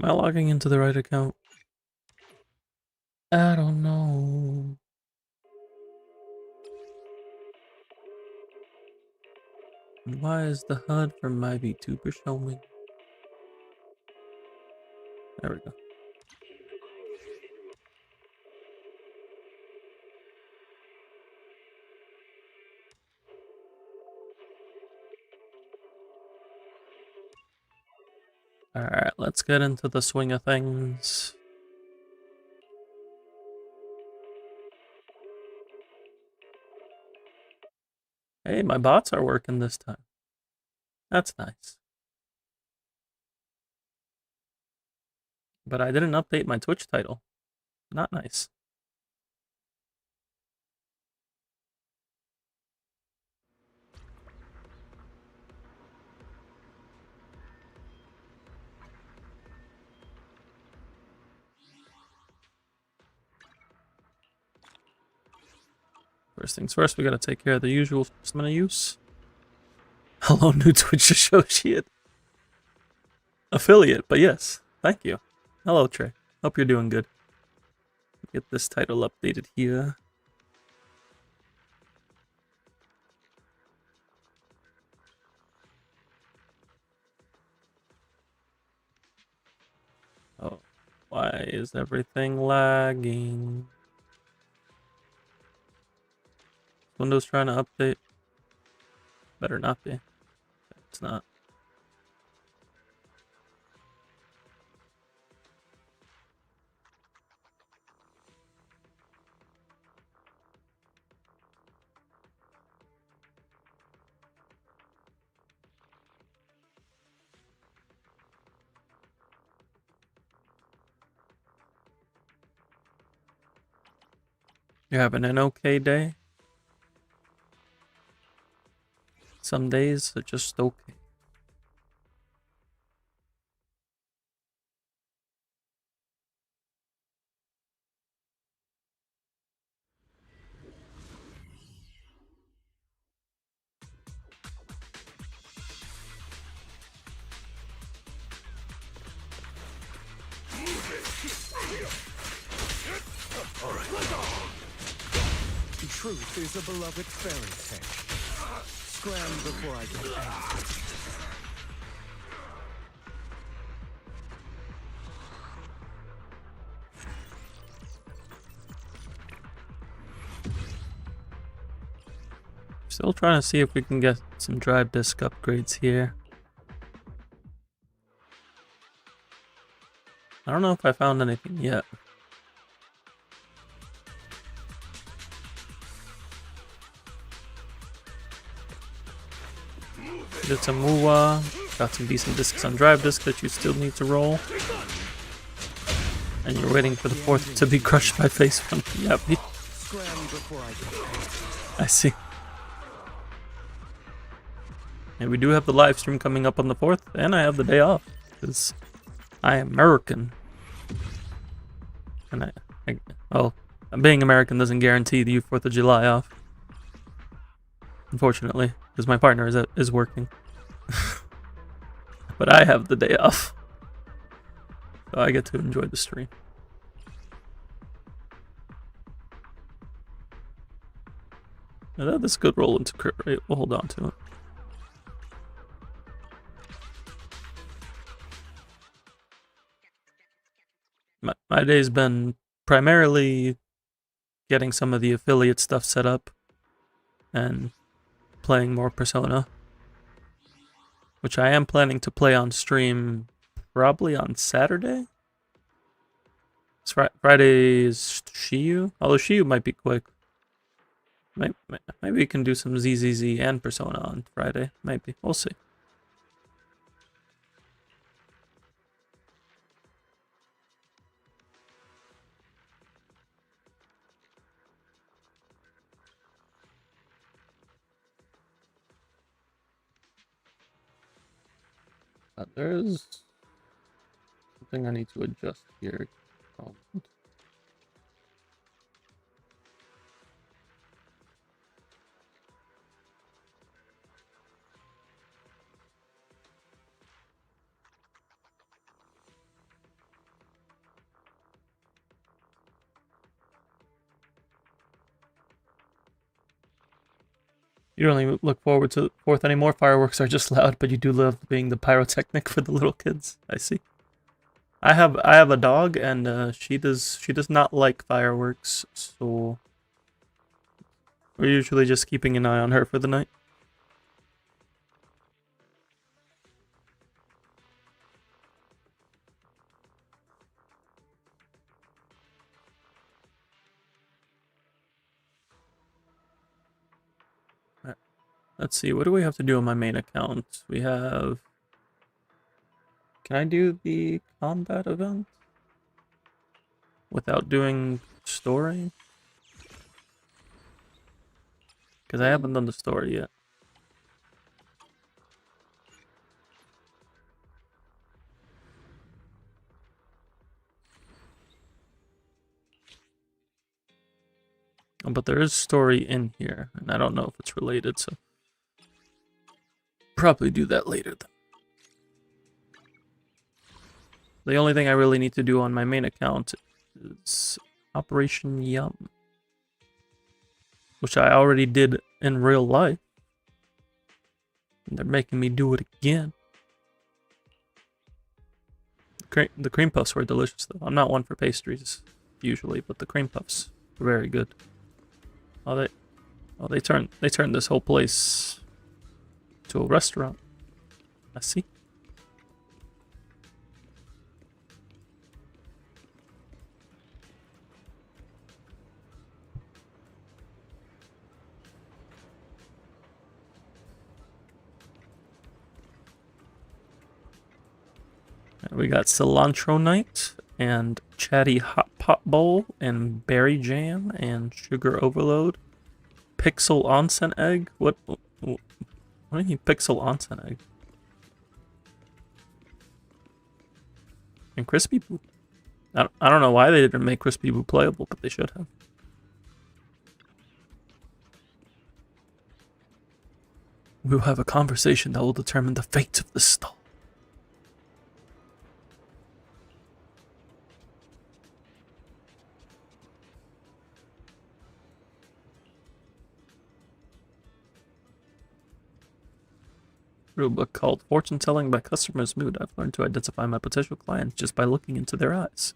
Am I logging into the right account? I don't know. Why is the HUD from my VTuber showing? There we go. Alright, let's get into the swing of things. Hey, my bots are working this time. That's nice. But I didn't update my Twitch title. Not nice. First things first, we gotta take care of the usual system of use. Hello, new Twitch associate. Affiliate, but yes, thank you. Hello, Trey. Hope you're doing good. Get this title updated here. Oh, why is everything lagging? Windows trying to update? Better not be. It's not. You're having an okay day? Some days are just okay. Truth is a beloved fairy tale. Scram before I get angry. Still trying to see if we can get some drive disk upgrades here. I don't know if I found anything yet. Did some MUA, got some decent discs on drive disk that you still need to roll. And you're waiting for the fourth to be crushed by face one. Yep. I see. And we do have the live stream coming up on the 4th, and I have the day off, because I am American. And well, being American doesn't guarantee the 4th of July off. Unfortunately, because my partner is working. But I have the day off. So I get to enjoy the stream. Now this could roll into crit rate. We'll hold on to it. My day's been primarily getting some of the affiliate stuff set up and playing more Persona, which I am planning to play on stream probably on Saturday. Friday is Shiyu, although Shiyu might be quick. Maybe we can do some ZZZ and Persona on Friday. Maybe. We'll see. There's something I need to adjust here. You don't even look forward to Fourth anymore. Fireworks are just loud, but you do love being the pyrotechnic for the little kids. I see. I have a dog, and she does not like fireworks, so we're usually just keeping an eye on her for the night. Alright. Let's see, what do we have to do on my main account? We have... Can I do the combat event without doing story? Because I haven't done the story yet. But there is story in here, and I don't know if it's related, so probably do that later then. The only thing I really need to do on my main account is Operation Yum, which I already did in real life. And they're making me do it again. The cream puffs were delicious, though. I'm not one for pastries usually, but the cream puffs were very good. They turned this whole place to a restaurant. I see. We got cilantro night and chatty hot pot bowl and berry jam and sugar overload. Pixel onsen egg? What do you mean pixel onsen egg? And crispy boo. I don't know why they didn't make crispy boo playable, but they should have. We will have a conversation that will determine the fate of the stall. Rulebook called Fortune Telling by Customer's Mood. I've learned to identify my potential clients just by looking into their eyes.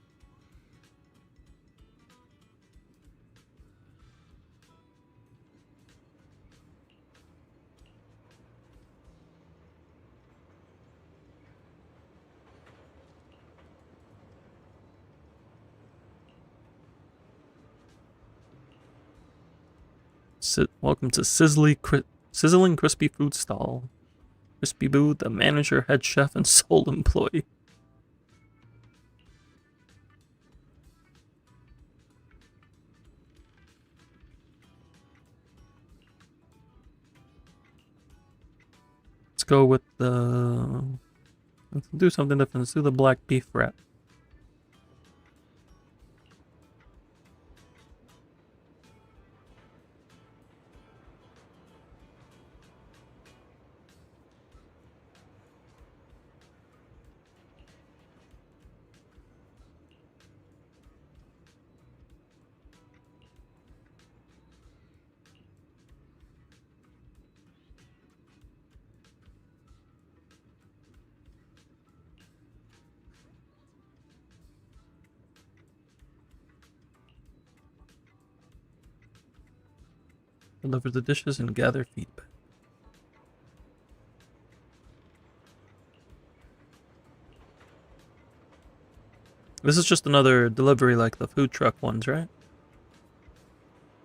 Welcome to Sizzling Crispy Food Stall. Crispy Boo, the manager, head chef, and sole employee. Let's go with the... Let's do something different. Let's do the black beef wrap. Deliver the dishes and gather feedback. This is just another delivery like the food truck ones, right?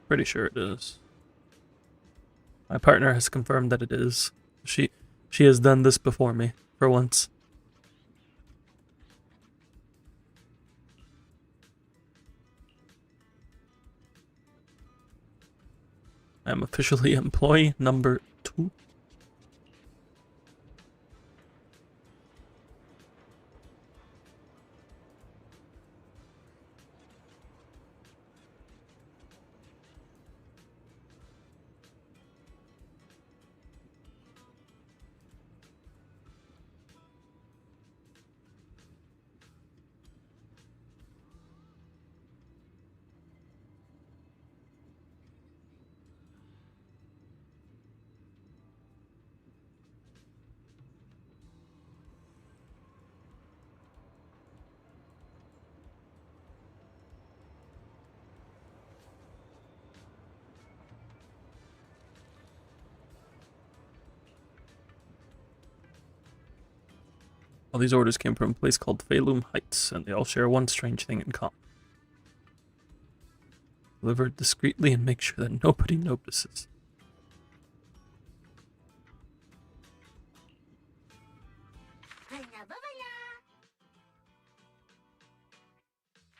Pretty sure it is. My partner has confirmed that it is. She has done this before me, for once. I'm officially employee number 2. All these orders came from a place called Phalum Heights, and they all share one strange thing in common. Deliver it discreetly and make sure that nobody notices.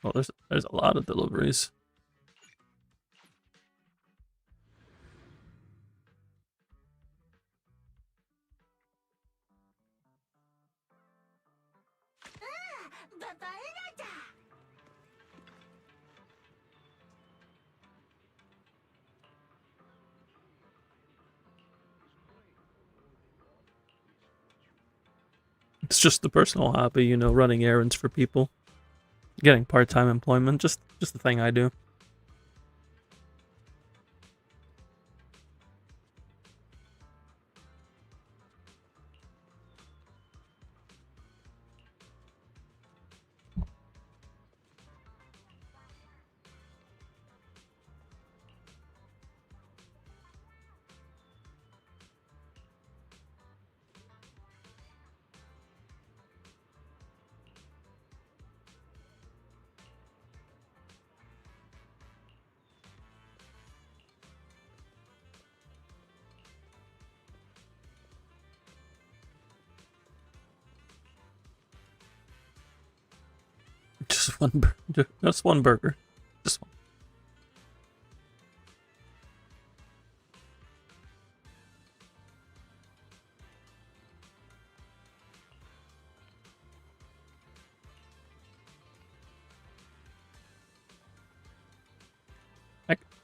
Well, there's a lot of deliveries. It's just the personal hobby, you know, running errands for people. Getting part-time employment, just the thing I do. Just one burger. Just one.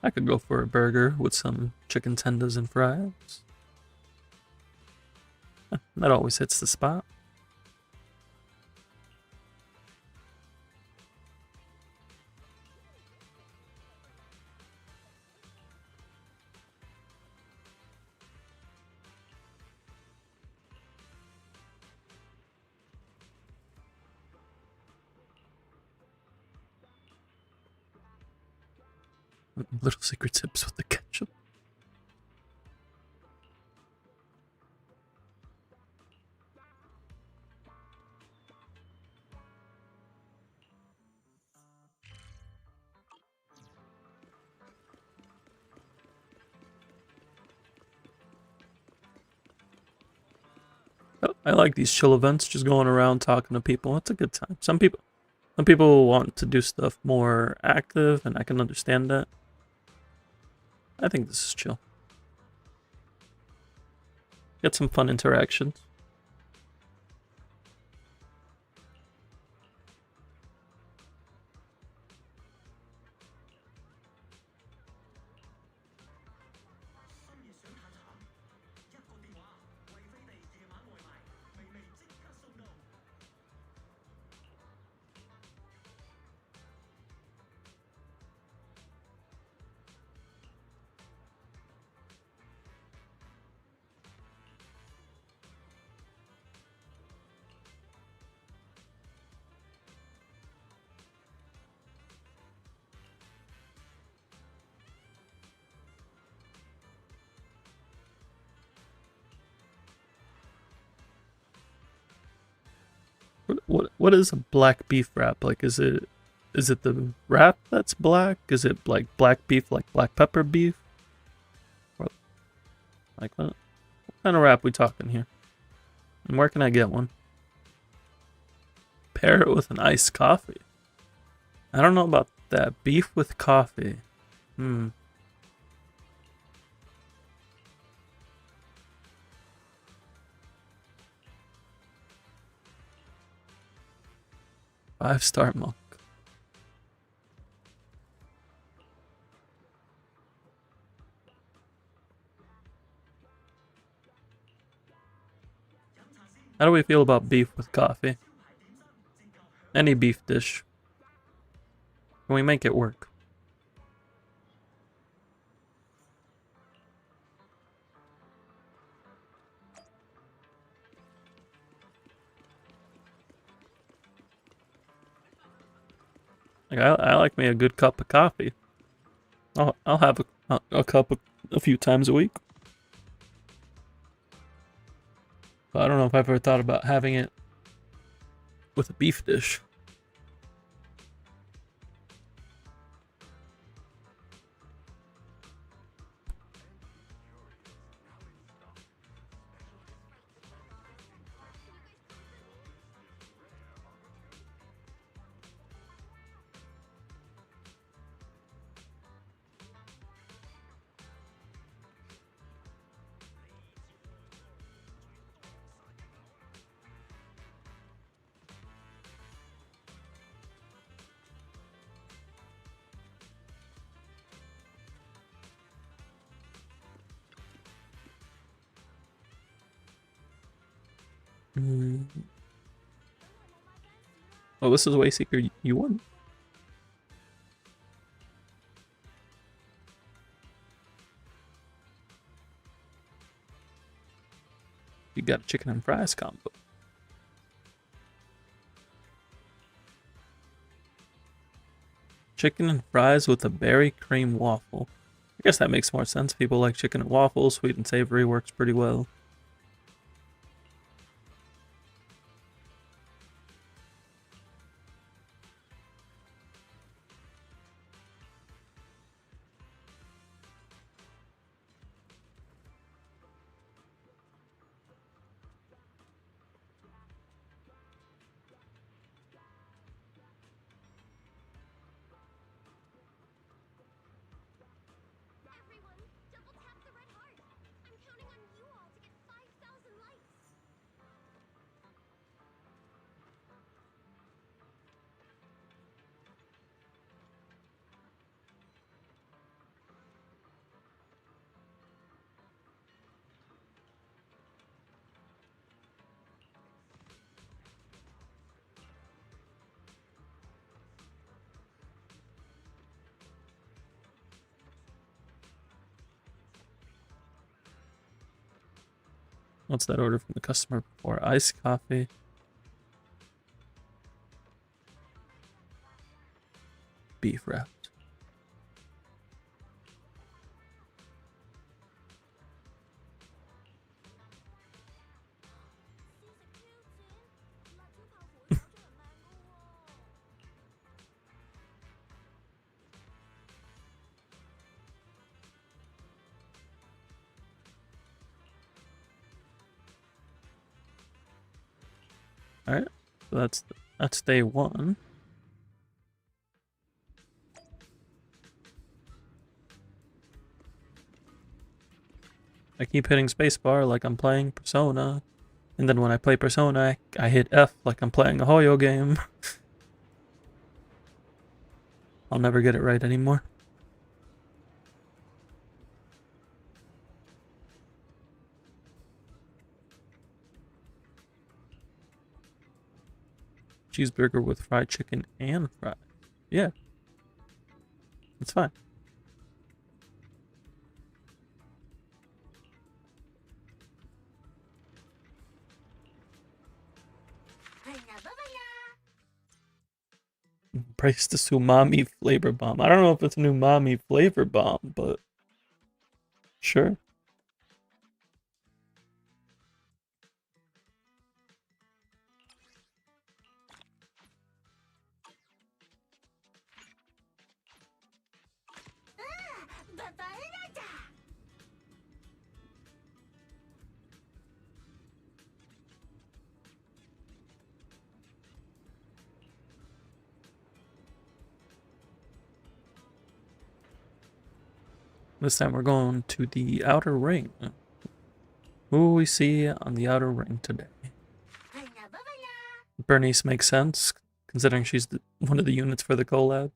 I could go for a burger with some chicken tenders and fries. That always hits the spot. Little secret tips with the ketchup. I like these chill events, just going around talking to people. It's a good time. Some people want to do stuff more active, and I can understand that. I think this is chill. Get some fun interactions. What is a black beef wrap? Like, is it the wrap that's black? Is it like black beef, like black pepper beef? Or like what kind of wrap we talking here? And where can I get one? Pair it with an iced coffee. I don't know about that. Beef with coffee. 5-star monk. How do we feel about beef with coffee? Any beef dish. Can we make it work? Like, I like me a good cup of coffee. I'll have a cup a few times a week. But I don't know if I've ever thought about having it with a beef dish. Oh, this is Wayseeker. You won. You got a chicken and fries combo. Chicken and fries with a berry cream waffle. I guess that makes more sense. People like chicken and waffles. Sweet and savory works pretty well. What's that order from the customer before? Iced coffee. Beef wrapped. Alright, so that's day one. I keep hitting spacebar like I'm playing Persona, and then when I play Persona, I hit F like I'm playing a Hoyo game. I'll never get it right anymore. Cheeseburger with fried chicken and fries. Yeah, it's fine. Praise the umami flavor bomb. I don't know if it's an umami flavor bomb, but sure. This time we're going to the outer ring. Who will we see on the outer ring today? Bernice makes sense, considering she's one of the units for the collab.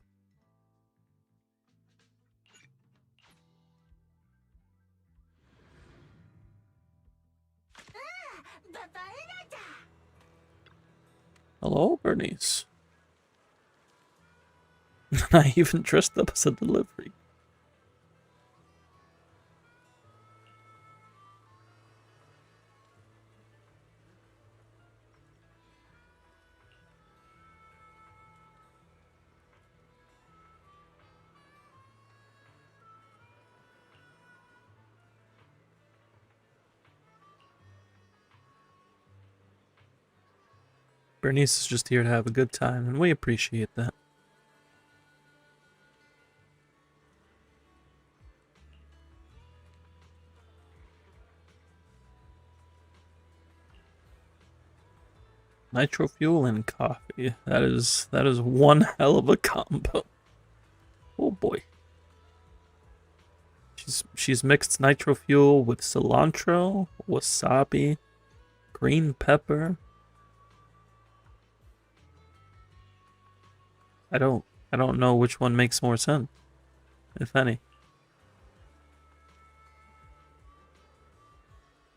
Hello, Bernice. I even dressed up as a delivery. Bernice is just here to have a good time, and we appreciate that. Nitro fuel and coffee. That is one hell of a combo. Oh boy. She's mixed nitro fuel with cilantro, wasabi, green pepper. I don't know which one makes more sense, if any.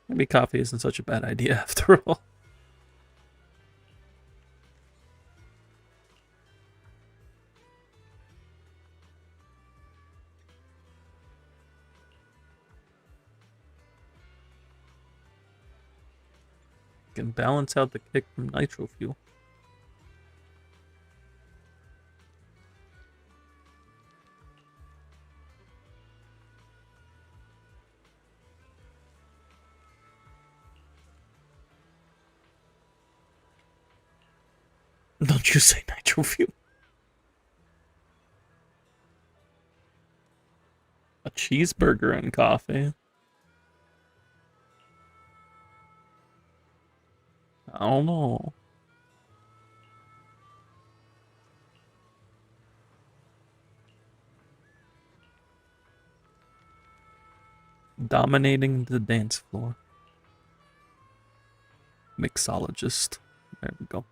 Maybe coffee isn't such a bad idea after all. Can balance out the kick from nitro fuel. Don't you say nitro fuel. A cheeseburger and coffee. I don't know. Dominating the dance floor. Mixologist. There we go.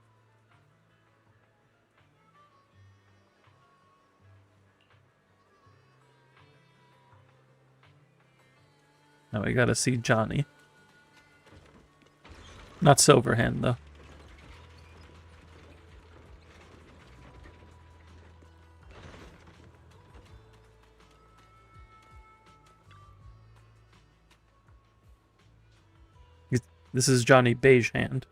Now we gotta see Johnny. Not Silverhand, though. This is Johnny Beige Hand.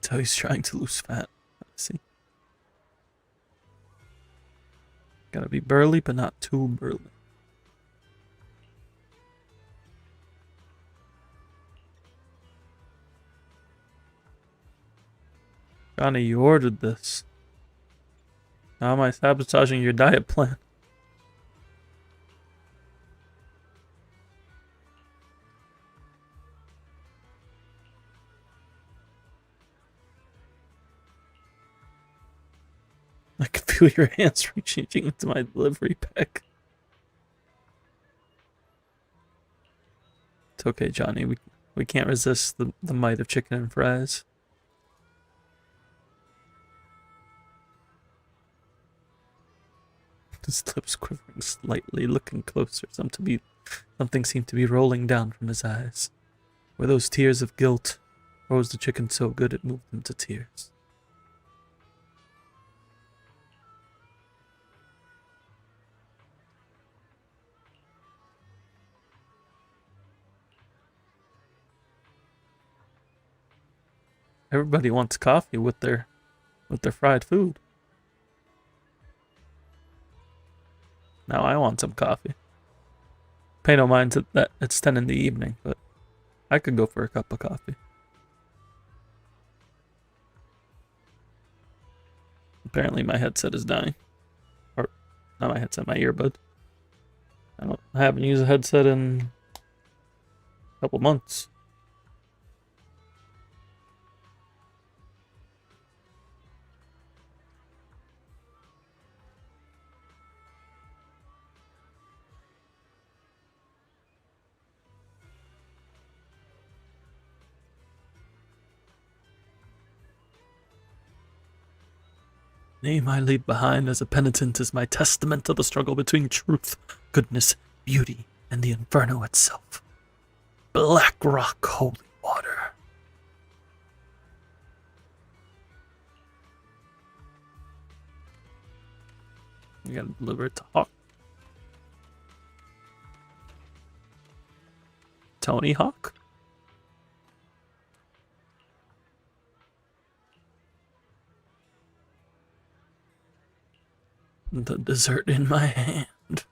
So he's trying to lose fat. Let's see. Gotta be burly, but not too burly. Johnny, you ordered this. How am I sabotaging your diet plan? I can feel your hands reaching into my delivery pack. It's okay, Johnny. We can't resist the might of chicken and fries. His lips quivering slightly, looking closer. Something seemed to be rolling down from his eyes. Were those tears of guilt, or was the chicken so good it moved him to tears? Everybody wants coffee with their fried food. Now I want some coffee. Pay no mind that it's 10 in the evening, but I could go for a cup of coffee. Apparently my headset is dying. Or, not my headset, my earbud. I haven't used a headset in a couple months. Name I leave behind as a penitent is my testament to the struggle between truth, goodness, beauty, and the inferno itself. Black rock, holy water. You gotta deliver it to Hawk. Tony Hawk? The dessert in my hand.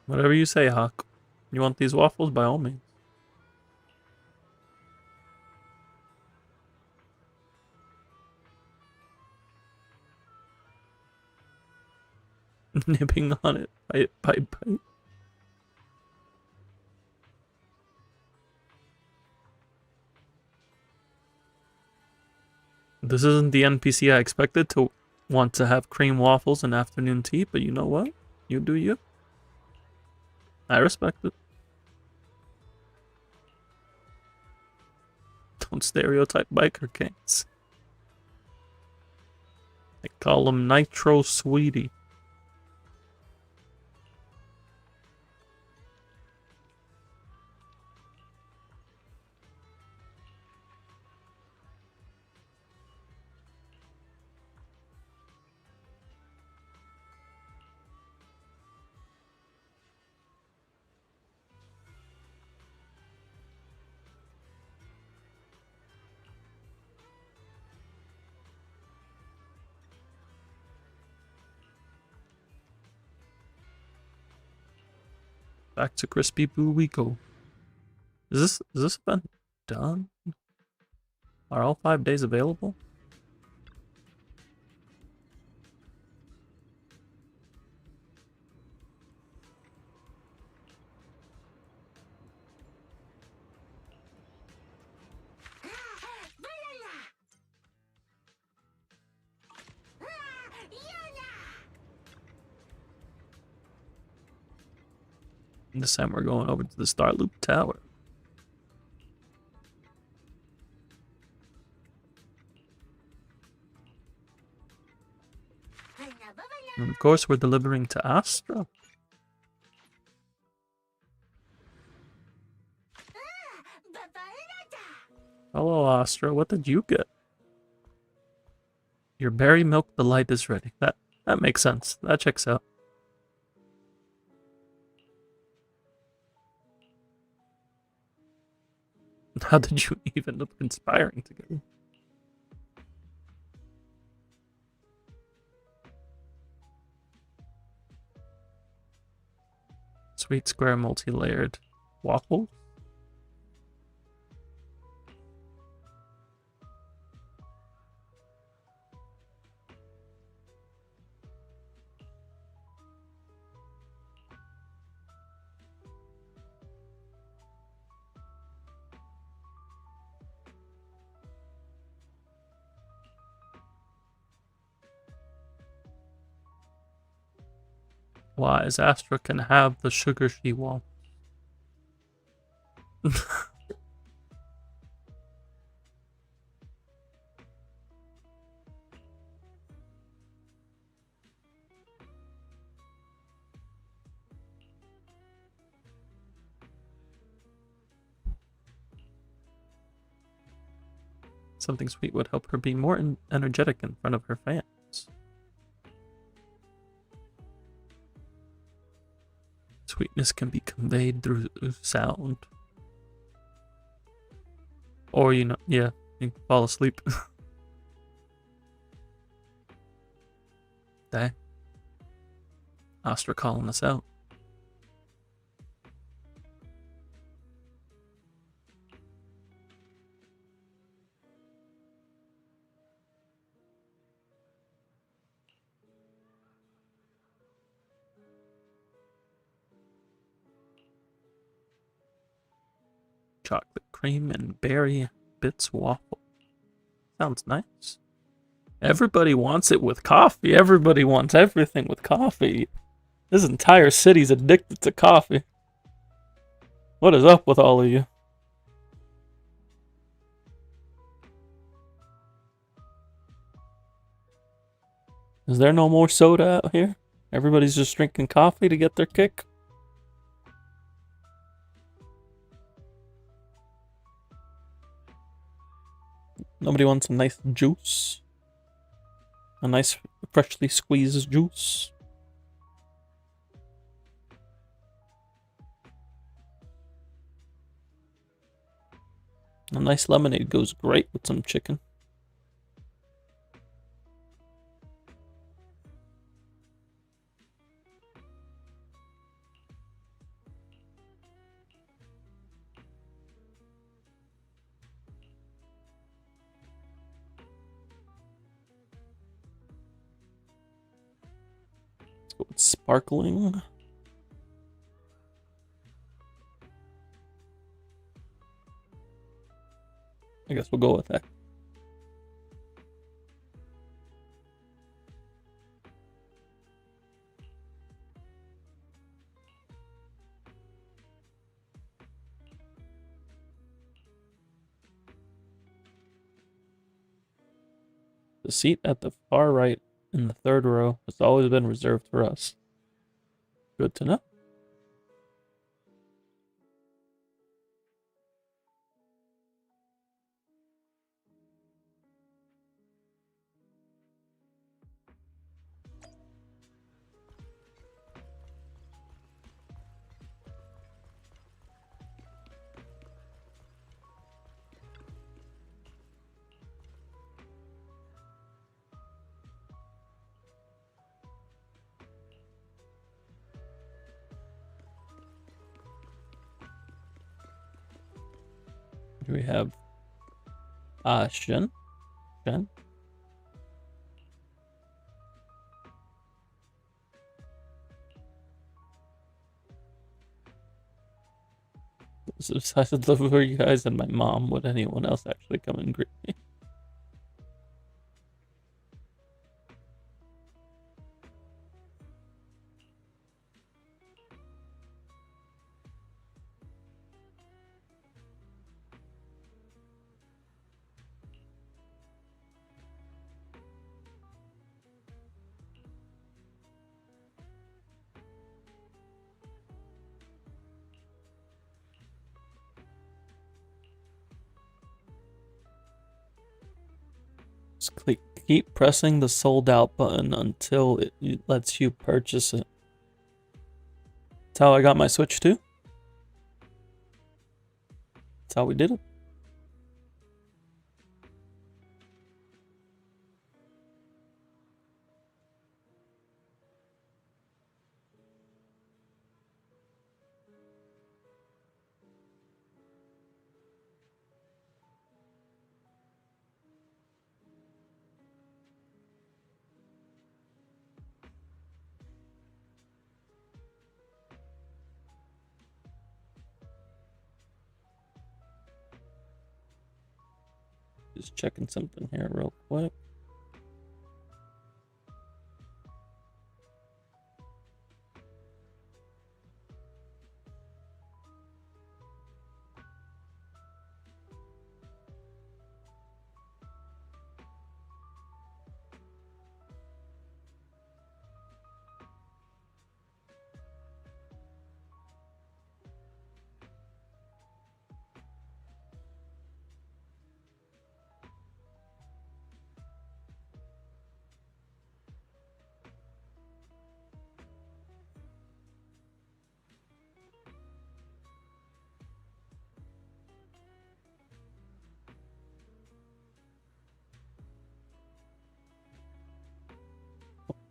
Whatever you say, Hawk. You want these waffles? By all means. Nipping on it. Bite. This isn't the NPC I expected to want to have cream waffles and afternoon tea, but you know what? You do you. I respect it. Don't stereotype biker kings. They call him Nitro Sweetie. Back to Crispy Boo we go. Is this event done? Are all 5 days available? This time we're going over to the Starloop Tower. And of course, we're delivering to Astra. Hello, Astra. What did you get? Your berry milk delight is ready. That makes sense. That checks out. How did you even end up conspiring together? Sweet square multi-layered waffle. Wise Astra can have the sugar she wants. Something sweet would help her be more energetic in front of her fans. Sweetness can be conveyed through sound. Or, you can fall asleep. Dang. Astra calling us out. Chocolate cream and berry bits waffle. Sounds nice. Everybody wants it with coffee. Everybody wants everything with coffee. This entire city's addicted to coffee. What is up with all of you? Is there no more soda out here? Everybody's just drinking coffee to get their kick? Nobody wants a nice juice? A nice freshly squeezed juice? A nice lemonade goes great with some chicken. Let's go with sparkling. I guess we'll go with that. The seat at the far right in the third row has always been reserved for us. Good to know. Here we have Shen. Shen. So I would love for you guys and my mom. Would anyone else actually come and greet me? Just keep pressing the sold out button until it lets you purchase it. That's how I got my Switch too. That's how we did it. Just checking something here real quick.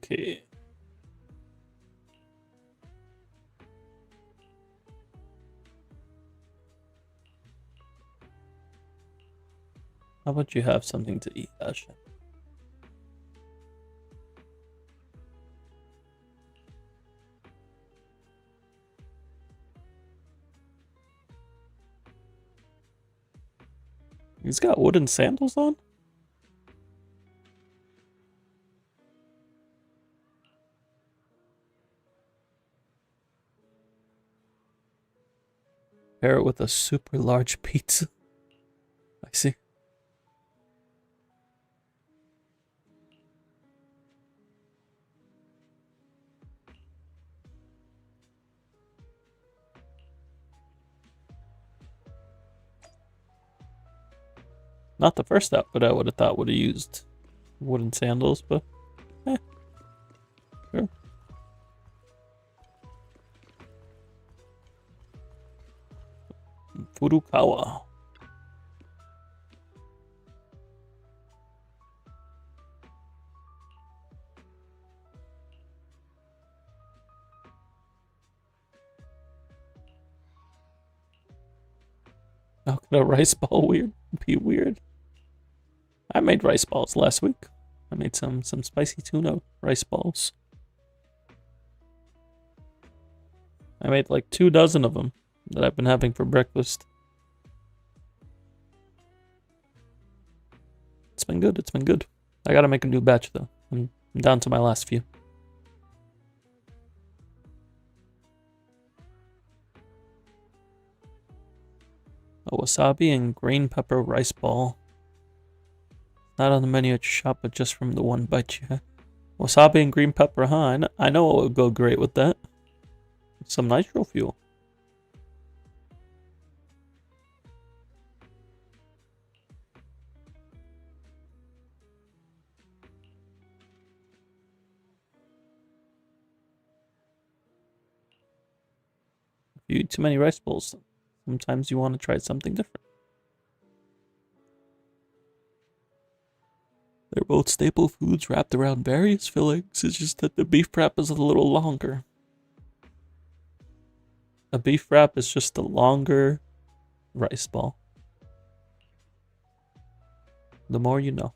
Okay. How about you have something to eat, Asha? He's got wooden sandals on? Pair it with a super large pizza. I see. Not the first outfit I would have thought would have used wooden sandals, but sure. Furukawa. How could a rice ball be weird? I made rice balls last week. I made some spicy tuna rice balls. I made like 24 of them that I've been having for breakfast. It's been good. It's been good. I gotta make a new batch though. I'm down to my last few. A wasabi and green pepper rice ball. Not on the menu at your shop, but just from the one bite you had. Wasabi and green pepper, huh? I know it would go great with that. Some nitro fuel. If you eat too many rice bowls, sometimes you want to try something different. They're both staple foods wrapped around various fillings. It's just that the beef wrap is a little longer. A beef wrap is just a longer rice ball. The more you know.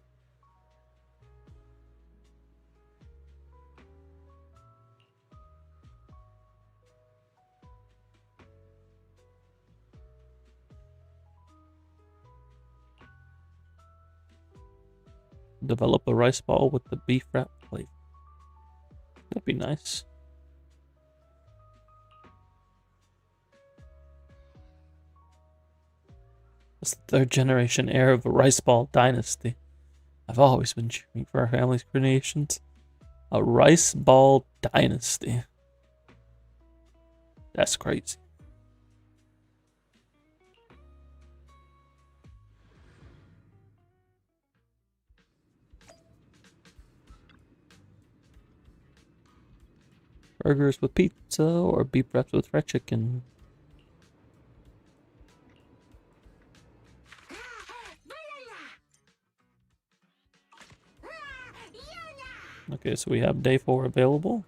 Develop a rice ball with the beef wrap flavor. That'd be nice. It's the third generation heir of a rice ball dynasty. I've always been cheering for our family's creations. A rice ball dynasty. That's crazy. Burgers with pizza or beef wraps with fried chicken. Okay, so we have day 4 available.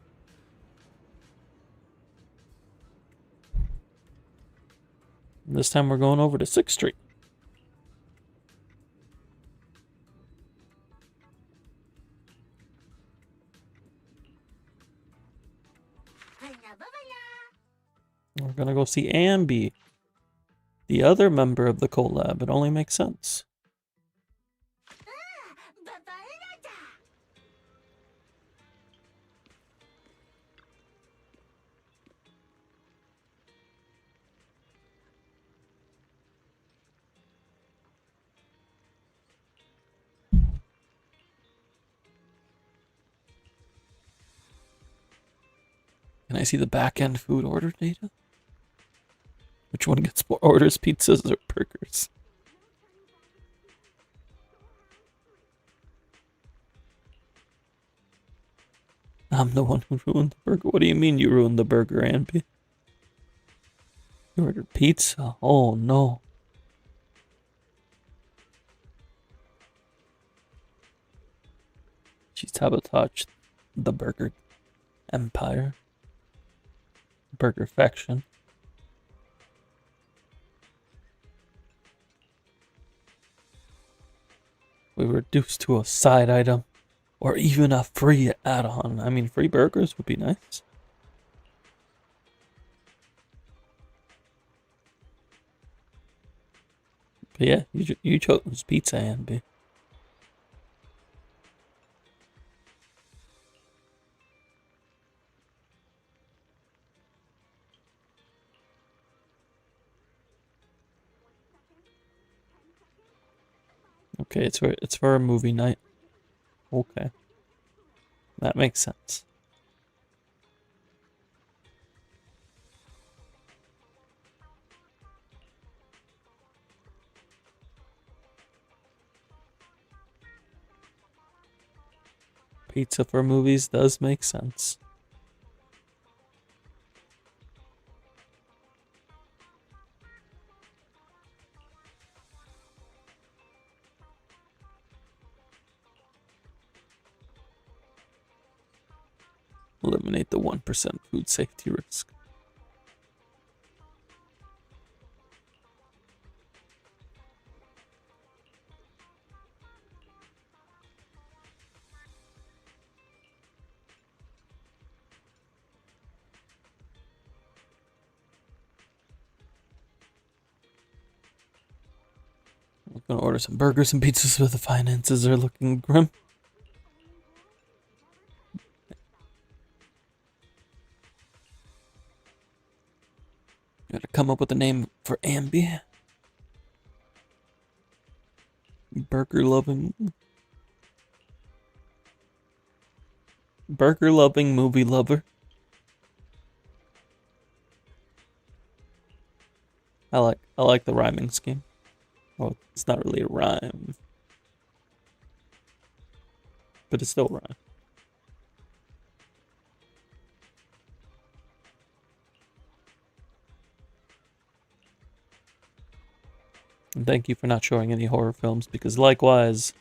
This time we're going over to 6th Street. We're gonna go see Ambi, the other member of the collab. It only makes sense. Can I see the back-end food order data? Which one gets more orders, pizzas or burgers? I'm the one who ruined the burger. What do you mean you ruined the burger, Ambi? You ordered pizza? Oh no. She sabotaged the burger empire. Burger faction. We were reduced to a side item or even a free add-on. I mean, free burgers would be nice. But yeah, you chose pizza, Ambi. Okay, it's for a movie night. Okay. That makes sense. Pizza for movies does make sense. Eliminate the 1% food safety risk. Gonna order some burgers and pizzas, but the finances are looking grim. Gotta come up with a name for Ambi. Burger loving movie lover. I like the rhyming scheme. Well, it's not really a rhyme, but it's still a rhyme. And thank you for not showing any horror films, because likewise,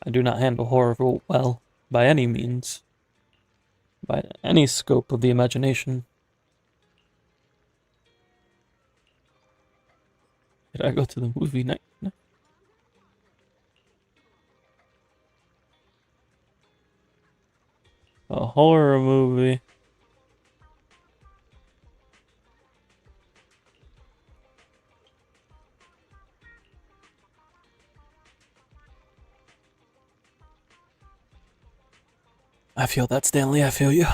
I do not handle horror well by any means, by any scope of the imagination. Did I go to the movie night? No. A horror movie. I feel that, Stanley. I feel you.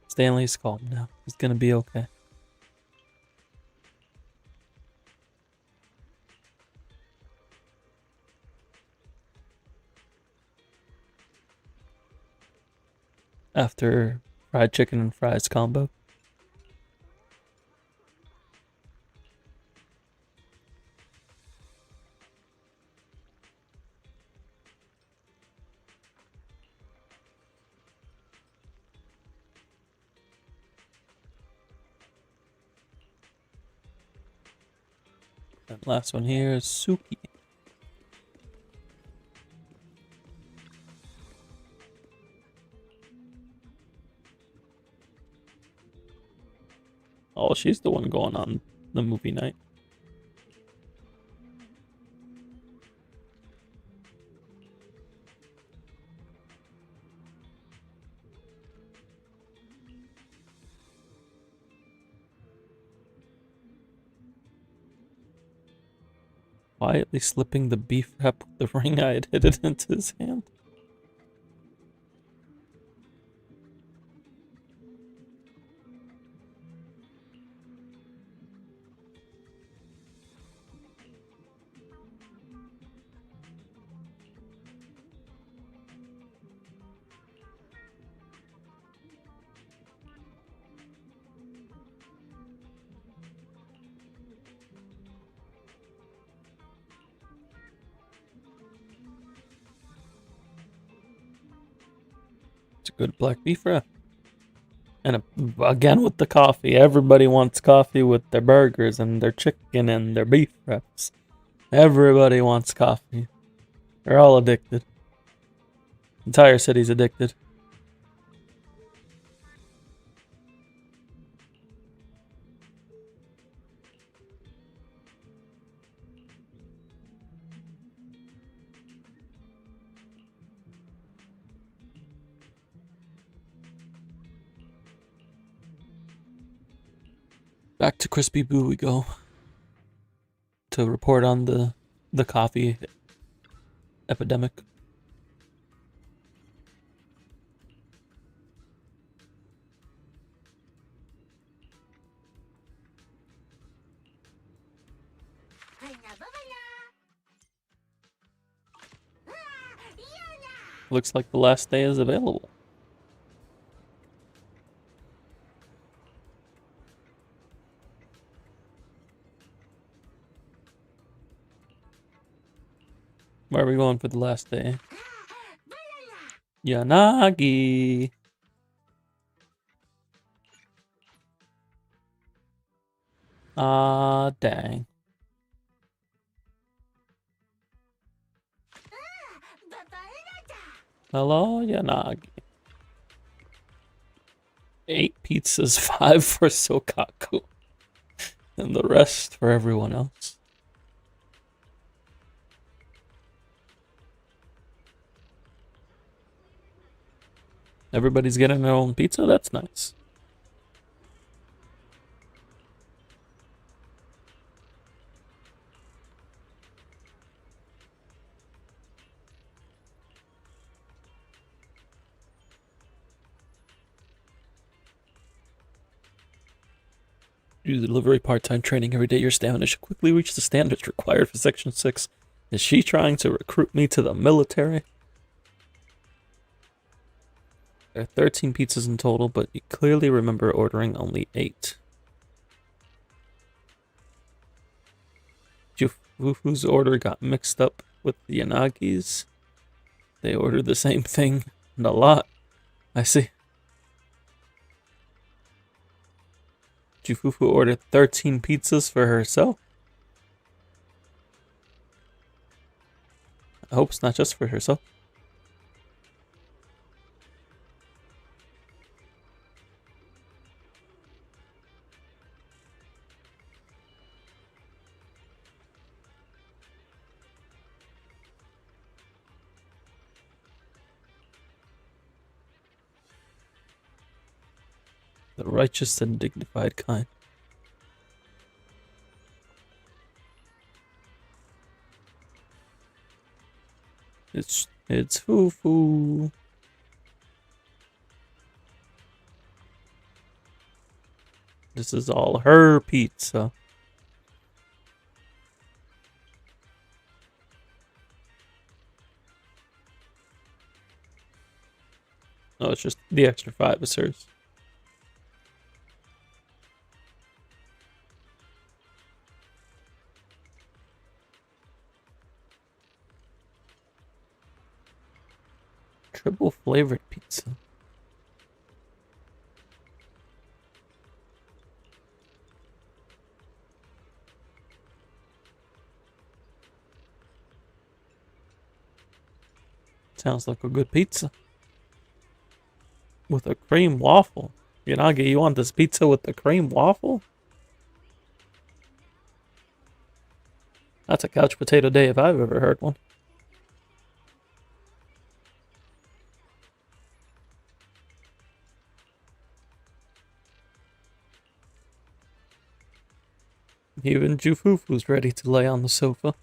Stanley's calm now. He's gonna be okay. After fried chicken and fries combo. And last one here is Suki. Oh, she's the one going on the movie night. Quietly slipping the beef wrap with the ring, I had hit it into his hand. It's a good black beef wrap. And again with the coffee. Everybody wants coffee with their burgers and their chicken and their beef wraps. Everybody wants coffee. They're all addicted. Entire city's addicted. Back to Crispy Boo we go. To report on the coffee epidemic. Looks like the last day is available. Where are we going for the last day? Yanagi. Ah, dang. Hello, Yanagi. 8 pizzas, 5 for Sokaku, and the rest for everyone else. Everybody's getting their own pizza? That's nice. Do delivery part-time training every day. Your stamina should quickly reach the standards required for Section 6. Is she trying to recruit me to the military? There are 13 pizzas in total, but you clearly remember ordering only 8. Jufufu's order got mixed up with the Yanagi's. They ordered the same thing, and a lot. I see. Jufufu ordered 13 pizzas for herself. I hope it's not just for herself. The righteous and dignified kind. It's Fufu. This is all her pizza. No, it's just the extra 5 is hers. Triple flavored pizza. Sounds like a good pizza. With a cream waffle. Yanagi, you want this pizza with the cream waffle? That's a couch potato day if I've ever heard one. Even Jufufu's ready to lay on the sofa.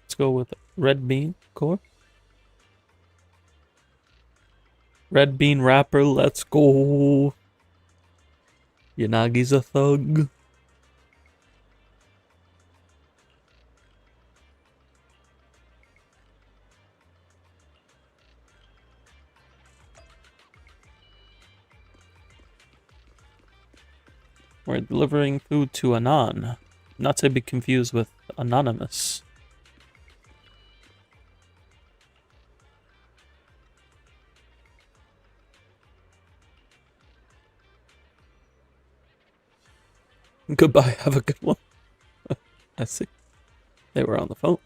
Let's go with red bean core. Red bean wrapper, let's go. Yanagi's a thug. We're delivering food to Anon, not to be confused with Anonymous. Goodbye, have a good one. I see. They were on the phone.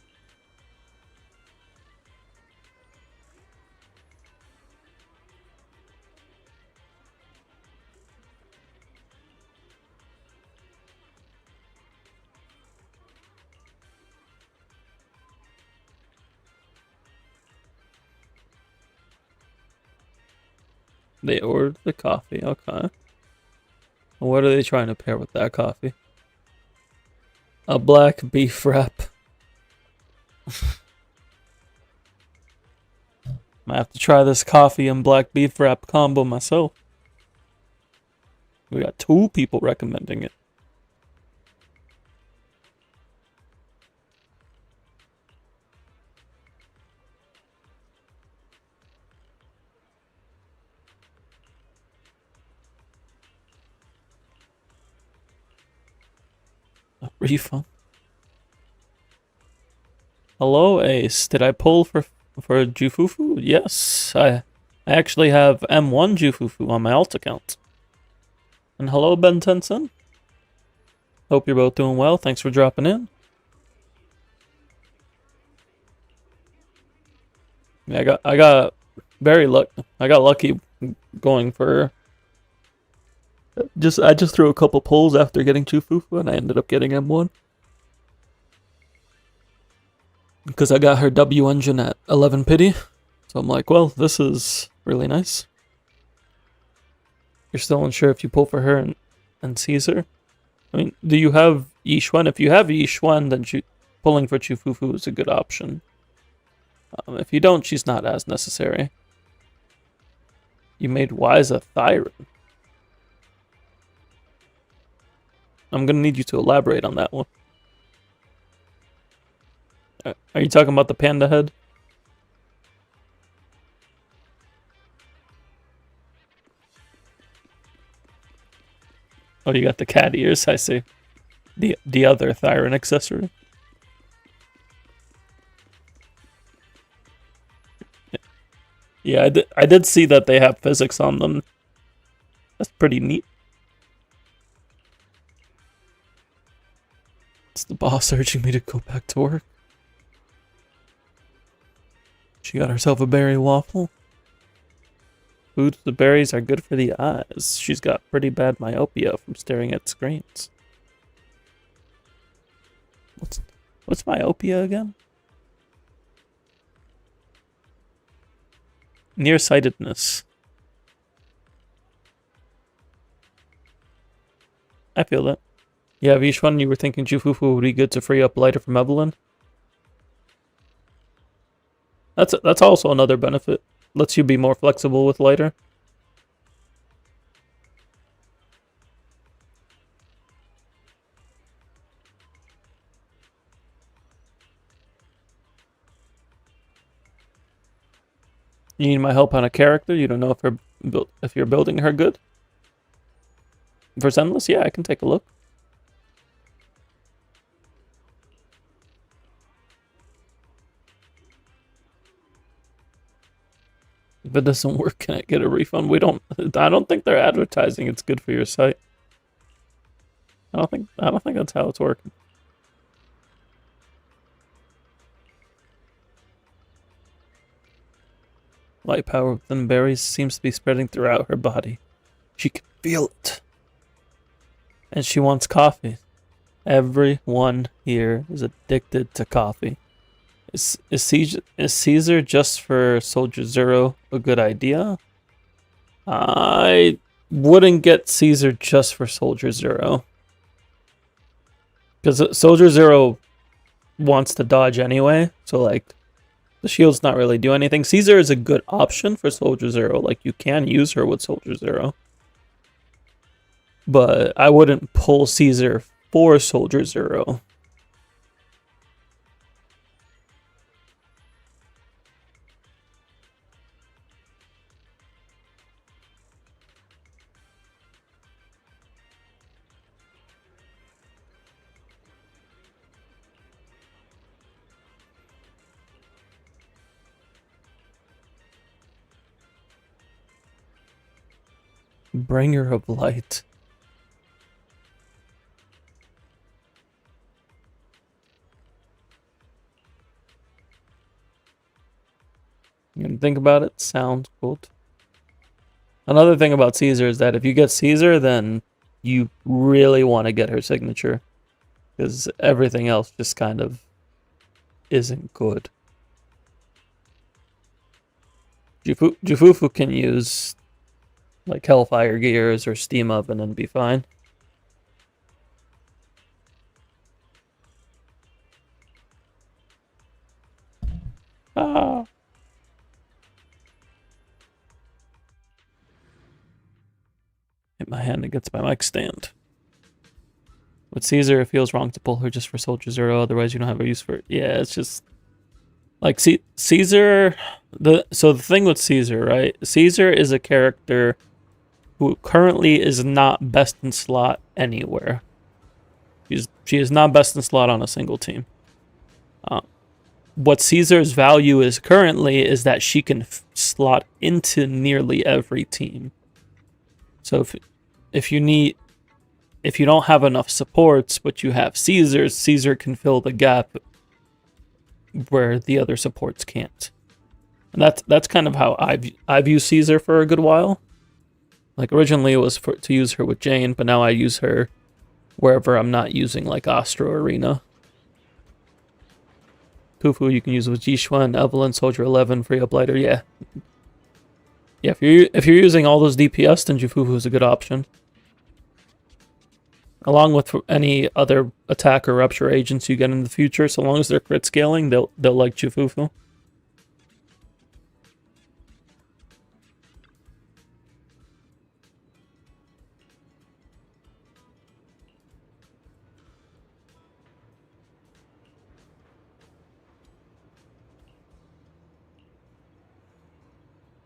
They ordered the coffee, okay. What are they trying to pair with that coffee? A black beef wrap. Might have to try this coffee and black beef wrap combo myself. We got 2 people recommending it. A refund. Hello, Ace. Did I pull for Jufufu? Yes, I actually have M1 Jufufu on my alt account. And hello, Ben Tenson. Hope you're both doing well. Thanks for dropping in. Yeah, I got very I got lucky going for I just threw a couple pulls after getting Chufufu and I ended up getting M1. Because I got her W engine at 11 pity. So I'm like, well, this is really nice. You're still unsure if you pull for her and Caesar. I mean, do you have Yishuan? If you have Yishuan, then pulling for Chufufu is a good option. If you don't, she's not as necessary. You made Wise a Thyron. I'm gonna need you to elaborate on that one. Are you talking about the panda head? Oh, you got the cat ears, I see. The other Thyron accessory. Yeah, I did see that they have physics on them. That's pretty neat. It's the boss urging me to go back to work. She got herself a berry waffle. Foods with berries are good for the eyes. She's got pretty bad myopia from staring at screens. What's myopia again? Nearsightedness. I feel that. Yeah, Vishwan, you were thinking Jufufu would be good to free up Lighter from Evelyn? That's also another benefit. Lets you be more flexible with Lighter. You need my help on a character? You don't know if you're building her good? For Zenless? Yeah, I can take a look. If it doesn't work, can I get a refund? I don't think they're advertising it's good for your site. I don't think that's how it's working. Light power within berries seems to be spreading throughout her body. She can feel it. And she wants coffee. Everyone here is addicted to coffee. Is Caesar just for Soldier Zero a good idea? I wouldn't get Caesar just for Soldier Zero. Because Soldier Zero wants to dodge anyway, so like the shields not really do anything. Caesar is a good option for Soldier Zero. Like you can use her with Soldier Zero. But I wouldn't pull Caesar for Soldier Zero. Bringer of Light. You can think about it. Sounds good. Another thing about Caesar is that if you get Caesar, then you really want to get her signature. Because everything else just kind of isn't good. Jufufu can use like Hellfire Gears or Steam Oven and be fine. Ah. Hit my hand against my mic stand. With Caesar, it feels wrong to pull her just for Soldier Zero, otherwise you don't have a use for it. Yeah, it's just like Caesar. So the thing with Caesar, right? Caesar is a character who currently is not best in slot anywhere. She is not best in slot on a single team. What Caesar's value is currently is that she can slot into nearly every team. So if you don't have enough supports, but you have Caesar can fill the gap where the other supports can't. And that's kind of how I've used Caesar for a good while. Like originally it was to use her with Jane, but now I use her wherever I'm not using like Astro Arena. Khufu you can use with Jishuan, Evelyn, Soldier 11, Free Up Lighter. Yeah, yeah. If you're using all those DPS, then Jufufu is a good option. Along with any other attack or rupture agents you get in the future, so long as they're crit scaling, they'll like Jufufu.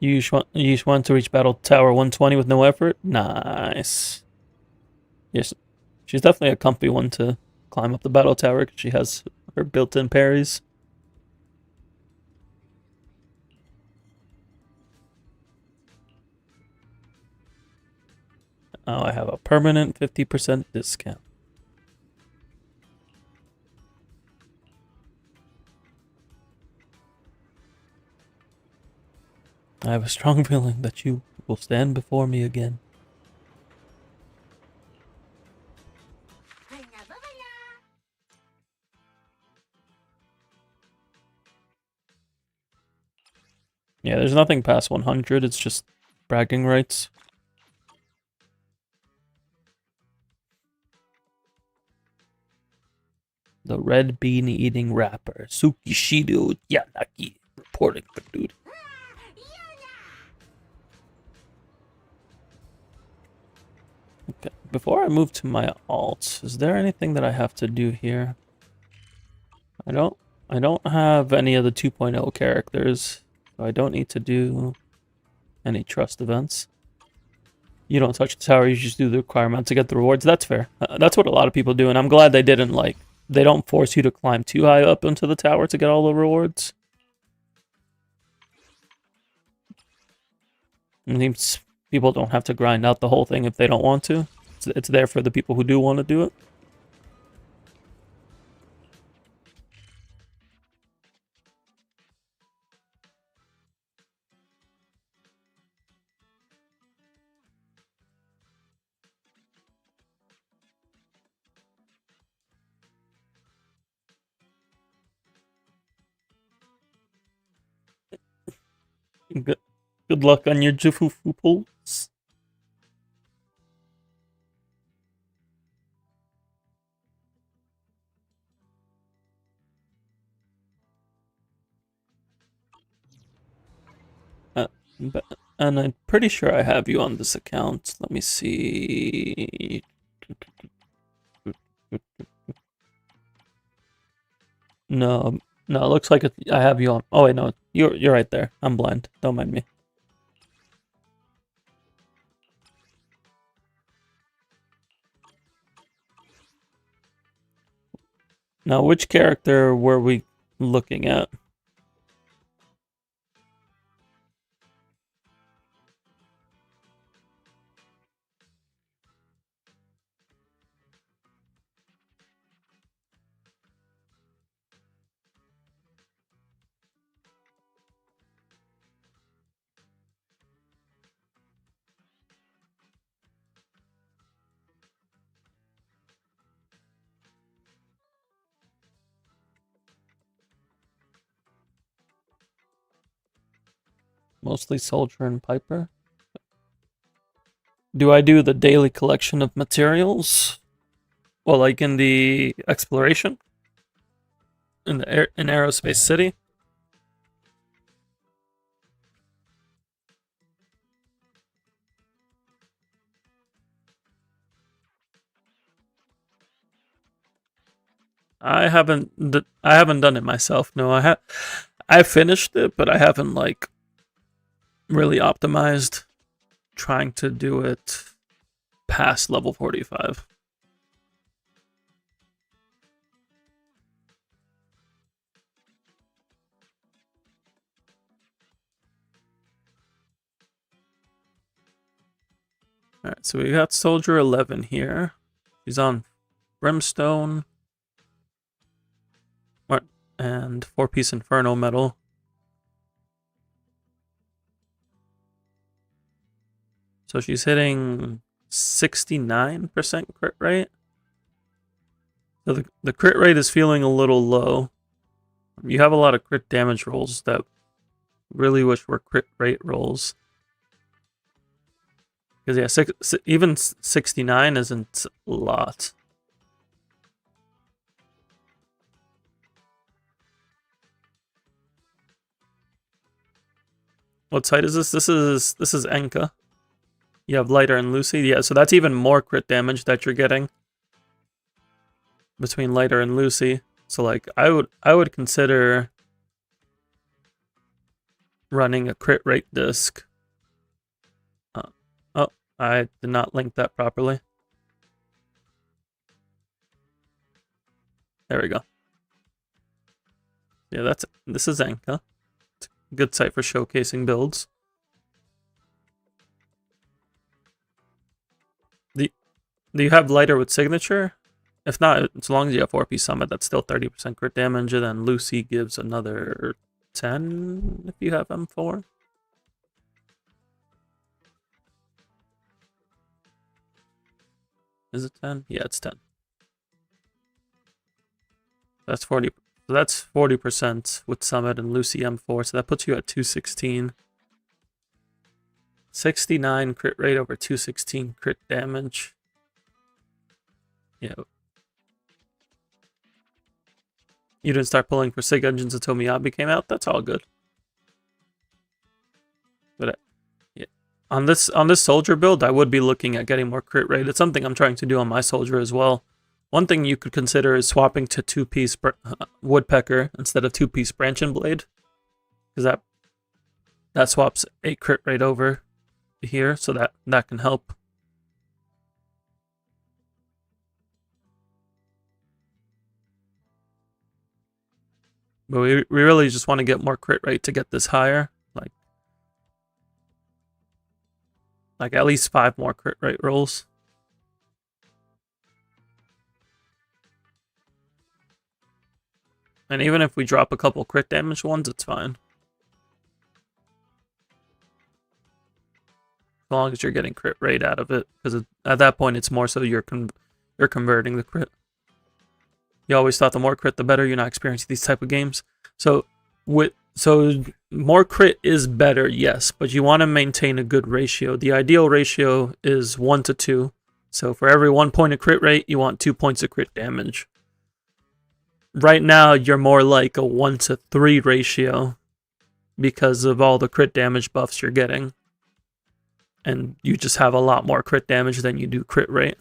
You just want to reach Battle Tower 120 with no effort? Nice. Yes, she's definitely a comfy one to climb up the Battle Tower because she has her built-in parries. Oh, I have a permanent 50% discount. I have a strong feeling that you will stand before me again. Yeah, there's nothing past 100, it's just bragging rights. The red bean eating rapper, Tsukishido Yanagi, reporting for dude. Okay, before I move to my alts, is there anything that I have to do here? I don't have any of the 2.0 characters, so I don't need to do any trust events. You don't touch the tower, you just do the requirement to get the rewards. That's fair. That's what a lot of people do, and I'm glad they didn't, like, they don't force you to climb too high up into the tower to get all the rewards. It means people don't have to grind out the whole thing if they don't want to. It's there for the people who do want to do it. Good luck on your Jufufu pulls. And I'm pretty sure I have you on this account. Let me see. No, no, it looks like I have you on. Oh wait, no, you're right there. I'm blind. Don't mind me. Now, which character were we looking at? Mostly Soldier and Piper. Do I do the daily collection of materials? Well, like in the exploration? In Aerospace City? I haven't done it myself. No, I finished it, but I haven't like really optimized trying to do it past level 45. Alright, so we got Soldier 11 here. She's on Brimstone. And 4-piece Inferno medal. So she's hitting 69% crit rate. So the crit rate is feeling a little low. You have a lot of crit damage rolls that really wish were crit rate rolls. Because yeah, even 69 isn't a lot. What site is this? This is Enka. You have Lighter and Lucy. Yeah, so that's even more crit damage that you're getting between Lighter and Lucy. So like I would consider running a crit rate disc. Oh, I did not link that properly. There we go. Yeah, this is Enka. It's a good site for showcasing builds. Do you have Lighter with signature? If not, as long as you have 4-piece summit, that's still 30% crit damage, and then Lucy gives another 10 if you have M4. Is it 10? Yeah, it's 10. That's 40. So that's 40% with summit and Lucy M4, so that puts you at 216. 69 crit rate over 216 crit damage. Yeah. You didn't start pulling for Sig Engines until Miyabi came out. That's all good. But yeah, on this soldier build, I would be looking at getting more crit rate. It's something I'm trying to do on my soldier as well. One thing you could consider is swapping to 2-piece woodpecker instead of 2-piece branch and blade, because that swaps a crit rate over here, so that can help. But we really just want to get more crit rate to get this higher. Like at least 5 more crit rate rolls. And even if we drop a couple crit damage ones, it's fine. As long as you're getting crit rate out of it, because at that point it's more so you're converting the crit. You always thought the more crit, the better. You're not experiencing these type of games. So more crit is better, yes, but you want to maintain a good ratio. The ideal ratio is 1 to 2. So for every 1 point of crit rate, you want 2 points of crit damage. Right now, you're more like a 1 to 3 ratio because of all the crit damage buffs you're getting. And you just have a lot more crit damage than you do crit rate.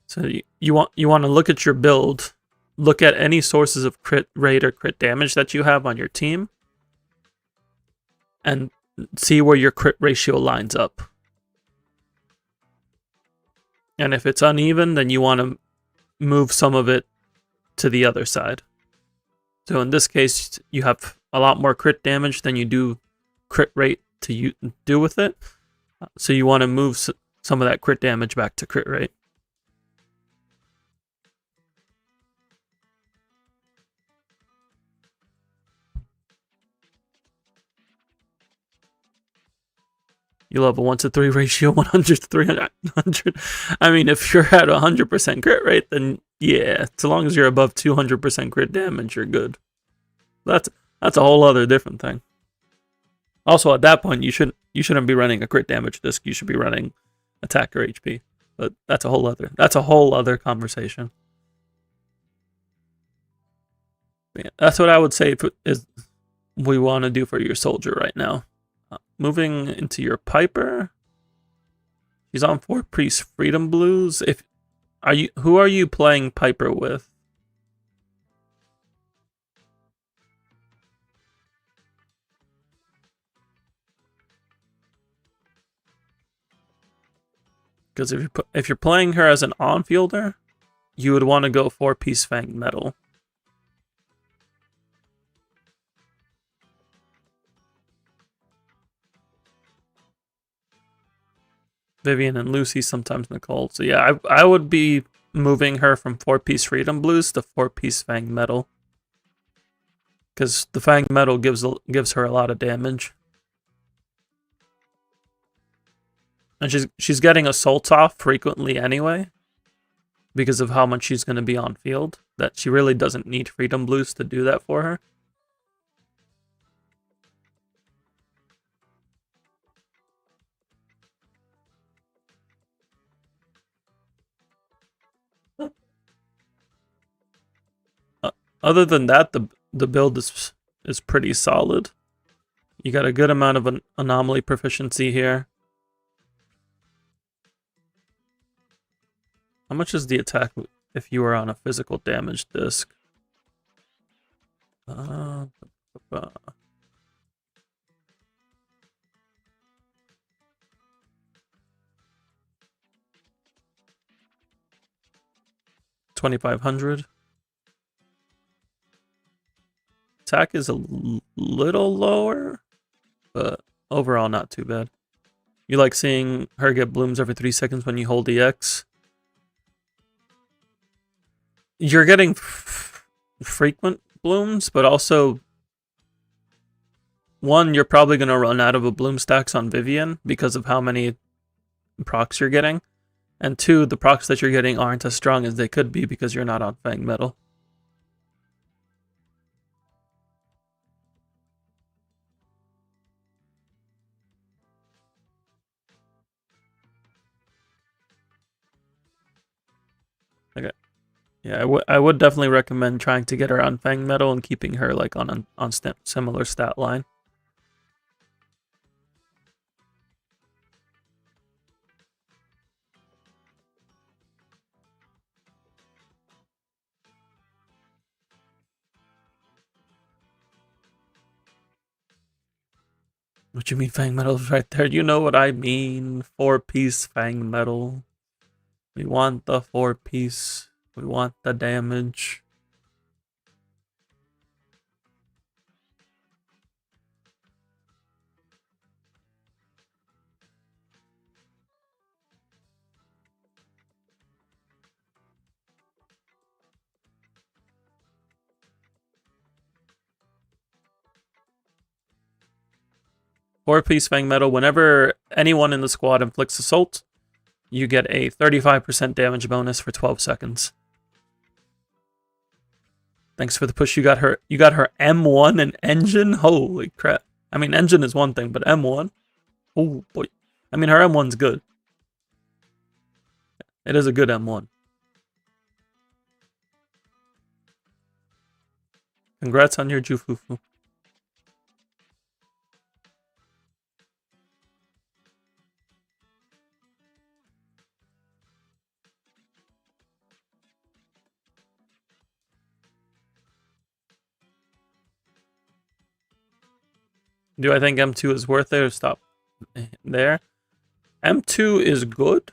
So you want to look at your build, look at any sources of crit rate or crit damage that you have on your team, and see where your crit ratio lines up. And if it's uneven, then you want to move some of it to the other side. So in this case, you have a lot more crit damage than you do crit rate to do with it. So you want to move some of that crit damage back to crit rate. You love a 1 to 3 ratio, 100 to 300. I mean, if you're at 100% crit rate, then yeah, so long as you're above 200% crit damage, you're good. That's a whole other different thing. Also, at that point, you shouldn't be running a crit damage disc. You should be running attacker HP. But that's a whole other conversation. Yeah, that's what I would say is we want to do for your soldier right now. Moving into your Piper, she's on 4-piece Freedom Blues. Who are you playing Piper with? Because if you're playing her as an on-fielder, you would want to go 4-piece Fanged Metal. Vivian and Lucy, sometimes Nicole. So yeah, I would be moving her from 4-piece Freedom Blues to 4-piece Fanged Metal. Because the Fanged Metal gives her a lot of damage. And she's getting assaults off frequently anyway, because of how much she's going to be on field, that she really doesn't need Freedom Blues to do that for her. Other than that, the build is pretty solid. You got a good amount of an anomaly proficiency here. How much is the attack if you are on a physical damage disc? 2,500. Attack is a little lower, but overall not too bad. You like seeing her get blooms every 3 seconds when you hold EX? You're getting frequent blooms, but also, one, you're probably going to run out of a bloom stacks on Vivian because of how many procs you're getting. And two, the procs that you're getting aren't as strong as they could be because you're not on Fang Metal. Okay. Yeah, I would definitely recommend trying to get her on Fang Metal and keeping her like on similar stat line. What you mean Fang Metal's right there? You know what I mean. 4-piece Fang Metal. We want the 4-piece. We want the damage. Four-piece Fang Metal. Whenever anyone in the squad inflicts assault, you get a 35% damage bonus for 12 seconds. Thanks for the push. You got her M1 and engine. Holy crap. I mean, engine is one thing, but M1? Oh boy. I mean, her M1's good. It is a good M1. Congrats on your Jufufu. Do I think M2 is worth it or stop there? M2 is good,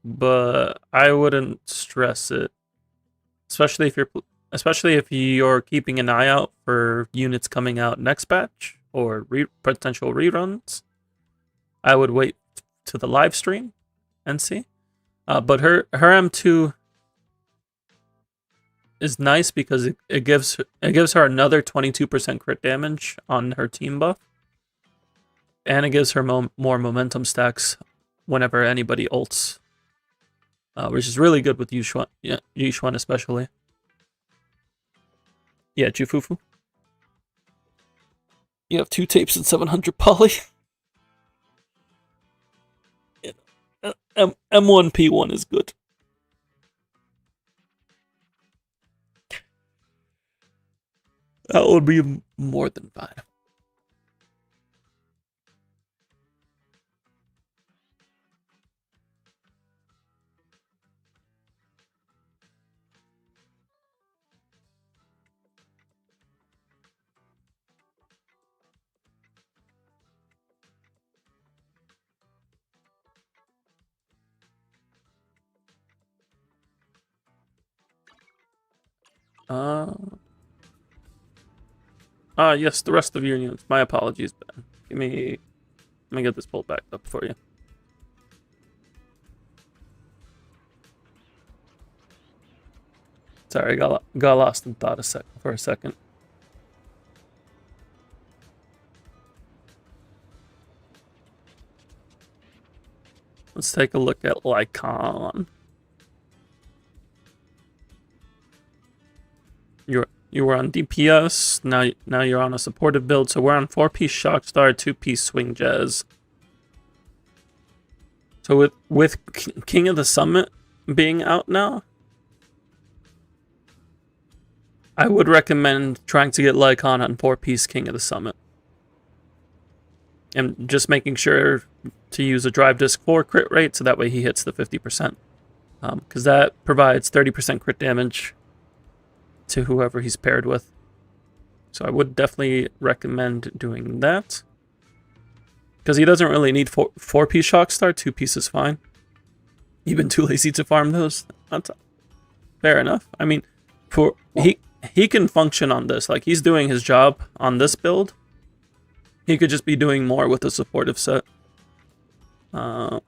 but I wouldn't stress it. Especially if you're keeping an eye out for units coming out next patch or potential reruns. I would wait to the live stream and see. But her M2 is nice because it gives her another 22% crit damage on her team buff, and it gives her more momentum stacks whenever anybody ults, which is really good with Yushuan, Yushuan especially. Yeah, Jufufu. You have 2 tapes and 700 poly. M1P1 is good. That would be more than fine. Yes, the rest of your units. My apologies, Ben. Let me get this pulled back up for you. Sorry, I got lost in thought for a second. Let's take a look at Lycon. You were on DPS, now you're on a supportive build, so we're on 4-piece Shockstar, 2-piece Swing Jazz. So with King of the Summit being out now, I would recommend trying to get Lycon on 4-piece King of the Summit. And just making sure to use a Drive Disc 4 crit rate, so that way he hits the 50%. Because that provides 30% crit damage to whoever he's paired with. So I would definitely recommend doing that. Because he doesn't really need 4-piece Shockstar, 2-piece is fine. You've been too lazy to farm those. That's fair enough. I mean, he can function on this. Like, he's doing his job on this build. He could just be doing more with a supportive set. Yeah.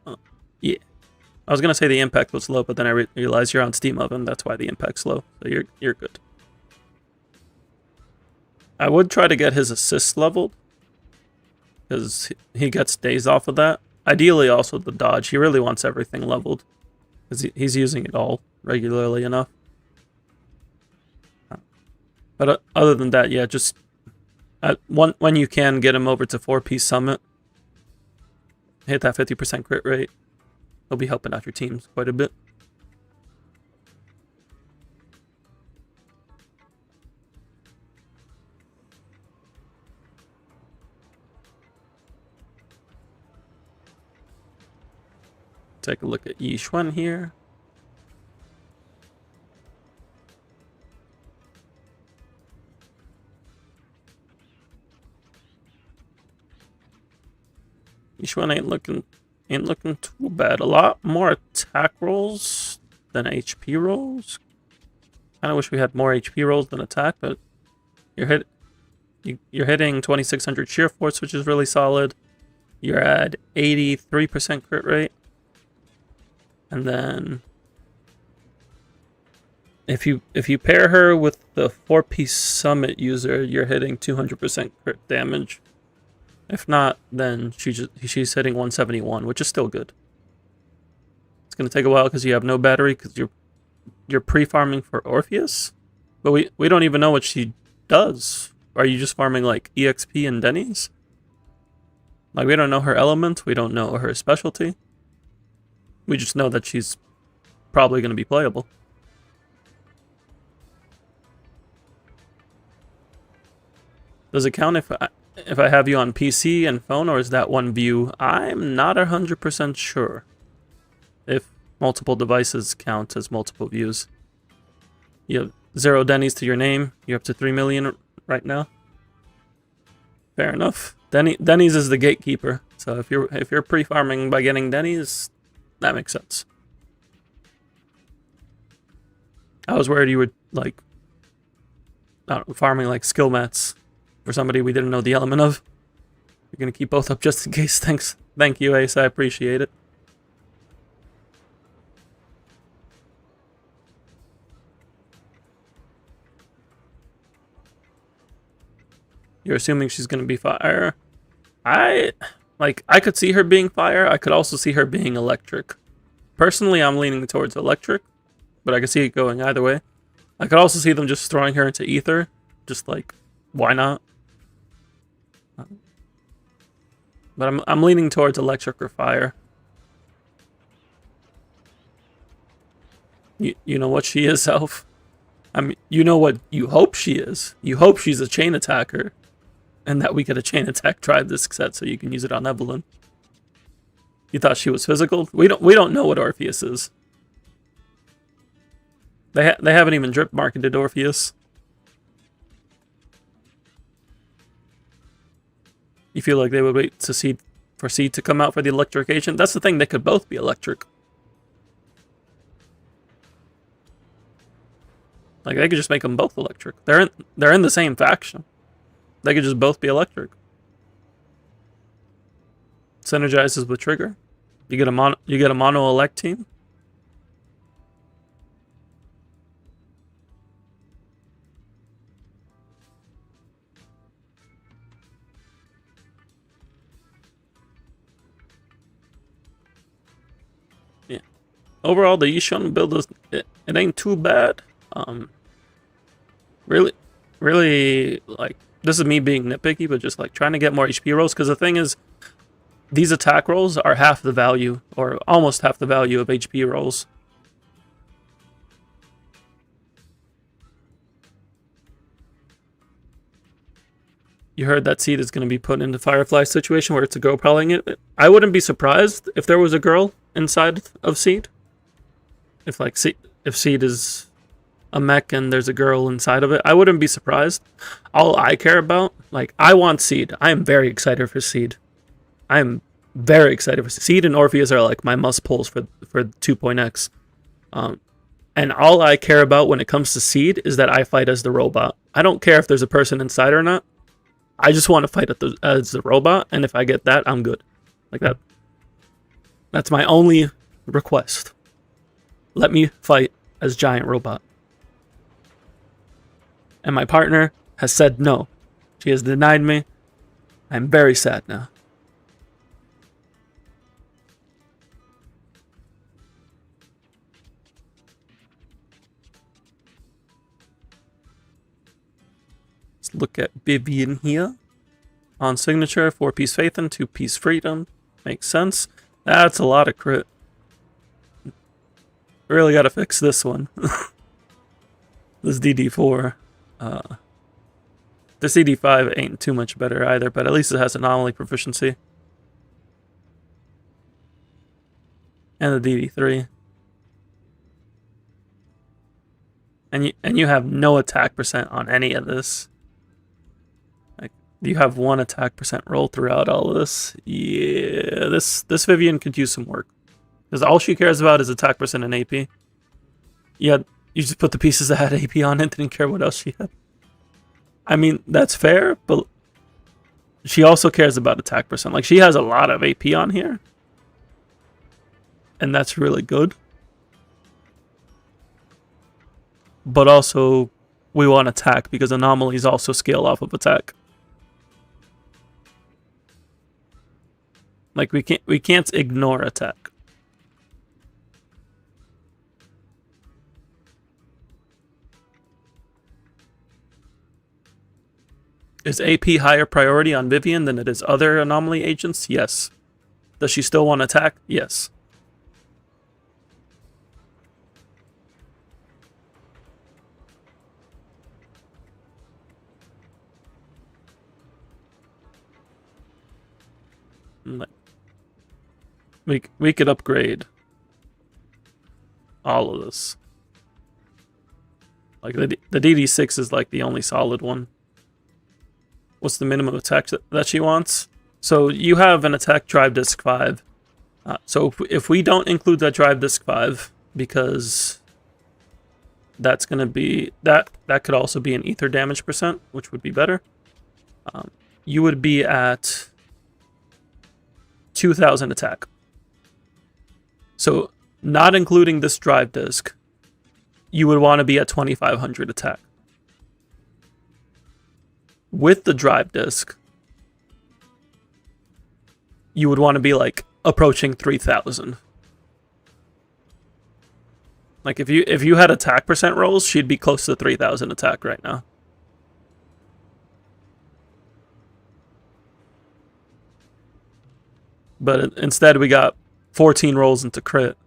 I was going to say the impact was low, but then I realized you're on Steam Oven. That's why the impact's low. So you're good. I would try to get his assist leveled, because he gets days off of that. Ideally, also the dodge. He really wants everything leveled, because he's using it all regularly enough. But other than that, yeah, just when you can, get him over to 4-piece Summit. Hit that 50% crit rate. He'll be helping out your teams quite a bit. Take a look at Yixuan here. Yixuan ain't looking too bad. A lot more attack rolls than HP rolls. Kinda wish we had more HP rolls than attack, but you're hitting 2600 sheer force, which is really solid. You're at 83% crit rate. And then if you pair her with the 4-piece Summit user, you're hitting 200% crit damage. If not, then she's hitting 171, which is still good. It's gonna take a while because you have no battery, because you're pre-farming for Orpheus, but we don't even know what she does. Are you just farming like EXP and Denny's? Like, we don't know her element, we don't know her specialty. We just know that she's probably going to be playable. Does it count if I have you on PC and phone, or is that one view? I'm not 100% sure if multiple devices count as multiple views. You have 0 Denny's to your name. You're up to 3 million right now. Fair enough. Denny's is the gatekeeper. So if you're pre-farming by getting Denny's, that makes sense. I was worried you were like, I don't know, farming like skill mats for somebody we didn't know the element of. You're gonna keep both up just in case. Thanks. Thank you, Ace. I appreciate it. You're assuming she's gonna be fire. I could see her being fire. I could also see her being electric. Personally, I'm leaning towards electric, but I could see it going either way. I could also see them just throwing her into ether. Just like, why not? But I'm leaning towards electric or fire. You know what she is, Elf? I mean, you know what you hope she is. You hope she's a chain attacker, and that we get a chain attack Drive Disc set so you can use it on Evelyn. You thought she was physical? We don't know what Orpheus is. They haven't even drip marketed Orpheus. You feel like they would wait to for Seed to come out for the electrification? That's the thing, they could both be electric. Like, they could just make them both electric. They're in the same faction. They could just both be electric. Synergizes with Trigger. You get a mono elect team. overall, the Yishun build is it ain't too bad. Really, really, like, this is me being nitpicky, but just like trying to get more HP rolls, because the thing is, these attack rolls are half the value, or almost half the value of HP rolls. You heard that Seed is going to be put into Firefly situation where it's a girl prowling it. I wouldn't be surprised if there was a girl inside of Seed. If like if Seed is a mech and there's a girl inside of it, I wouldn't be surprised. All I care about, like, I want Seed. I am very excited for Seed. I am very excited for Seed, and Orpheus are like my must pulls for 2.x. And all I care about when it comes to Seed is that I fight as the robot. I don't care if there's a person inside or not. I just want to fight as the robot, and if I get that, I'm good. Like that. That's my only request. Let me fight as Giant Robot. And my partner has said no. She has denied me. I'm very sad now. Let's look at Vivian here. On signature, 4-piece Faith and 2-piece Freedom. Makes sense. That's a lot of crit. Really gotta fix this one. This DD4. This DD5 ain't too much better either, but at least it has anomaly proficiency. And the DD3. And you have no attack percent on any of this. Like, you have 1 attack percent roll throughout all of this. Yeah, this Vivian could use some work. Because all she cares about is attack percent and AP. Yeah, you just put the pieces that had AP on it, didn't care what else she had. I mean, that's fair, but she also cares about attack percent. Like, she has a lot of AP on here. And that's really good. But also, we want attack, because anomalies also scale off of attack. Like, we can't ignore attack. Is AP higher priority on Vivian than it is other anomaly agents? Yes. Does she still want attack? Yes. We could upgrade all of this. Like, the DD6 is like the only solid one. What's the minimum attack that she wants? So you have an attack drive disc 5. So if we don't include that drive disc 5, because that's going to be... That could also be an ether damage percent, which would be better. You would be at 2,000 attack. So not including this drive disc, you would want to be at 2,500 attack. With the drive disc, you would want to be like approaching 3,000. Like, if you had attack percent rolls, she'd be close to 3,000 attack right now. But instead we got 14 rolls into crit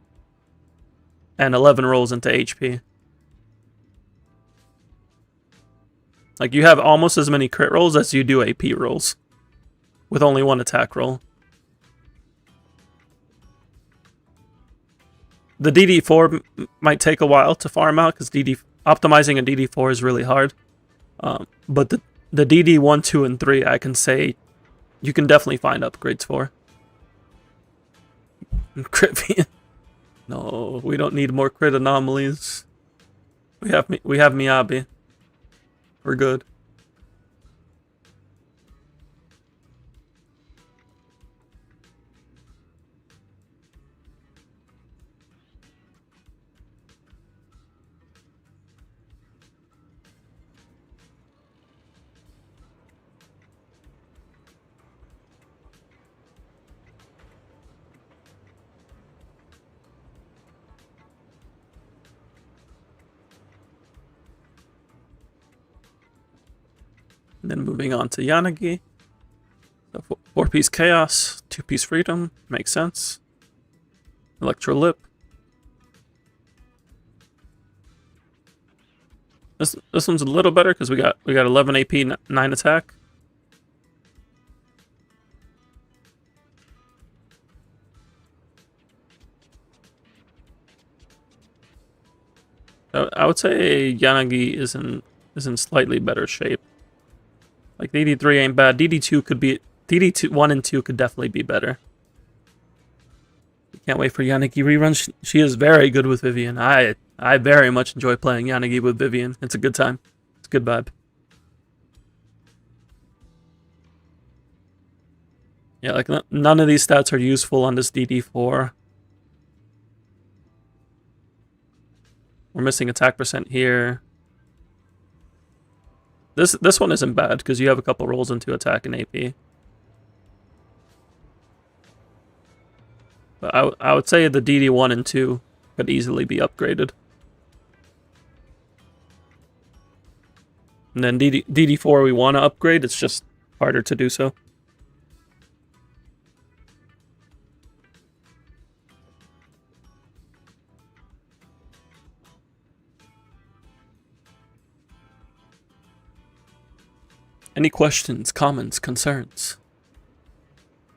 and 11 rolls into HP. Like, you have almost as many crit rolls as you do AP rolls, with only 1 attack roll. The DD4 might take a while to farm out, because optimizing a DD4 is really hard. But the DD1, 2, and 3, I can say you can definitely find upgrades for. Crit. No, we don't need more crit anomalies. We have Miyabi. We're good. And then moving on to Yanagi. So 4-piece Chaos, 2-piece Freedom, makes sense. Electro Lip. This one's a little better because we got 11 AP, 9 attack. I would say Yanagi is in slightly better shape. Like DD3 ain't bad. DD2 could be DD2 1 and 2 could definitely be better. Can't wait for Yanagi rerun. She is very good with Vivian. I very much enjoy playing Yanagi with Vivian. It's a good time. It's a good vibe. Yeah, like none of these stats are useful on this DD4. We're missing attack percent here. This one isn't bad because you have a couple rolls into attack and AP. But I would say the DD1 and 2 could easily be upgraded. And then DD4 we want to upgrade, it's just harder to do so. Any questions, comments, concerns?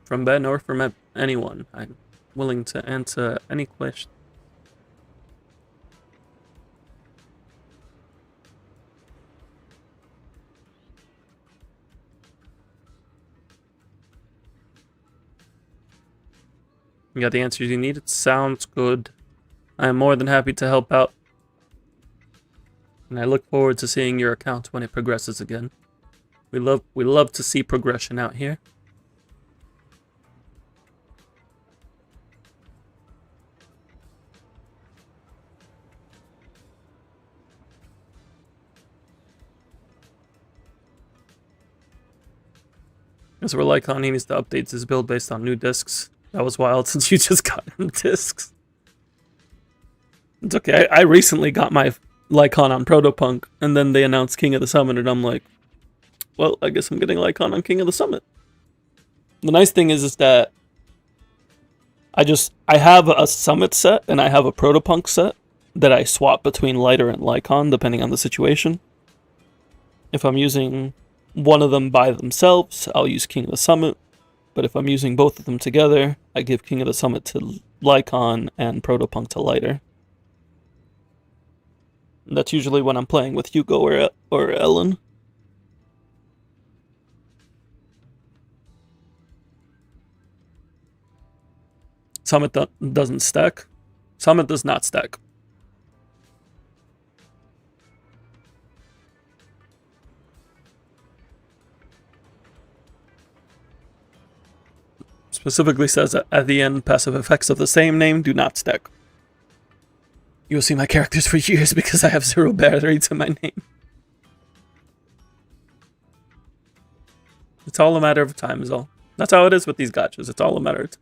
From Ben or from anyone? I'm willing to answer any question. You got the answers you needed? Sounds good. I am more than happy to help out. And I look forward to seeing your account when it progresses again. We love to see progression out here. As we're like on, he needs to update his build based on new discs. That was wild since you just got him discs. It's okay. I recently got my Lycon on Protopunk, and then they announced King of the Summit, and I'm like, well, I guess I'm getting Lycon on King of the Summit. The nice thing is that I have a Summit set and I have a Protopunk set that I swap between Lighter and Lycon depending on the situation. If I'm using one of them by themselves, I'll use King of the Summit. But if I'm using both of them together, I give King of the Summit to Lycon and Protopunk to Lighter. And that's usually when I'm playing with Hugo or Ellen. Summit doesn't stack. Summit does not stack. Specifically says that at the end, passive effects of the same name do not stack. You will see my characters for years because I have 0 battery to my name. It's all a matter of time is all. That's how it is with these gachas. It's all a matter of time.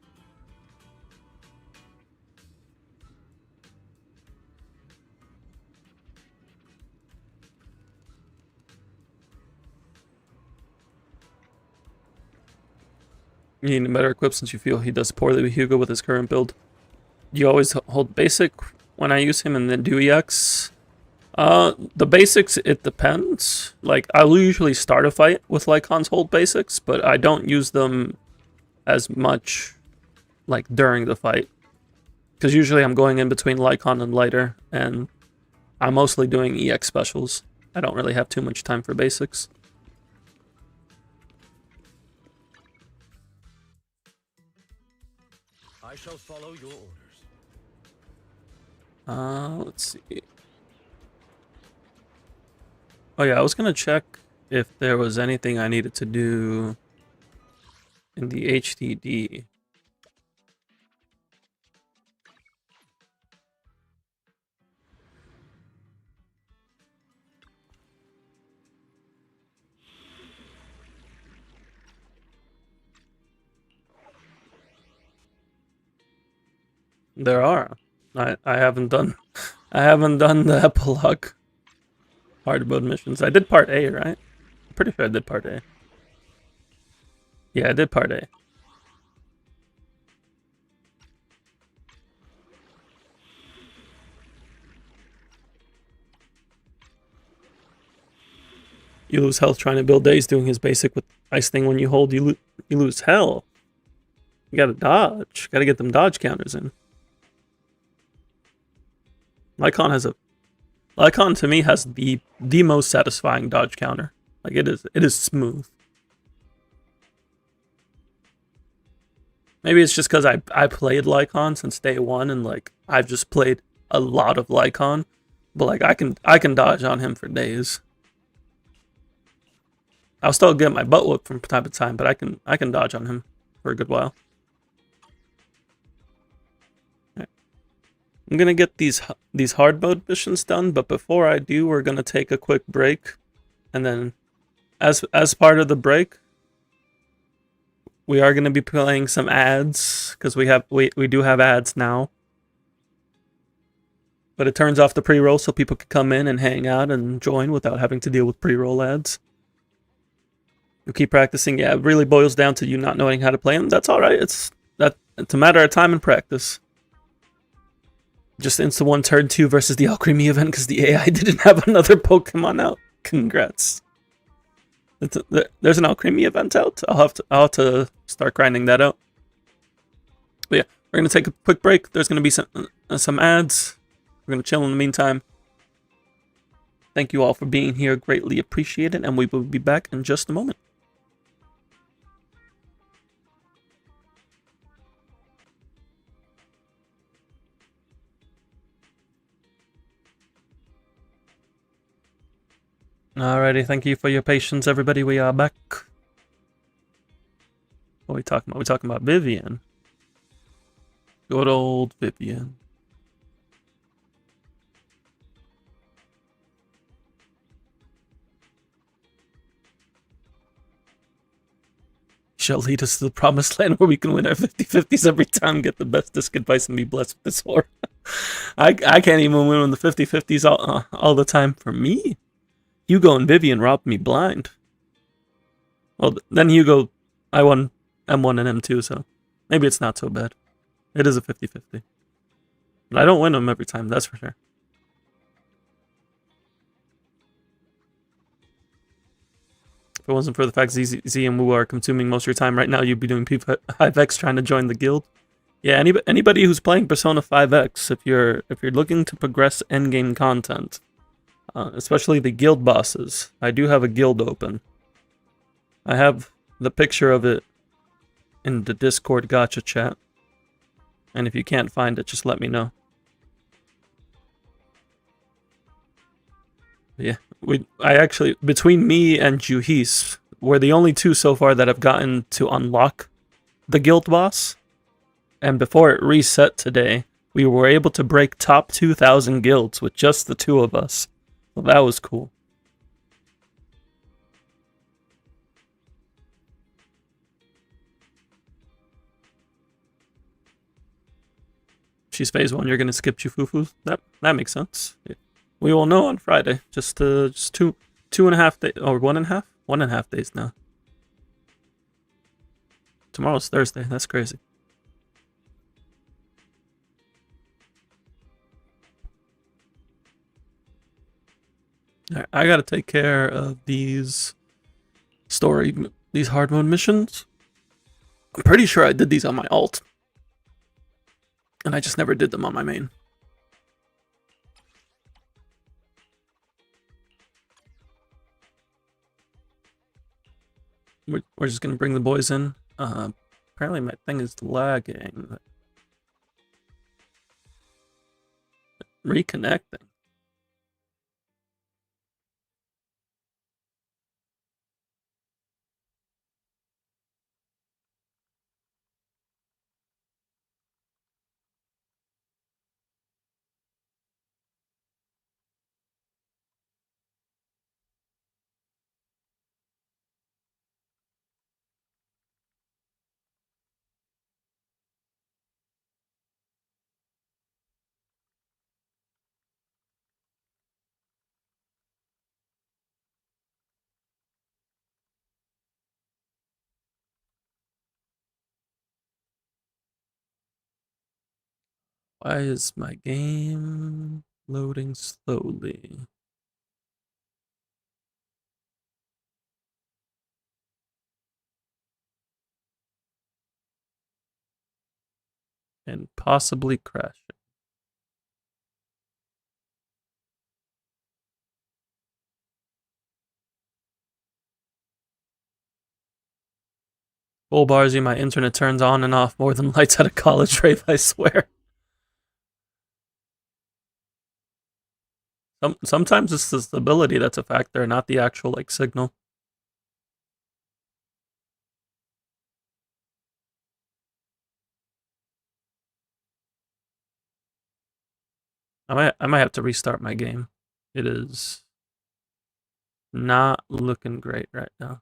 You need a better equip since you feel he does poorly with Hugo with his current build. You always hold basic when I use him and then do EX. The basics, it depends. Like, I'll usually start a fight with Lycon's hold basics, but I don't use them as much, like, during the fight. Because usually I'm going in between Lycon and Lighter, and I'm mostly doing EX specials. I don't really have too much time for basics. I shall follow your orders. Let's see. Oh yeah, I was gonna check if there was anything I needed to do in the HDD. There are. I haven't done the epilogue hard mode missions. I did part A, right? Pretty sure I did part A. Yeah, I did part A. You lose health trying to build days doing his basic with ice thing. When you hold, you lose health. You gotta dodge. Gotta get them dodge counters in. Lycon to me has the most satisfying dodge counter. Like it is smooth. Maybe it's just because I played Lycon since day one and like I've just played a lot of Lycon, but like I can dodge on him for days. I'll still get my butt whooped from time to time, but I can dodge on him for a good while. Right. I'm gonna get these hard mode missions done, but before I do, we're gonna take a quick break, and then as part of the break, we are gonna be playing some ads because we do have ads now. But it turns off the pre-roll so people can come in and hang out and join without having to deal with pre-roll ads. You keep practicing. Yeah, it really boils down to you not knowing how to play them. That's all right. It's a matter of time and practice. Just Insta 1 turn 2 versus the Alchemy event because the AI didn't have another Pokemon out. Congrats. There's an Alchemy event out. I'll have to start grinding that out. But yeah, we're gonna take a quick break. There's gonna be some ads. We're gonna chill in the meantime. Thank you all for being here. Greatly appreciate it, and we will be back in just a moment. Alrighty, thank you for your patience, everybody. We are back. What are we talking about? We're talking about Vivian. Good old Vivian. She'll lead us to the promised land where we can win our 50-50s every time, get the best disc advice, and be blessed with this horror. I can't even win on the 50-50s all the time. For me, Hugo and Vivian robbed me blind. Well, then Hugo, I won M1 and M2, so maybe it's not so bad. It is a 50-50. But I don't win them every time, that's for sure. If it wasn't for the fact ZZZ and Wu are consuming most of your time right now, you'd be doing P5X trying to join the guild. Yeah, anybody who's playing Persona 5X, if you're looking to progress endgame content, especially the guild bosses, I do have a guild open. I have the picture of it in the Discord gacha chat. And if you can't find it, just let me know. Yeah, I actually, between me and Juhis, we're the only two so far that have gotten to unlock the guild boss. And before it reset today, we were able to break top 2,000 guilds with just the two of us. So that was cool. She's phase 1, you're gonna skip Chufufus? That makes sense. Yeah. We will know on Friday. Just 2.5 days, or 1.5? 1.5 days now. Tomorrow's Thursday. That's crazy. Alright, I gotta take care of these hard mode missions. I'm pretty sure I did these on my alt. And I just never did them on my main. We're just gonna bring the boys in. Apparently my thing is lagging. Reconnecting. Why is my game loading slowly? And possibly crashing. Bull Barzy, my internet turns on and off more than lights at a college rave, I swear. Sometimes it's the stability that's a factor, not the actual like signal. I might have to restart my game. It is not looking great right now.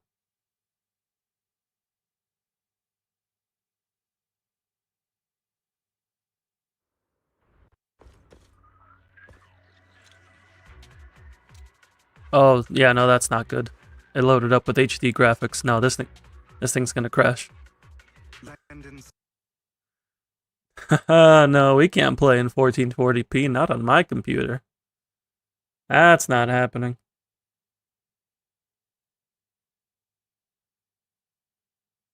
Oh yeah, no, that's not good. It loaded up with HD graphics. No, this thing's gonna crash. No, we can't play in 1440p. Not on my computer. That's not happening.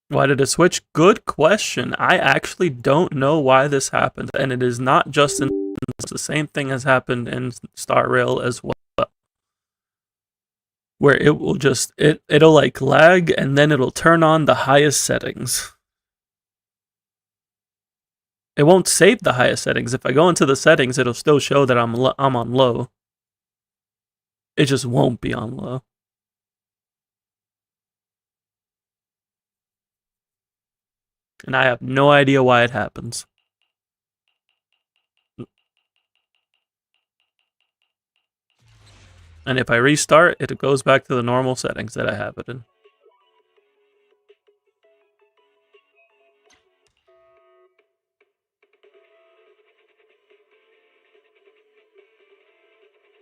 Why did it switch? Good question. I actually don't know why this happened, and it is not just in the same thing has happened in Star Rail as well, where it will just it'll like lag and then it'll turn on the highest settings. It won't save the highest settings. If I go into the settings, it'll still show that I'm on low. It just won't be on low. And I have no idea why it happens. And if I restart, it goes back to the normal settings that I have it in.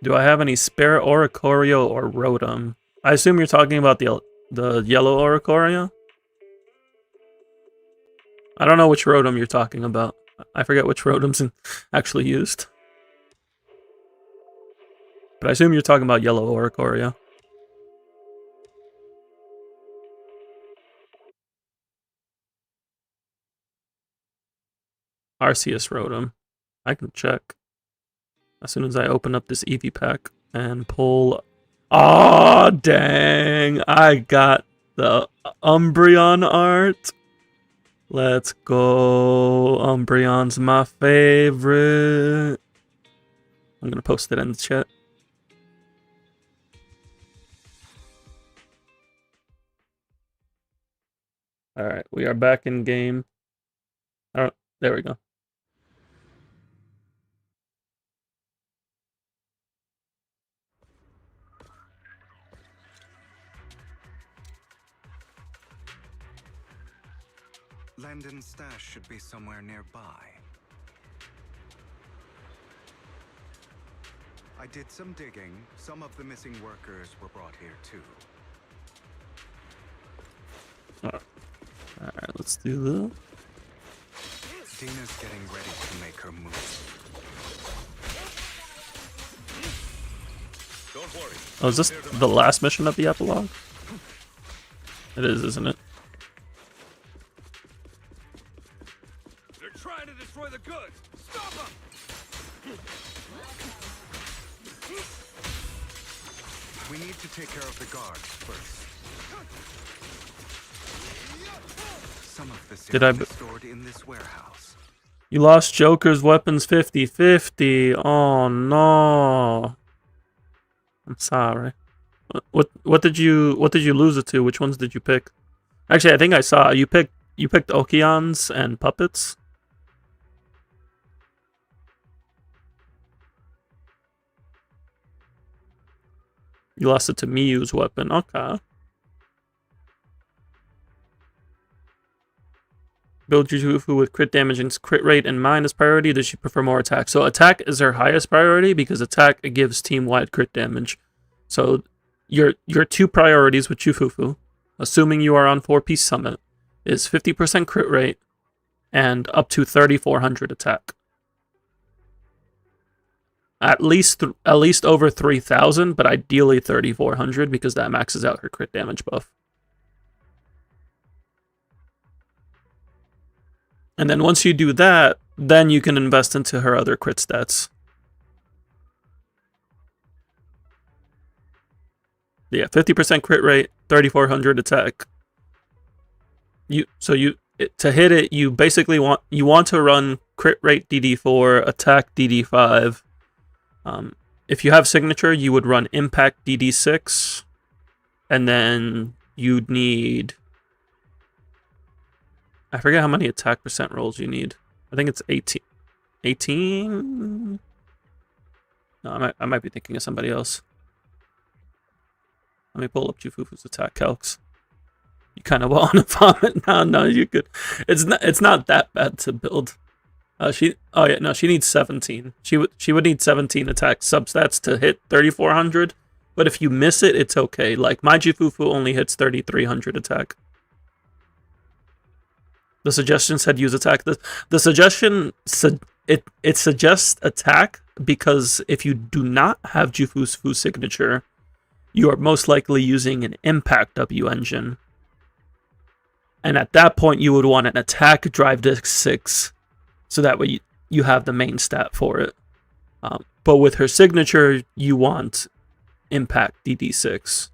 Do I have any spare Oricorio or Rotom? I assume you're talking about the yellow Oricorio? I don't know which Rotom you're talking about. I forget which Rotom's actually used. But I assume you're talking about yellow Oricorio. Arceus Rotom. I can check. As soon as I open up this Eevee pack and pull... Aw, dang! I got the Umbreon art. Let's go. Umbreon's my favorite. I'm gonna post it in the chat. Alright, we are back in game. There we go. Landon's stash should be somewhere nearby. I did some digging. Some of the missing workers were brought here too. Alright, let's do this. Dina's getting ready to make her move. Don't worry. Oh, is this the last mission of the epilogue? It is, isn't it? They're trying to destroy the goods. Stop them! We need to take care of the guards first. Some of the is stored in this warehouse. You lost Joker's weapons 50-50. Oh no. I'm sorry. What did you lose it to? Which ones did you pick? Actually, I think I saw you picked Okeons and puppets. You lost it to Miyu's weapon. Okay. Build Jufu with crit damage and crit rate in mind as priority. Does she prefer more attack? So attack is her highest priority because attack gives team-wide crit damage. So your two priorities with Jufufu, assuming you are on 4-piece summit, is 50% crit rate and up to 3,400 attack. at least over 3,000, but ideally 3,400 because that maxes out her crit damage buff. And then once you do that, then you can invest into her other crit stats. Yeah, 50% crit rate, 3,400 attack. To hit it, you basically want to run crit rate DD4, attack DD5. If you have signature, you would run impact DD6, and then you'd need, I forget how many attack percent rolls you need. I think it's 18. 18? No, I might be thinking of somebody else. Let me pull up Jufufu's attack calcs. You kind of want to vomit now. No, you could. It's not that bad to build. She needs 17. She would need 17 attack substats to hit 3,400. But if you miss it, it's okay. Like my Jufufu only hits 3,300 attack. The suggestion said use attack. The suggestion it suggests attack because if you do not have Jufufu's signature, you are most likely using an impact W engine. And at that point, you would want an attack drive disc 6, so that way you have the main stat for it. But with her signature, you want impact DD6.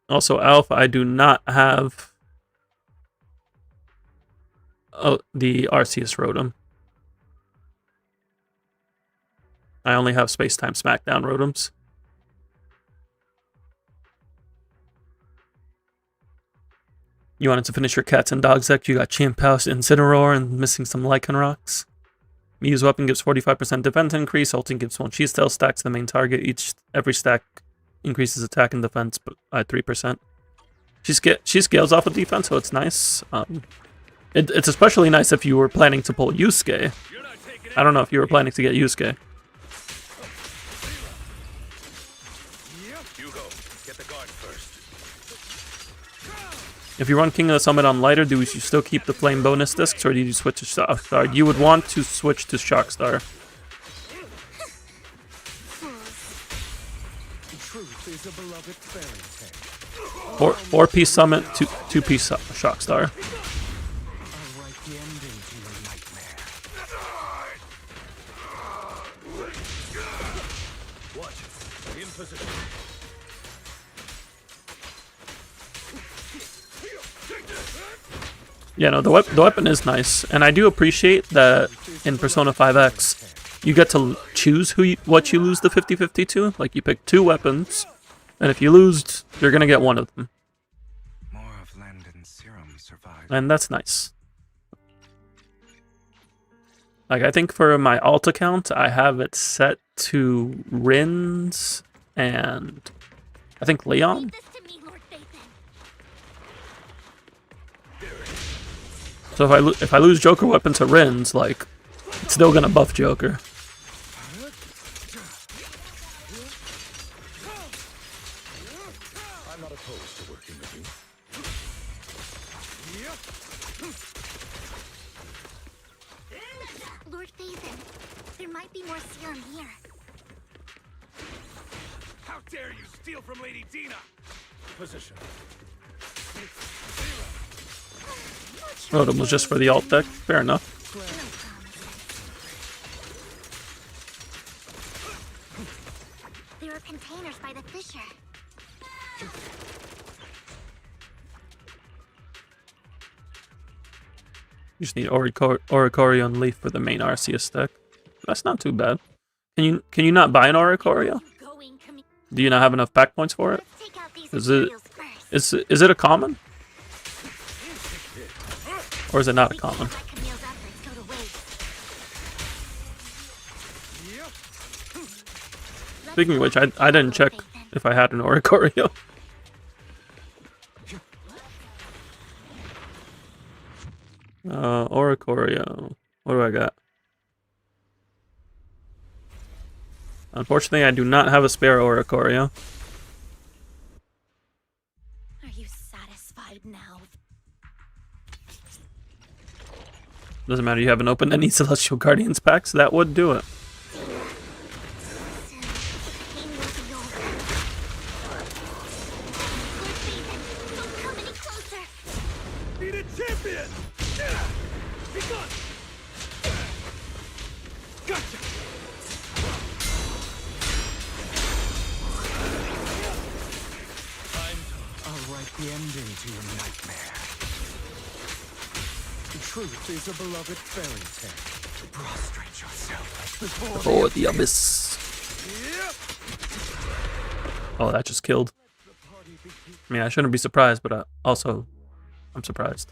Also, Alpha, I do not have the Arceus Rotom. I only have Space-Time Smackdown Rotoms. You wanted to finish your Cats and Dogs deck, you got Chimp House, Incineroar, and missing some Lycanrocs. Mew's weapon gives 45% defense increase, ulting gives 1 Cheese Tail, stacks the main target, every stack increases attack and defense by 3%. She scales off of defense, so it's nice. It's especially nice if you were planning to pull Yusuke. I don't know if you were planning to get Yusuke. If you run King of the Summit on lighter, do you still keep the flame bonus discs, or do you switch to Shockstar? You would want to switch to Shockstar. Is a beloved fairy tale. 4-piece Summit, 2-piece Shockstar. I'll write the ending to your nightmare. Watch. In position. Yeah, no, the weapon is nice, and I do appreciate that in Persona 5X, you get to choose what you lose the 50-50 to. Like, you pick 2 weapons, and if you lose, you're gonna get one of them. More of Landon's serum survived. And that's nice. Like, I think for my alt account, I have it set to Rins and I think Leon. So if I lose Joker weapon to Rins, like, it's still gonna buff Joker. I'm not opposed to working with you. Lord Phaethon, there might be more serum here. How dare you steal from Lady Dina? Position. Rotom was just for the alt deck. Fair enough. There are containers by the fissure. You just need Oricorio and Leaf for the main Arceus deck. That's not too bad. Can you not buy an Oricorio? Do you not have enough back points for it? Is it a common? Or is it not a common? Speaking of which, I didn't check if I had an Oricorio. Oricorio. What do I got? Unfortunately, I do not have a spare Oricorio. Are you satisfied now? Doesn't matter, you haven't opened any Celestial Guardians packs, that would do it. Soon, pain will be over. Lord Ethan, don't come any closer. Need a champion! Be gone! Gotcha! I'll write the ending to your nightmare. The truth is a beloved fairy tale. Prostrate yourself before Oh, the abyss. Oh, that just killed. I mean, I shouldn't be surprised, but I'm surprised.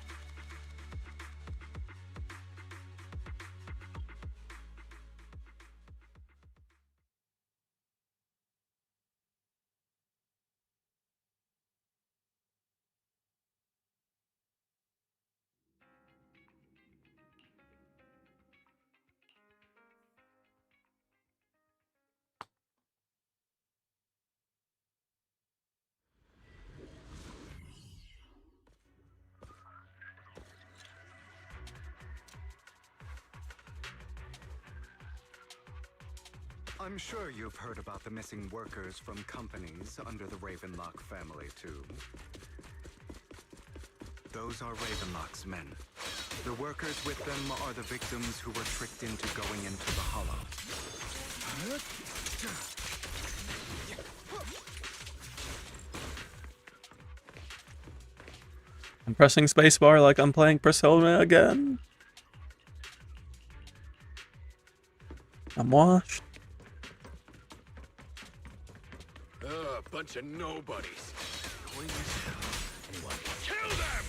I'm sure you've heard about the missing workers from companies under the Ravenlock family, too. Those are Ravenlock's men. The workers with them are the victims who were tricked into going into the Hollow. I'm pressing spacebar like I'm playing Persona again. I'm washed. Bunch of nobodies. Kill them!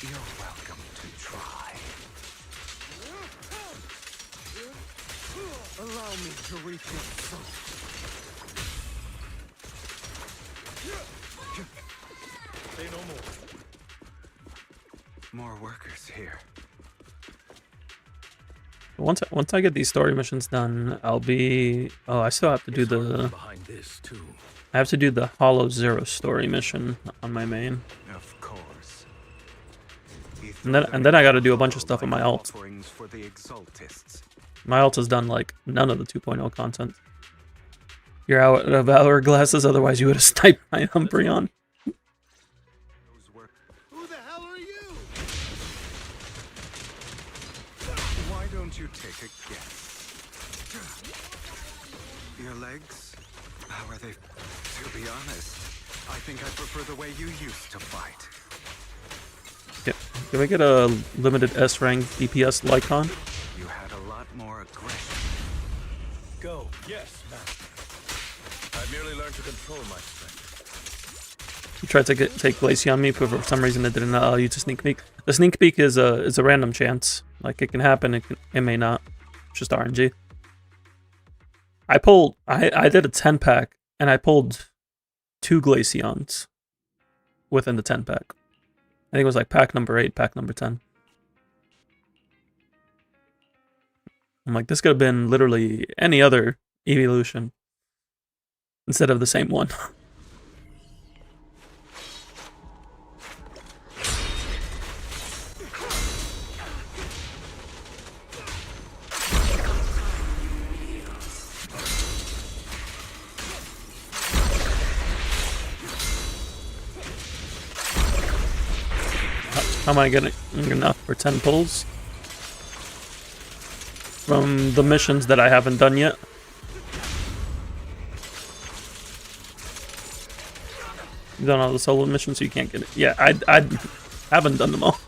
You're welcome to try. Allow me to reach your soul. Say no more. More workers here. Once I get these story missions done, I'll be. Oh, I still have to do the. Behind this too. I have to do the Hollow Zero story mission on my main, Of course. and then I got to do a bunch of stuff on my alt. For the exaltists. My alt has done like none of the 2.0 content. You're out of hourglasses, otherwise you would have sniped my Umbreon. Who the hell are you? Why don't you take a guess? Your legs? How are they? To be honest, I think I prefer the way you used to fight. Yeah. Can we get a limited S rank DPS Lycon? You had a lot more aggression. Go. Yes, master. I merely learned to control my strength. You tried to take Glacier on me, but for some reason it didn't allow you to sneak peek. The sneak peek is a random chance. Like, it can happen, it may not. It's just RNG. I did a 10 pack, and I pulled 2 Glaceons within the 10 pack. I think it was like pack number 8, pack number 10. I'm like, this could have been literally any other evolution instead of the same one. How am I getting enough for 10 pulls? From the missions that I haven't done yet. You've done all the solo missions, so you can't get it. Yeah, I haven't done them all.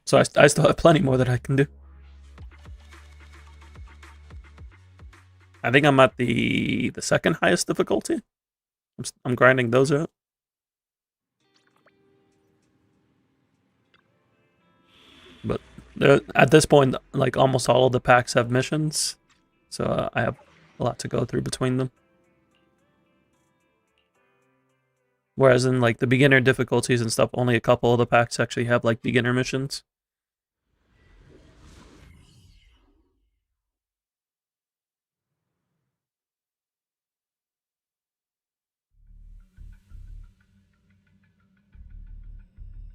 So I still have plenty more that I can do. I think I'm at the second highest difficulty. I'm grinding those out. But At this point, like almost all of the packs have missions, so I have a lot to go through between them. Whereas in like the beginner difficulties and stuff, only a couple of the packs actually have like beginner missions.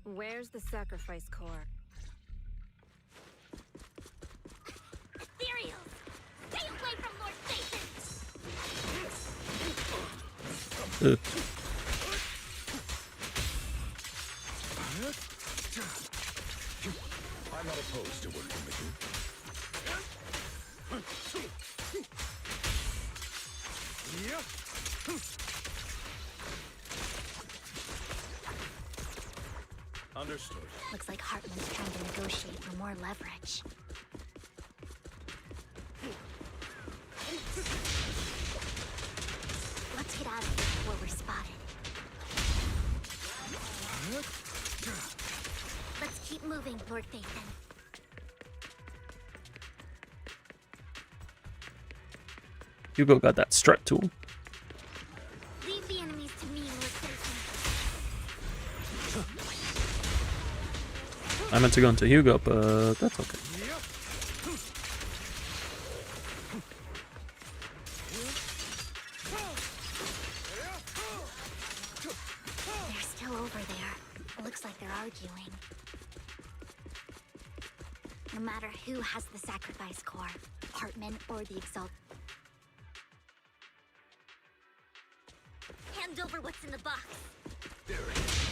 Where's the sacrifice core? Ethereals! Stay away from Lord Satan! Ugh. I'm not opposed to working with you. Understood. Looks like Hartman's trying to negotiate for more leverage. Let's get out of here before we're spotted. Let's keep moving, Lord Phaethon. Hugo got that strut tool. Leave the enemies to me, Lord Phaethon. I meant to go into Hugo, but that's okay. They're still over there. Looks like they're arguing. No matter who has the sacrifice core, Hartman or the Exalt. Hand over what's in the box. There it is.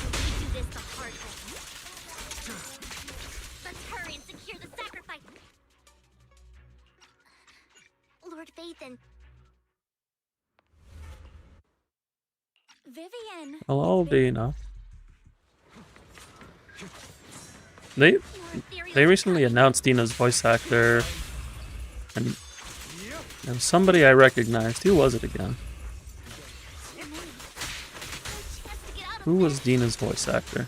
We do this the hard way. Let's hurry and secure the sacrifice. Lord Phaethon. Vivian. Hello, Dina. They recently announced Dina's voice actor, and somebody I recognized. Who was it again? Who was Dina's voice actor?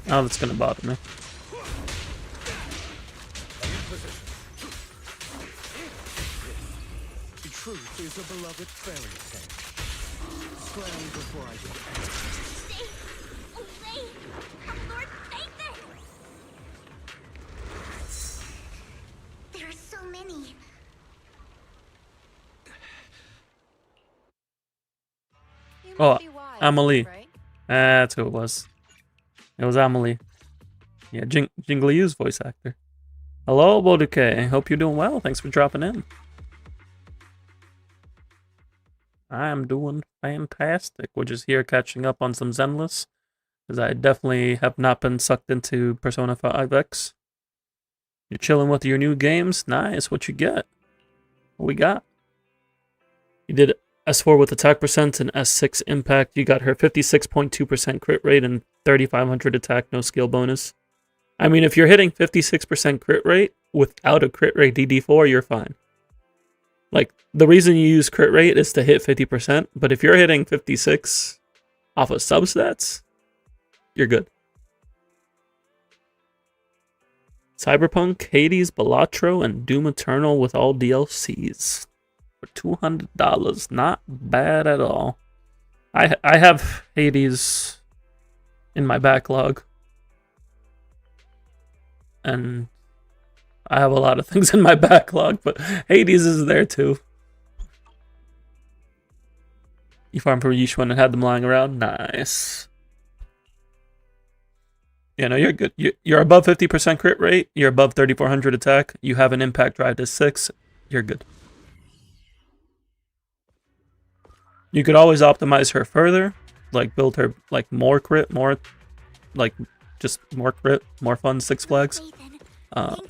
Now that's gonna bother me. The truth is a beloved fairy tale. Slain before I get Stay away from Lord Phaethon. There are so many. You Oh, must be wise, Amelie. right? That's who it was. It was Amelie. Yeah, Jingly U's voice actor. Hello, Boduke. Hope you're doing well. Thanks for dropping in. I am doing fantastic. We're just here catching up on some Zenless, because I definitely have not been sucked into Persona 5X. You're chilling with your new games? Nice. What you get? What we got? You did S4 with attack percent and S6 impact. You got her 56.2% crit rate and 3500 attack, no skill bonus. I mean, if you're hitting 56% crit rate without a crit rate DD4, you're fine. Like, the reason you use crit rate is to hit 50%, but if you're hitting 56 off of substats, you're good. Cyberpunk, Hades, Balatro, and Doom Eternal with all DLCs. For $200. Not bad at all. I have Hades in my backlog. And I have a lot of things in my backlog, but Hades is there too. You farmed for Yishuan and had them lying around? Nice. Yeah, no, you're good. You're above 50% crit rate. You're above 3400 attack. You have an impact drive to 6. You're good. You could always optimize her further. Like, build her, like, more crit, more, like, just more crit, more fun, 6 flags. But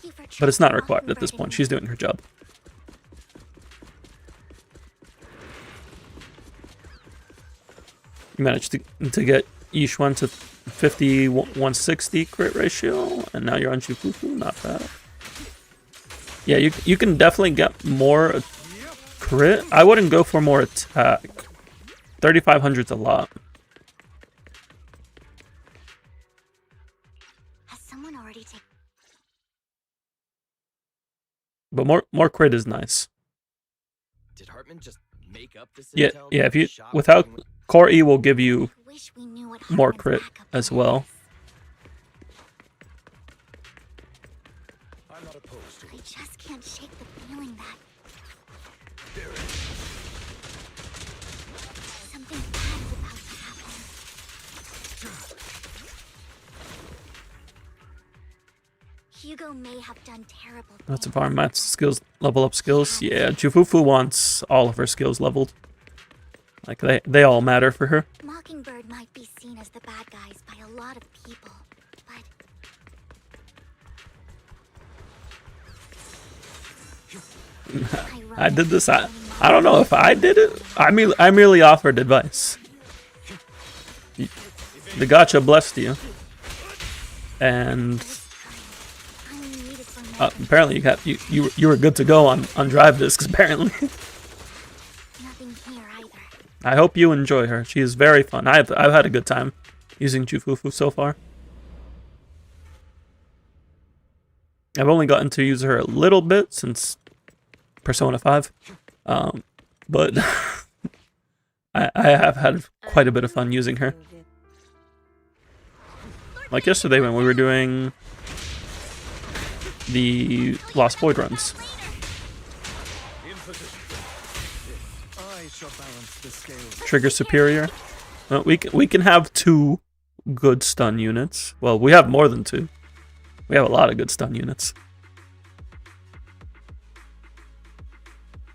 it's not required at this point. She's doing her job. You managed to get Yishuan to 50-160 crit ratio, and now you're on Shifufu. Not bad. Yeah, you can definitely get more crit? I wouldn't go for more attack. 3,500's a lot. Has someone already taken? But more crit is nice. Did Hartman just make up this Yeah, intel yeah. that If you shot without working with- core E will give you I wish we knew what more Hartman's crit backup as plan well. is. I'm not opposed to I just can't shake the feeling that something bad is about to happen. Hugo may have done terrible That's a things. farm match skills level up skills. Yeah, Jufufu wants all of her skills leveled. Like they all matter for her. Mockingbird might be seen as the bad guys by a lot of people, but I did this. I don't know if I did it. I merely offered advice. The gotcha blessed you, and apparently you were good to go on drive discs. Apparently, nothing here either. I hope you enjoy her. She is very fun. I've had a good time using Jufufu so far. I've only gotten to use her a little bit since Persona 5, but I have had quite a bit of fun using her. Like yesterday when we were doing the Lost Void runs. I shall balance the scales. Trigger superior. Well, we can have 2 good stun units. Well, we have more than 2. We have a lot of good stun units.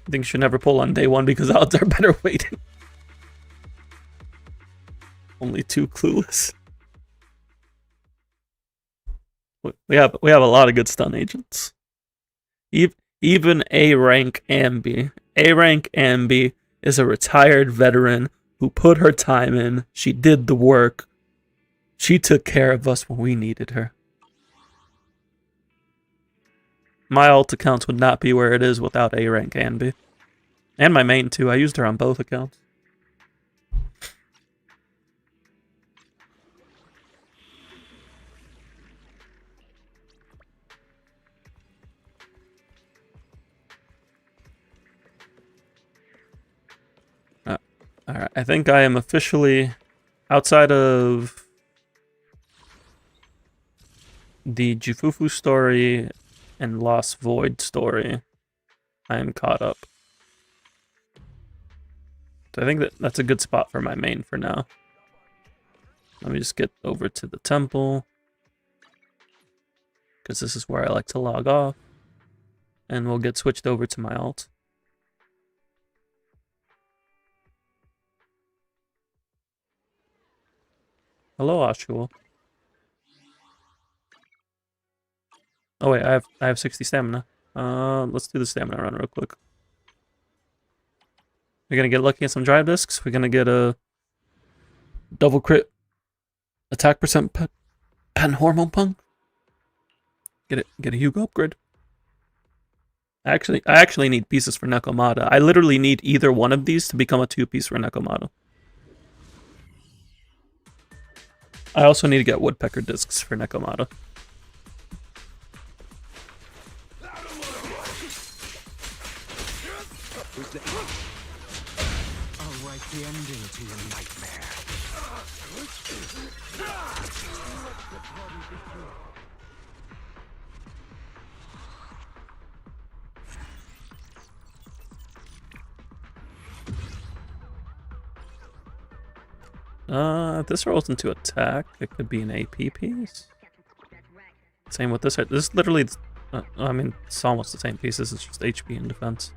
I think you should never pull on day 1 because odds are better waiting. Only 2 clueless. We have a lot of good stun agents. Even A rank Ambi. A rank Ambi is a retired veteran who put her time in. She did the work. She took care of us when we needed her. My alt accounts would not be where it is without A rank Ambi. And my main too. I used her on both accounts. Alright, I think I am officially outside of the Jufufu story and Lost Void story. I am caught up. So I think that's a good spot for my main for now. Let me just get over to the temple, because this is where I like to log off, and we'll get switched over to my alt. Hello, Ashul. Oh wait, I have 60 stamina. Let's do the stamina run real quick. We're gonna get lucky at some drive discs. We're gonna get a double crit attack percent pen hormone punk. Get a Hugo upgrade. I actually need pieces for Nekomata. I literally need either one of these to become a 2-piece for Nekomata. I also need to get woodpecker discs for Nekomata. I'll write the ending to your nightmare. If this rolls into attack, it could be an AP piece. Same with this. This is literally, I mean, it's almost the same piece. This is just HP and defense.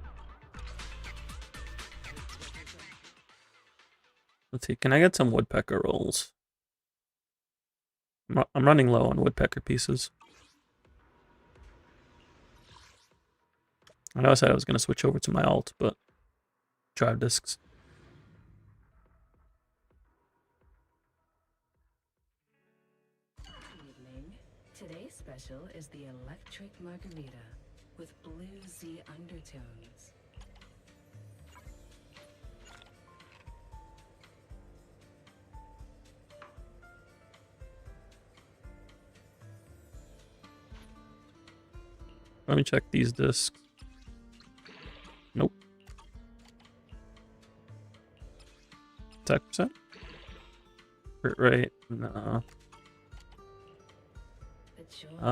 Let's see, can I get some woodpecker rolls? I'm running low on woodpecker pieces. I know I said I was going to switch over to my alt, but drive discs. Evening. Today's special is the electric margarita with blue sea undertones. Let me check these discs. Nope. Attack percent? Crit rate? No.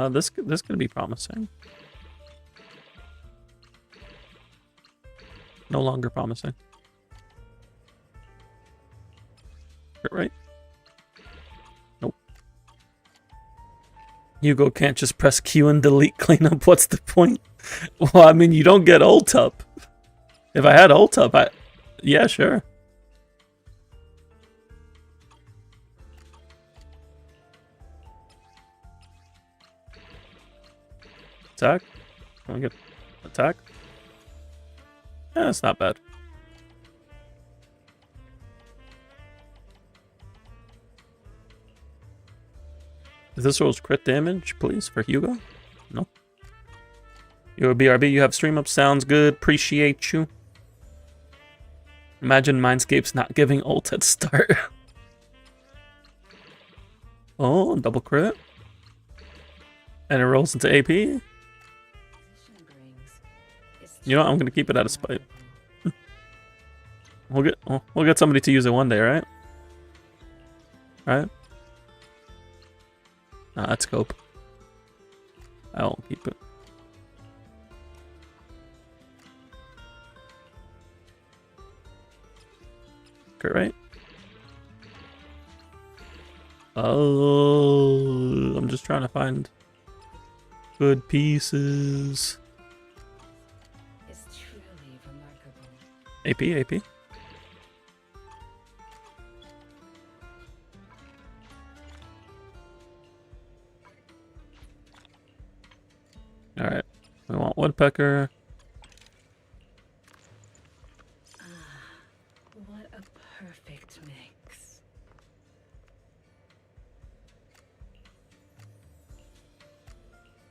This could be promising. No longer promising. Crit rate? Nope. Hugo can't just press Q and delete cleanup. What's the point? Well, I mean, you don't get ult up. If I had ult up, yeah, sure. Attack? Can we get attack? Yeah, that's not bad. Is this rolls crit damage, please, for Hugo? No. You're a BRB, you have stream up, sounds good, appreciate you. Imagine Mindscape's not giving ult at start. Oh, double crit. And it rolls into AP. You know what? I'm gonna keep it out of spite. We'll get somebody to use it one day, right? Right? Nah, that's scope. I won't keep it. Okay, right? Oh, I'm just trying to find good pieces. It's truly remarkable. AP. Alright. We want woodpecker. What a perfect mix.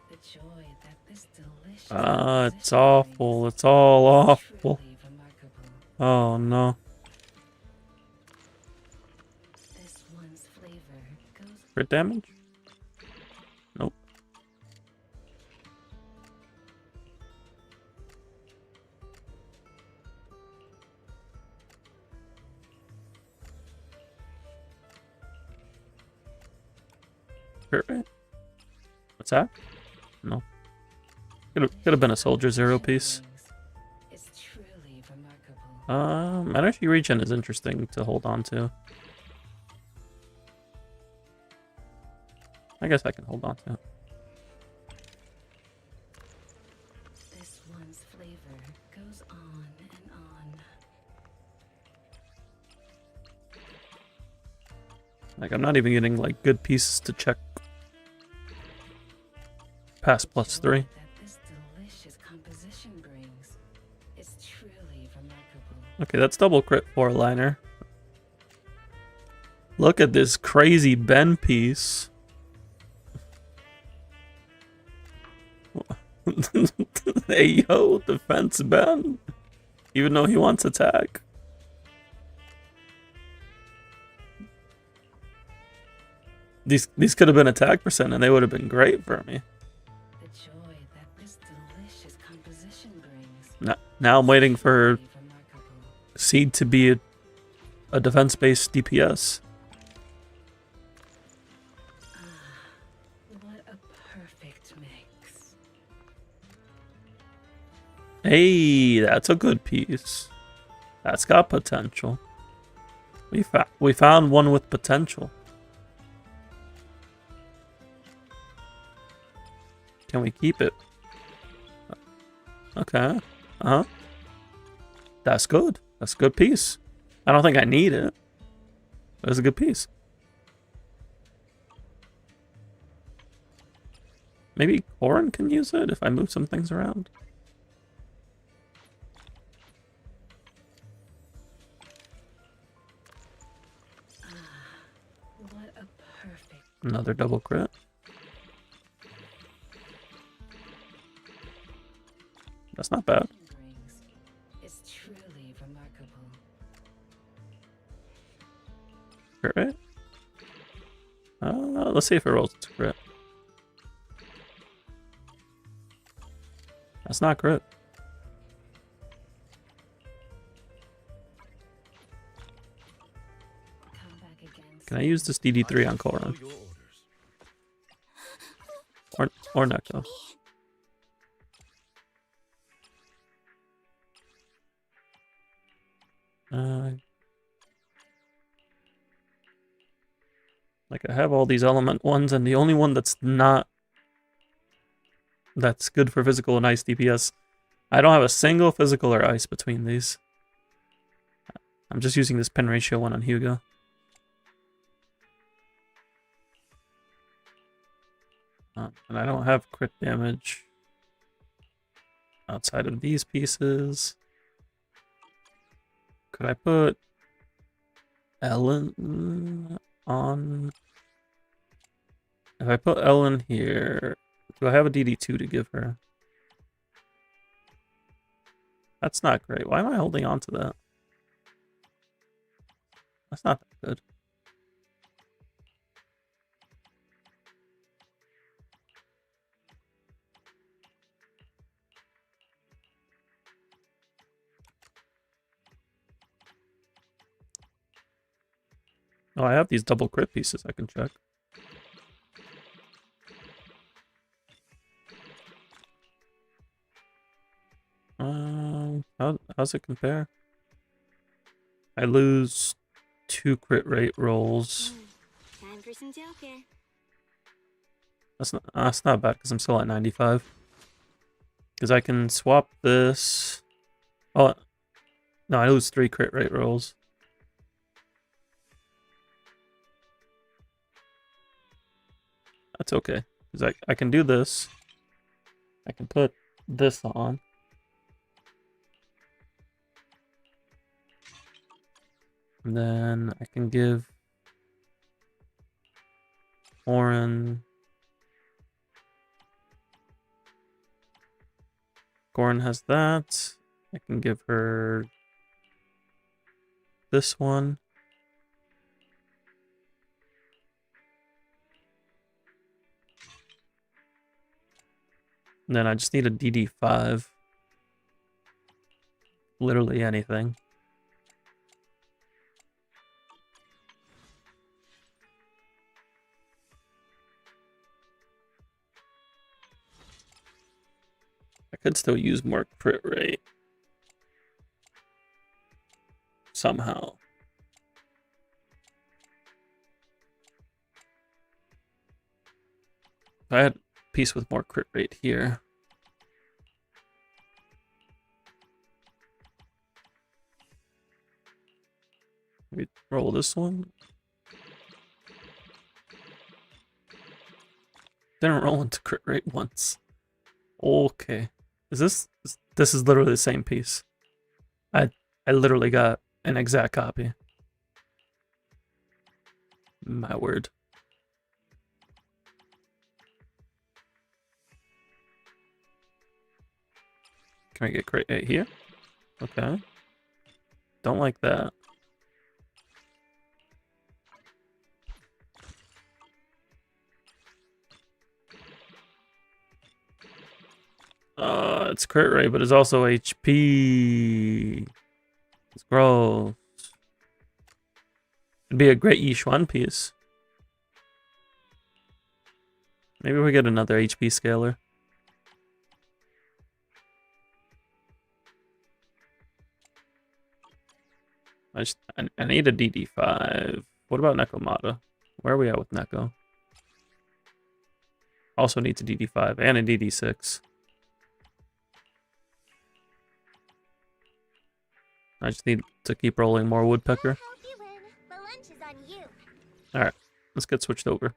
The joy that this delicious It's awful. It's all awful. truly remarkable. Oh no. This one's flavor goes Crit damage? Nope. Crit rate? What's that? No. Could have been a soldier zero piece. It's truly remarkable. Energy regen is interesting to hold on to. I guess I can hold on to it. This one's flavor goes on and on. Like, I'm not even getting, like, good pieces to check past +3. That this delicious composition brings is truly remarkable. Okay, that's double crit 4-liner. Look at this crazy Ben piece. Hey yo, defense Ben. Even though he wants attack. These could have been attack percent and they would have been great for me. The joy that this delicious composition brings Now I'm waiting for is remarkable. Seed to be a defense-based DPS. What a perfect mix. Hey, that's a good piece. That's got potential. We found one with potential. Can we keep it? Okay. That's good. That's a good piece. I don't think I need it. But it's a good piece. Maybe Corin can use it if I move some things around. What a perfect. Another double crit. That's not bad. Brings is truly remarkable. Crit. Let's see if it rolls into crit. That's not crit. Come back again. Can I use this DD3 on Follow Koran? your orders. Or Neko? Like I have all these element ones, and the only one that's good for physical and ice DPS. I don't have a single physical or ice between these. I'm just using this pin ratio one on Hugo. And I don't have crit damage outside of these pieces. Could I put Ellen on? If I put Ellen here, do I have a DD2 to give her? That's not great. Why am I holding on to that? That's not that good. Oh, I have these double crit pieces I can check. How's it compare? I lose 2 crit rate rolls. Time for some Joker. That's not bad because I'm still at 95. Because I can swap this. Oh no, I lose 3 crit rate rolls. That's okay. Because I can do this. I can put this on. And then I can give Goran has that. I can give her this one. And then I just need a DD5. Literally anything. I could still use more crit rate. Somehow. If I had a piece with more crit rate here. Maybe roll this one. Didn't roll into crit rate once. Okay. This is literally the same piece. I literally got an exact copy. My word. Can I get crit 8 here? Okay. Don't like that. It's crit rate, but it's also HP. It's gross. It'd be a great Yishuan piece. Maybe we get another HP scaler. I need a DD5. What about Nekomata? Where are we at with Neko? Also needs a DD5 and a DD6. I just need to keep rolling more woodpecker. I'll help you win. The lunch is on you. Alright, let's get switched over.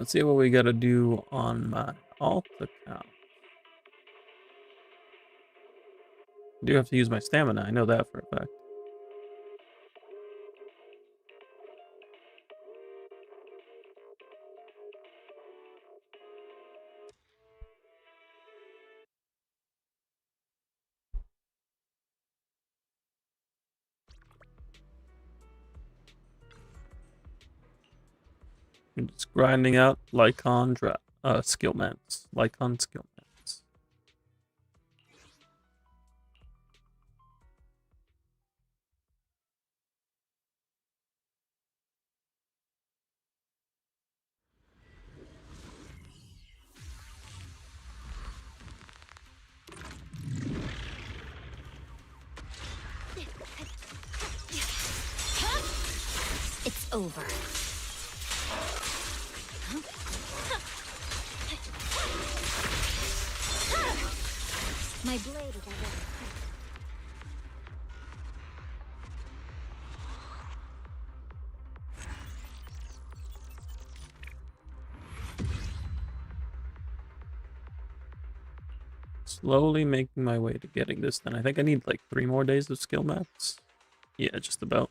Let's see what we gotta do on my alt account. I do have to use my stamina, I know that for a fact. I'm just grinding out Lycon skill mats. Lycon skill mats. It's over. My blade is already cut. Slowly making my way to getting this done. I think I need like 3 more days of skill mats. Yeah, just about.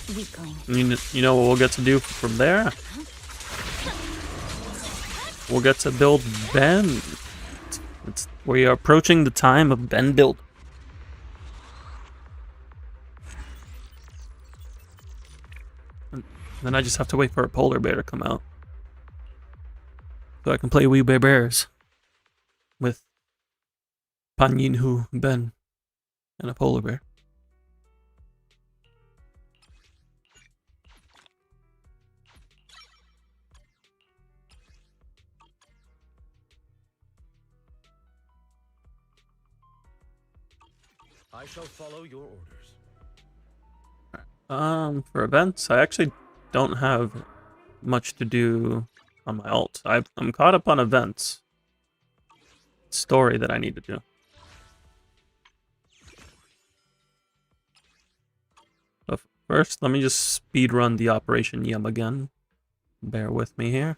Weakling. You know what we'll get to do from there? We'll get to build Ben. We are approaching the time of Ben build. And then I just have to wait for a polar bear to come out. So I can play Wee Bear Bears with Panyinhu, Ben, and a polar bear. I shall follow your orders. For events, I actually don't have much to do on my alt. I'm caught up on events. Story that I need to do. But first, let me just speed run the Operation Yum again. Bear with me here.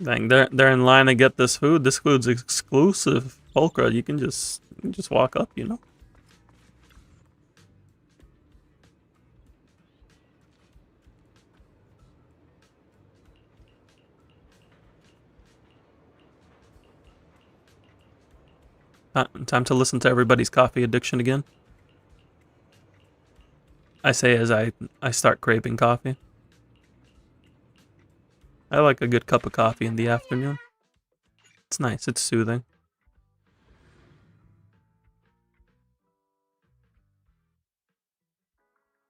Dang, they're in line to get this food. This food's exclusive. Pulcra, you can just walk up, you know. Time to listen to everybody's coffee addiction again. I say as I start craving coffee. I like a good cup of coffee in the afternoon. It's nice, it's soothing.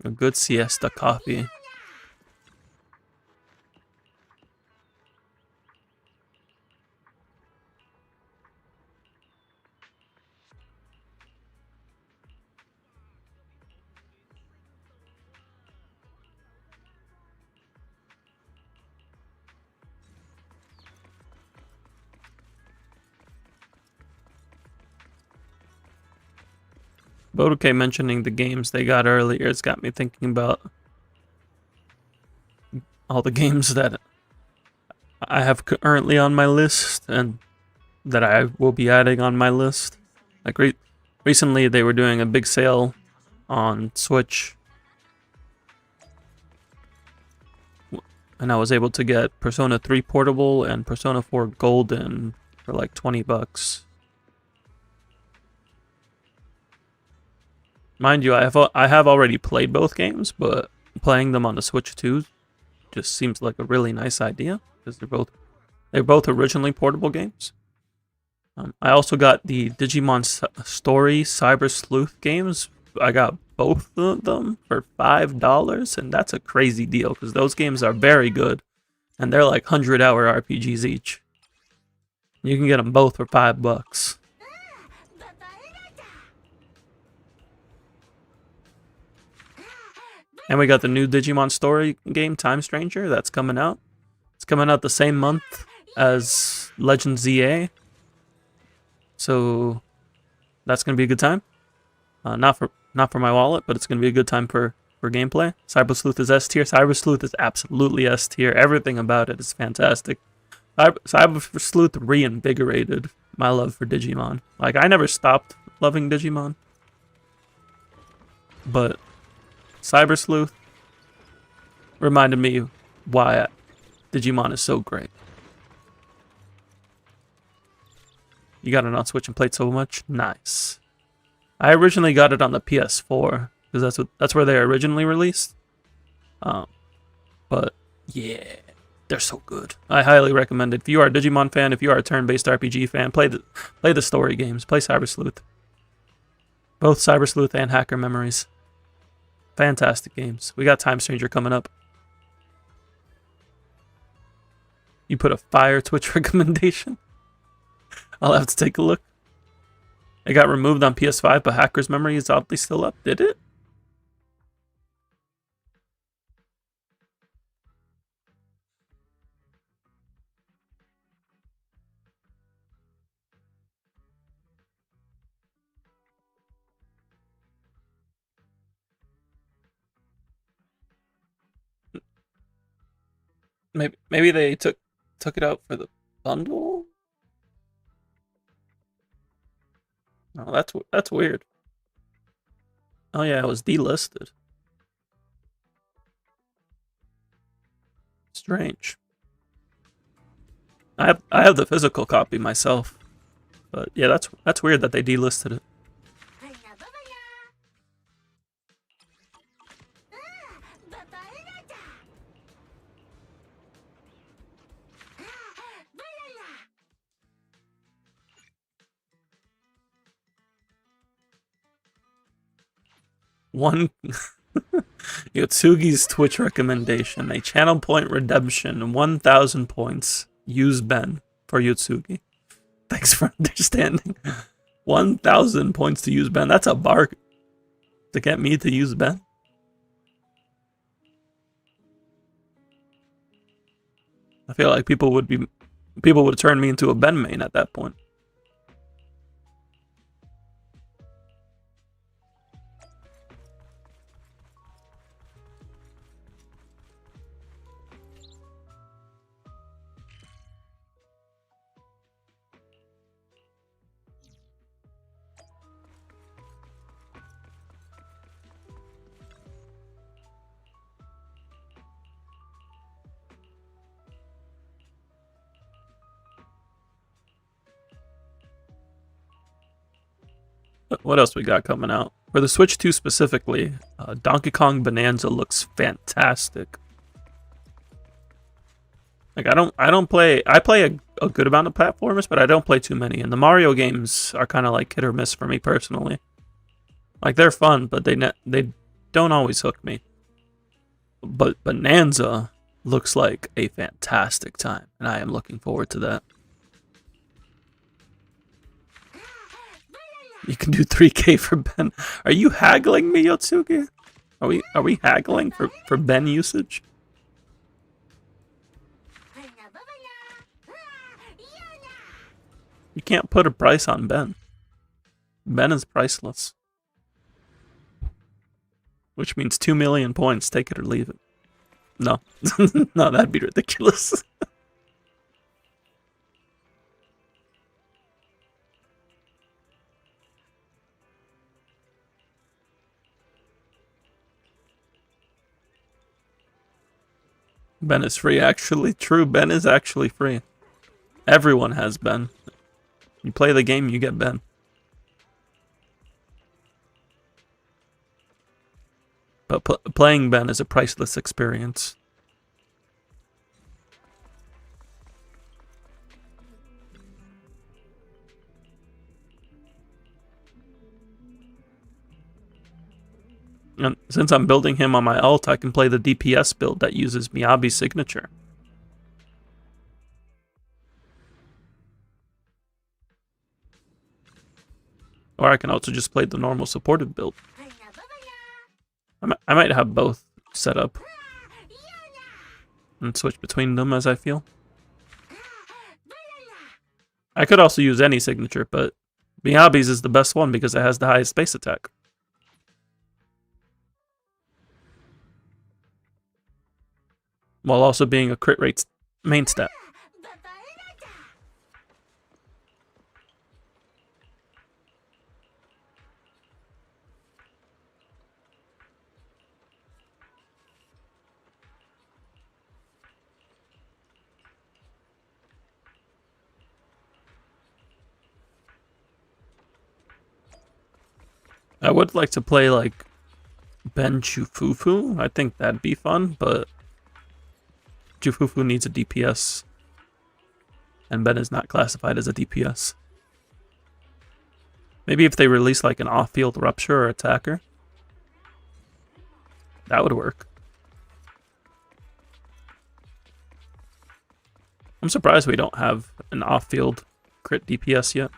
A good siesta coffee. Boduke mentioning the games they got earlier, it's got me thinking about all the games that I have currently on my list and that I will be adding on my list. Like recently they were doing a big sale on Switch, and I was able to get Persona 3 Portable and Persona 4 Golden for like $20. Mind you, I have already played both games, but playing them on the Switch 2 just seems like a really nice idea because they're both originally portable games. I also got the Digimon Story Cyber Sleuth games. I got both of them for $5, and that's a crazy deal because those games are very good, and they're like 100-hour RPGs each. You can get them both for $5. And we got the new Digimon Story game, Time Stranger, that's coming out. It's coming out the same month as Legend ZA. So that's gonna be a good time. Not for my wallet, but it's gonna be a good time for gameplay. Cyber Sleuth is S tier. Cyber Sleuth is absolutely S tier. Everything about it is fantastic. Cyber Sleuth reinvigorated my love for Digimon. Like, I never stopped loving Digimon, but Cyber Sleuth reminded me why Digimon is so great. You got it on Switch and played so much? Nice. I originally got it on the PS4 because that's where they originally released. But yeah, they're so good. I highly recommend it. If you are a Digimon fan, if you are a turn-based RPG fan, play the story games. Play Cyber Sleuth. Both Cyber Sleuth and Hacker Memories. Fantastic games. We got Time Stranger coming up. You put a fire Twitch recommendation? I'll have to take a look. It got removed on PS5, but Hacker's Memory is oddly still up. Did it? Maybe they took it out for the bundle? Oh, that's weird. Oh yeah, it was delisted. Strange. I have the physical copy myself, but yeah, that's weird that they delisted it. One Yotsugi's Twitch recommendation: a channel point redemption, 1,000 points. Use Ben for Yotsugi. Thanks for understanding. 1,000 points to use Ben. That's a bargain. To get me to use Ben. I feel like people would turn me into a Ben main at that point. What else we got coming out? For the Switch 2 specifically, Donkey Kong Bonanza looks fantastic. Like, I play a good amount of platformers, but I don't play too many. And the Mario games are kind of like hit or miss for me personally. Like, they're fun, but they don't always hook me. But Bonanza looks like a fantastic time, and I am looking forward to that. You can do 3K for Ben. Are you haggling me, Yotsugi? Are we haggling for Ben usage? You can't put a price on Ben. Ben is priceless. Which means 2 million points. Take it or leave it. No. No, that'd be ridiculous. Ben is free, actually. True, Ben is actually free. Everyone has Ben. You play the game, you get Ben. But playing Ben is a priceless experience. And since I'm building him on my ult, I can play the DPS build that uses Miyabi's signature. Or I can also just play the normal supportive build. I might have both set up and switch between them as I feel. I could also use any signature, but Miyabi's is the best one because it has the highest base attack. While also being a crit rate main stat. I would like to play like Ben Chufufu. I think that'd be fun, but Chufufu needs a DPS. And Ben is not classified as a DPS. Maybe if they release like an off-field rupture or attacker. That would work. I'm surprised we don't have an off-field crit DPS yet.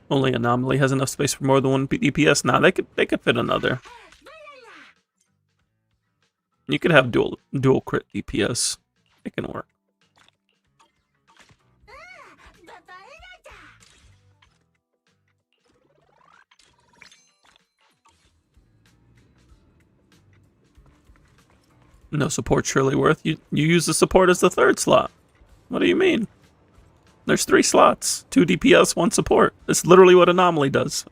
Only Anomaly has enough space for more than one DPS. Nah, they could fit another. You could have dual crit DPS. It can work. No support surely worth. You use the support as the third slot. What do you mean? There's 3 slots. 2 DPS, 1 support. That's literally what Anomaly does.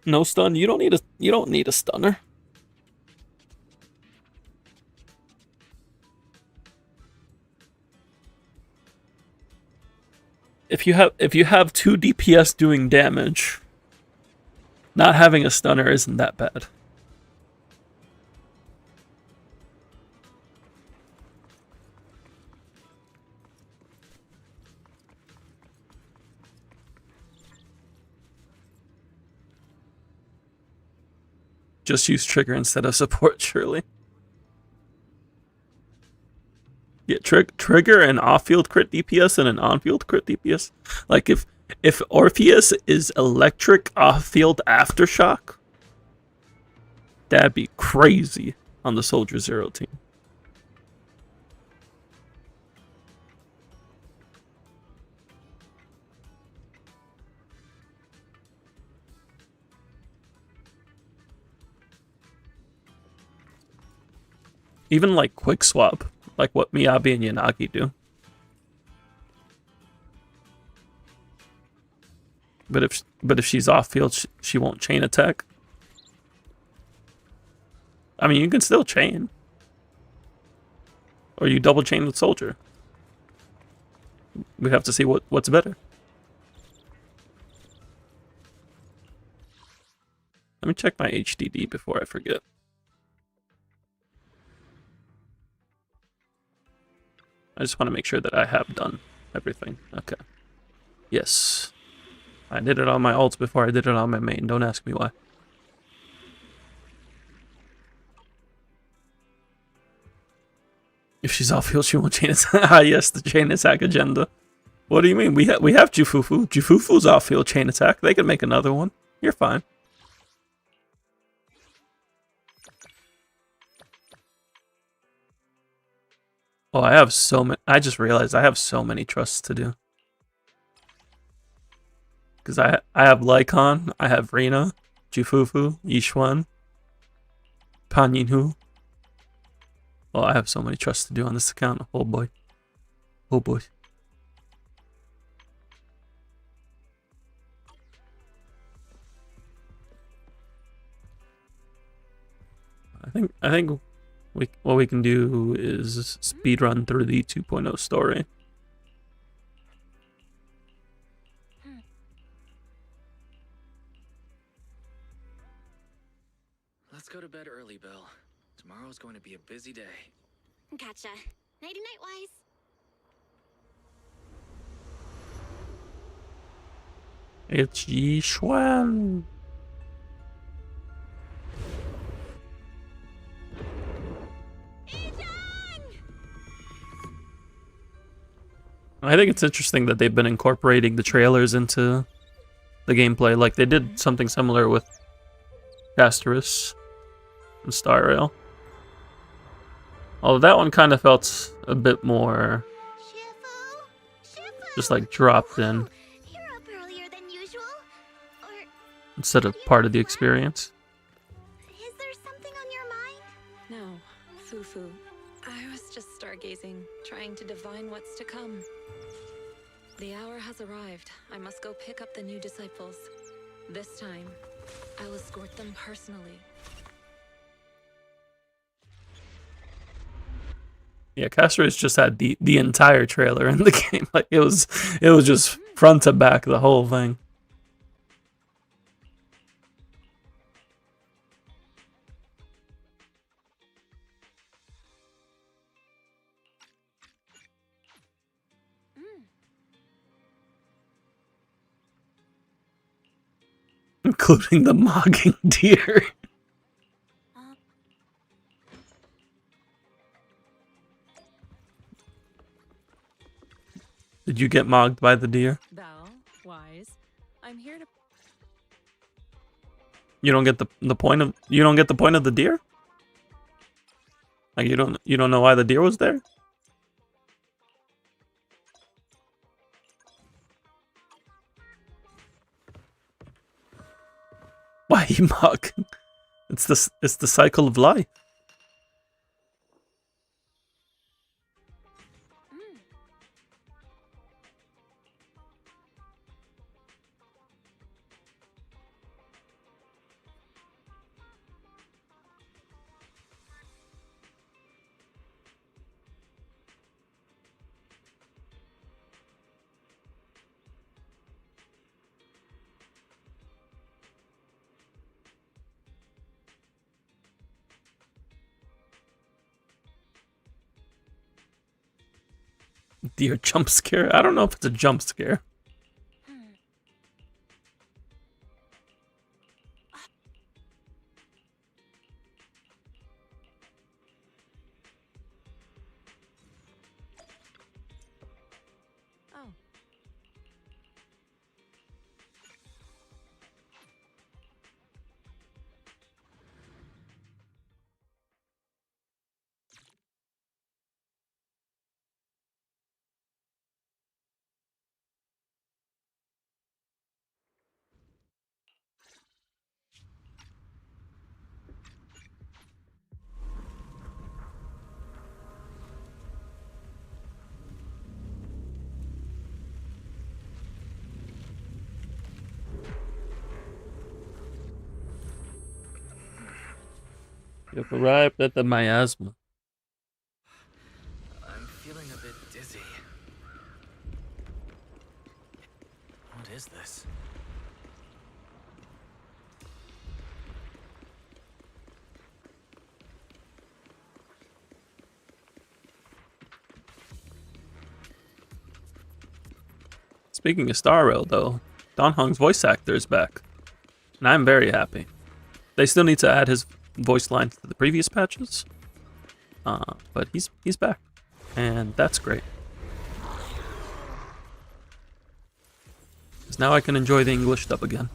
No stun. You don't need a stunner. If you have 2 DPS doing damage, not having a stunner isn't that bad. Just use trigger instead of support, surely. Yeah, trigger an off-field crit DPS and an on-field crit DPS. Like if Orpheus is electric off-field aftershock, that'd be crazy on the Soldier Zero team. Even like quick swap, like what Miyabi and Yanagi do. But if she's off field, she won't chain attack. I mean, you can still chain, or you double chain with Soldier. We have to see what's better. Let me check my HDD before I forget. I just want to make sure that I have done everything. Okay. Yes. I did it on my ults before I did it on my main. Don't ask me why. If she's off field, she won't chain attack. Ah, yes, the chain attack agenda. What do you mean? We have Jufufu. Jufufu's off field chain attack. They can make another one. You're fine. Oh, I have so many. I just realized I have so many trusts to do. Because I have Lycon, I have Rina, Jufufu, Yishuan, Panyinhu. Oh, I have so many trusts to do on this account. Oh boy. Oh boy. I think what we can do is speed run through the 2.0 story. Let's go to bed early, Bill. Tomorrow's going to be a busy day. Gotcha. Nighty-night, Wise. It's Yi Xuan. I think it's interesting that they've been incorporating the trailers into the gameplay. Like, they did something similar with Castorus and Star Rail. Although that one kind of felt a bit more just like dropped in You're up earlier than usual. Or instead of part of the experience. is there something on your mind? No, Fufu. I was just stargazing, trying to divine what's to come. The hour has arrived. I must go pick up the new disciples. This time, I'll escort them personally. Yeah, Castorus just had the entire trailer in the game. Like, it was just front to back, the whole thing. Including the mogging deer. Did you get mogged by the deer? Bell, Wise, I'm here to... You don't get the point of the deer? Like, you don't know why the deer was there? Why he mug? It's the cycle of life. Deer jump scare? I don't know if it's a jump scare. Oh. You've arrived at the miasma. I'm feeling a bit dizzy. What is this? Speaking of Star Rail, though, Don Hong's voice actor is back, and I'm very happy. They still need to add his voice lines to the previous patches, but he's back, and that's great. Because now I can enjoy the English dub again.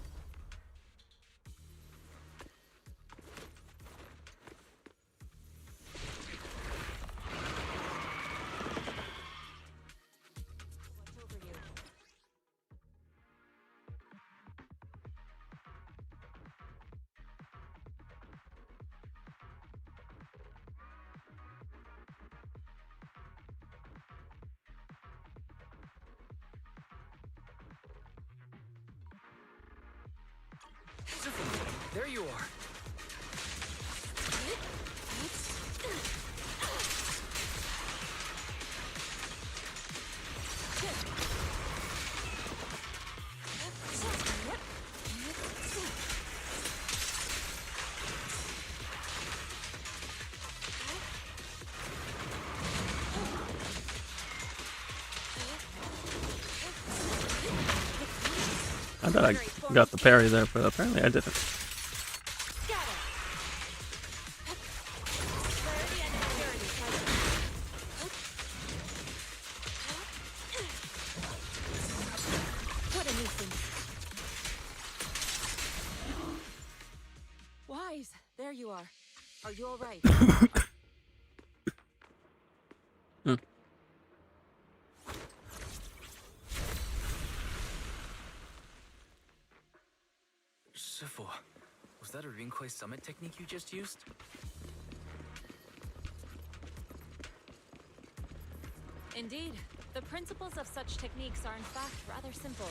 There you are. that I got the parry there, but apparently I didn't. What a nuisance. Wise, there you are. Are you all right? Shifu, was that a Rinkwei summit technique you just used? Indeed. The principles of such techniques are in fact rather simple.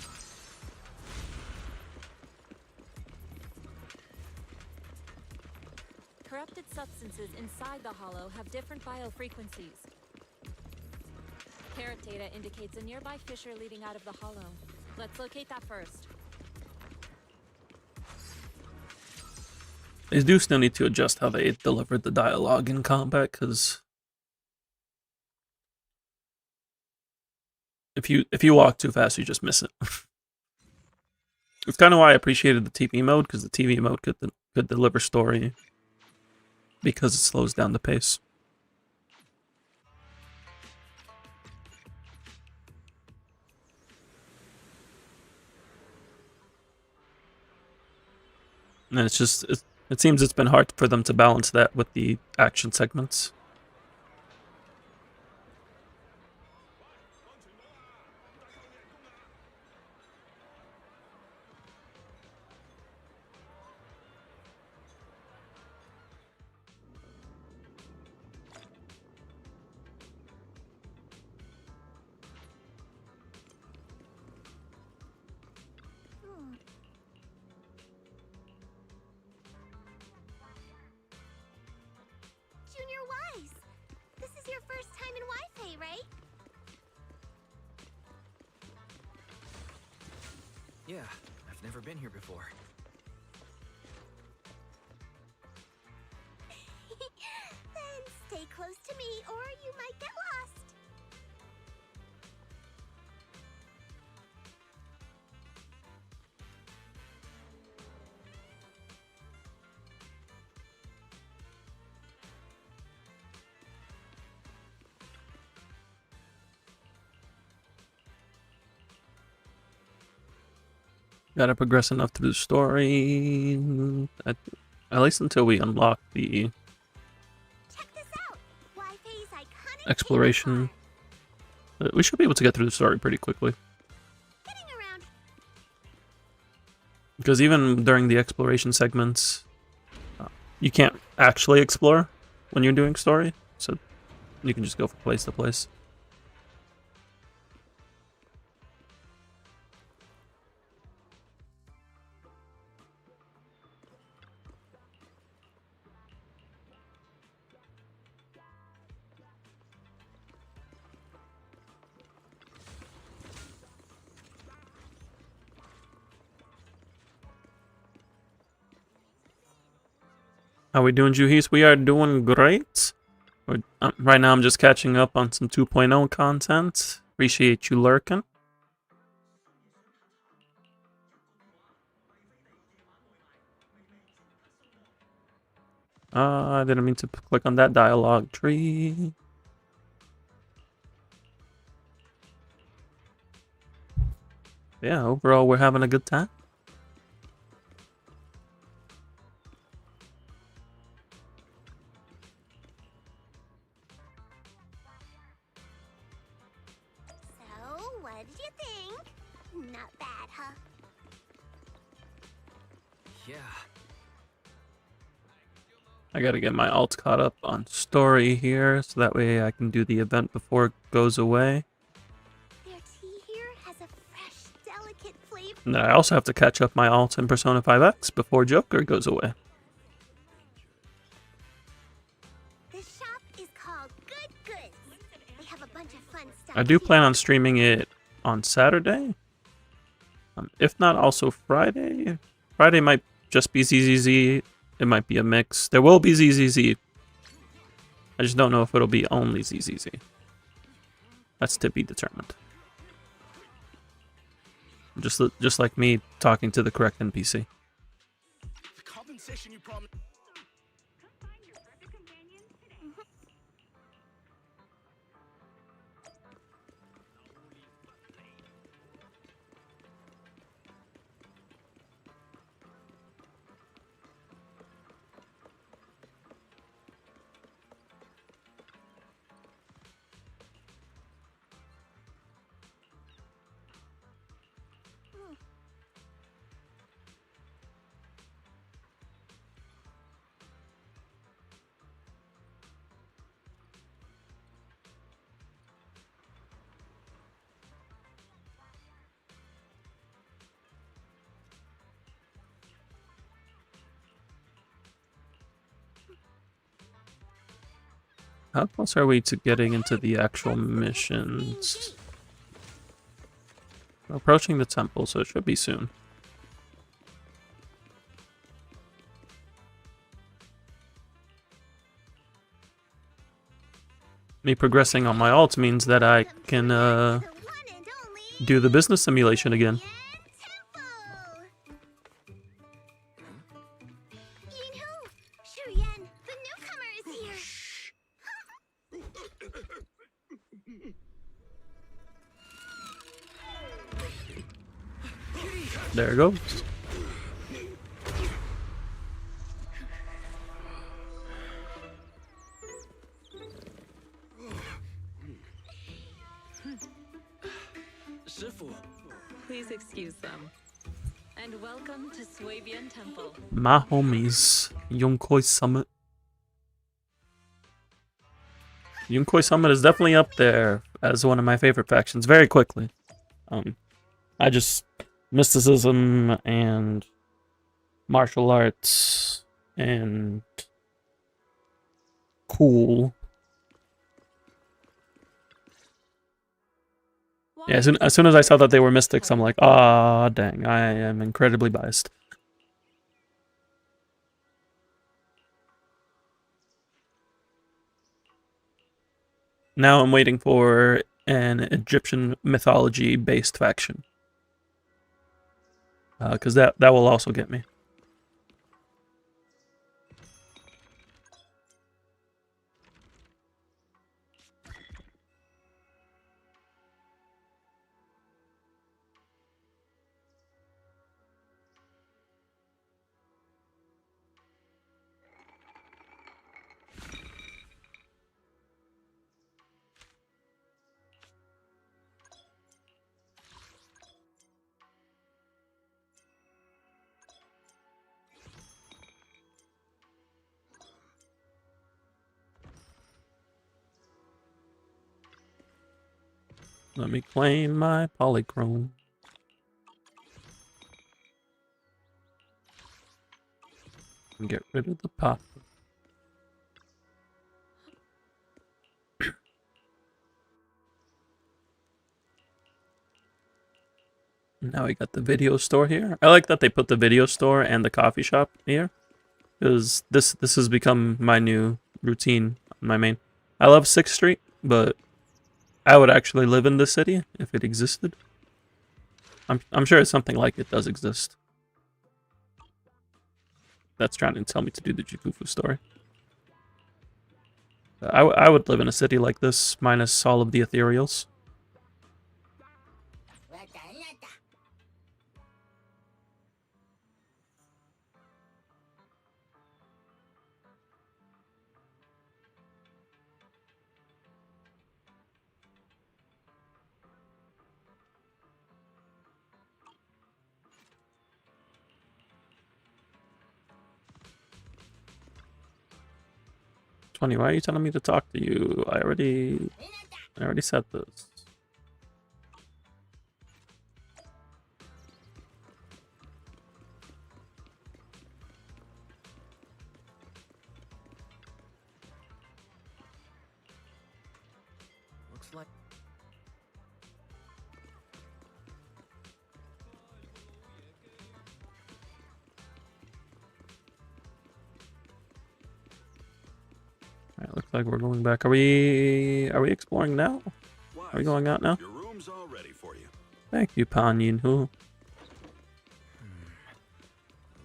Corrupted substances inside the hollow have different biofrequencies. Parrot data indicates a nearby fissure leading out of the hollow. Let's locate that first. They do still need to adjust how they delivered the dialogue in combat, because if you walk too fast, you just miss it. It's kind of why I appreciated the TV mode, because the TV mode could deliver story because it slows down the pace. And it's just it seems it's been hard for them to balance that with the action segments. Junior Wise, this is your first time in Wi-Fi, right? Yeah, I've never been here before. Then stay close to me or you might get lost. Gotta progress enough through the story, at least until we unlock the Check this out. Wi-Fi's iconic exploration. We should be able to get through the story pretty quickly. getting around. Because even during the exploration segments, you can't actually explore when you're doing story, so you can just go from place to place. How we doing, Juhis? We are doing great. Right now I'm just catching up on some 2.0 content. Appreciate you lurking. I didn't mean to click on that dialogue tree. Yeah, overall we're having a good time. So, what did you think? Not bad, huh? Yeah. I gotta get my alt caught up on story here, so that way I can do the event before it goes away. Their tea here has a fresh, delicate flavor. And then I also have to catch up my alt in Persona 5X before Joker goes away. This shop is called Good Goods. They have a bunch of fun stuff. I do plan on streaming it on Saturday. If not, also Friday. Friday might just be ZZZ. It might be a mix. There will be ZZZ. I just don't know if it'll be only ZZZ. That's to be determined. Just like me talking to the correct NPC. The compensation you promised. How close are we to getting into the actual missions? We're approaching the temple, so it should be soon. Me progressing on my alt means that I can The one and only do the business simulation again. Yinhu, Shuyan, the newcomer is here. There it goes. Please excuse them. And welcome to Swabian Temple. My homies, Yonkoi Summit. Yonkoi Summit is definitely up there as one of my favorite factions very quickly. I just mysticism and martial arts and cool. Yeah, as soon as I saw that they were mystics, I'm like, ah, dang, I am incredibly biased. Now I'm waiting for an Egyptian mythology-based faction. Because that will also get me. Let me claim my polychrome. And get rid of the pop. Now we got the video store here. I like that they put the video store and the coffee shop here, because this has become my new routine on my main. I love 6th Street, but I would actually live in this city if it existed. I'm sure something like it does exist. That's trying to tell me to do the Jikufu story. I would live in a city like this, minus all of the ethereals. Why are you telling me to talk to you? I already said this. Looks like. Alright, looks like we're going back. Are we exploring now? Are we going out now? Your room's all ready for you. Thank you, Pan Yinhu.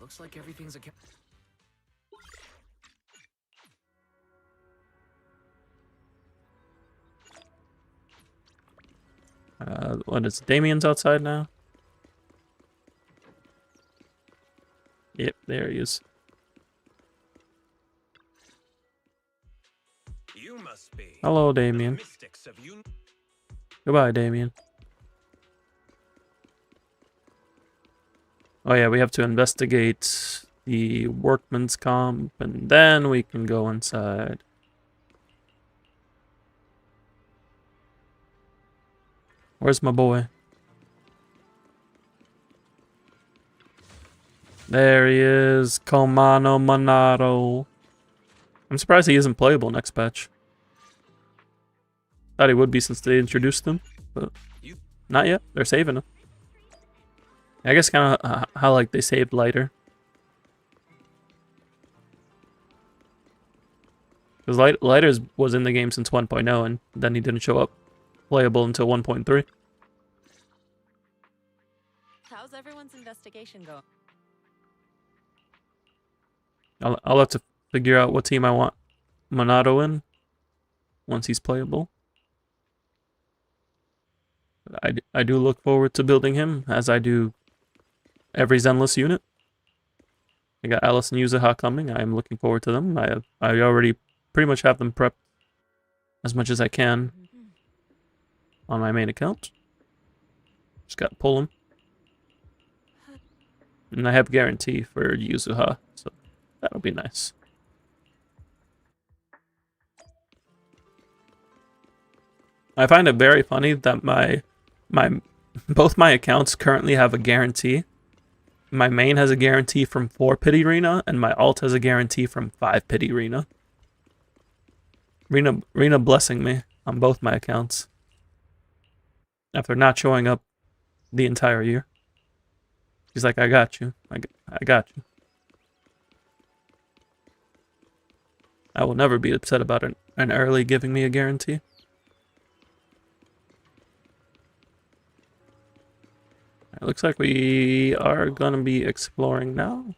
Looks like everything's a. What is Damien's outside now? Yep, there he is. You must be Hello, the Damien. mystics of you. Goodbye, Damien. Oh yeah, we have to investigate the workman's comp, and then we can go inside. Where's my boy? There he is, Comano Monado. I'm surprised he isn't playable next patch. Thought he would be since they introduced him, but not yet. They're saving him. I guess kind of how like they saved Lighter. Because Lighter was in the game since 1.0, and then he didn't show up playable until 1.3. How's everyone's investigation going? I'll have to figure out what team I want Monado in once he's playable. But I do look forward to building him, as I do every Zenless unit. I got Alice and Yuzuha coming. I am looking forward to them. I already pretty much have them prepped as much as I can on my main account. Just gotta pull them. And I have guarantee for Yuzuha, so that'll be nice. I find it very funny that both my accounts currently have a guarantee. My main has a guarantee from 4 Pity Rena, and my alt has a guarantee from 5 Pity Rena. Rena blessing me on both my accounts after not showing up the entire year. She's like, I got you. I got you. I will never be upset about an early giving me a guarantee. It looks like we are going to be exploring now.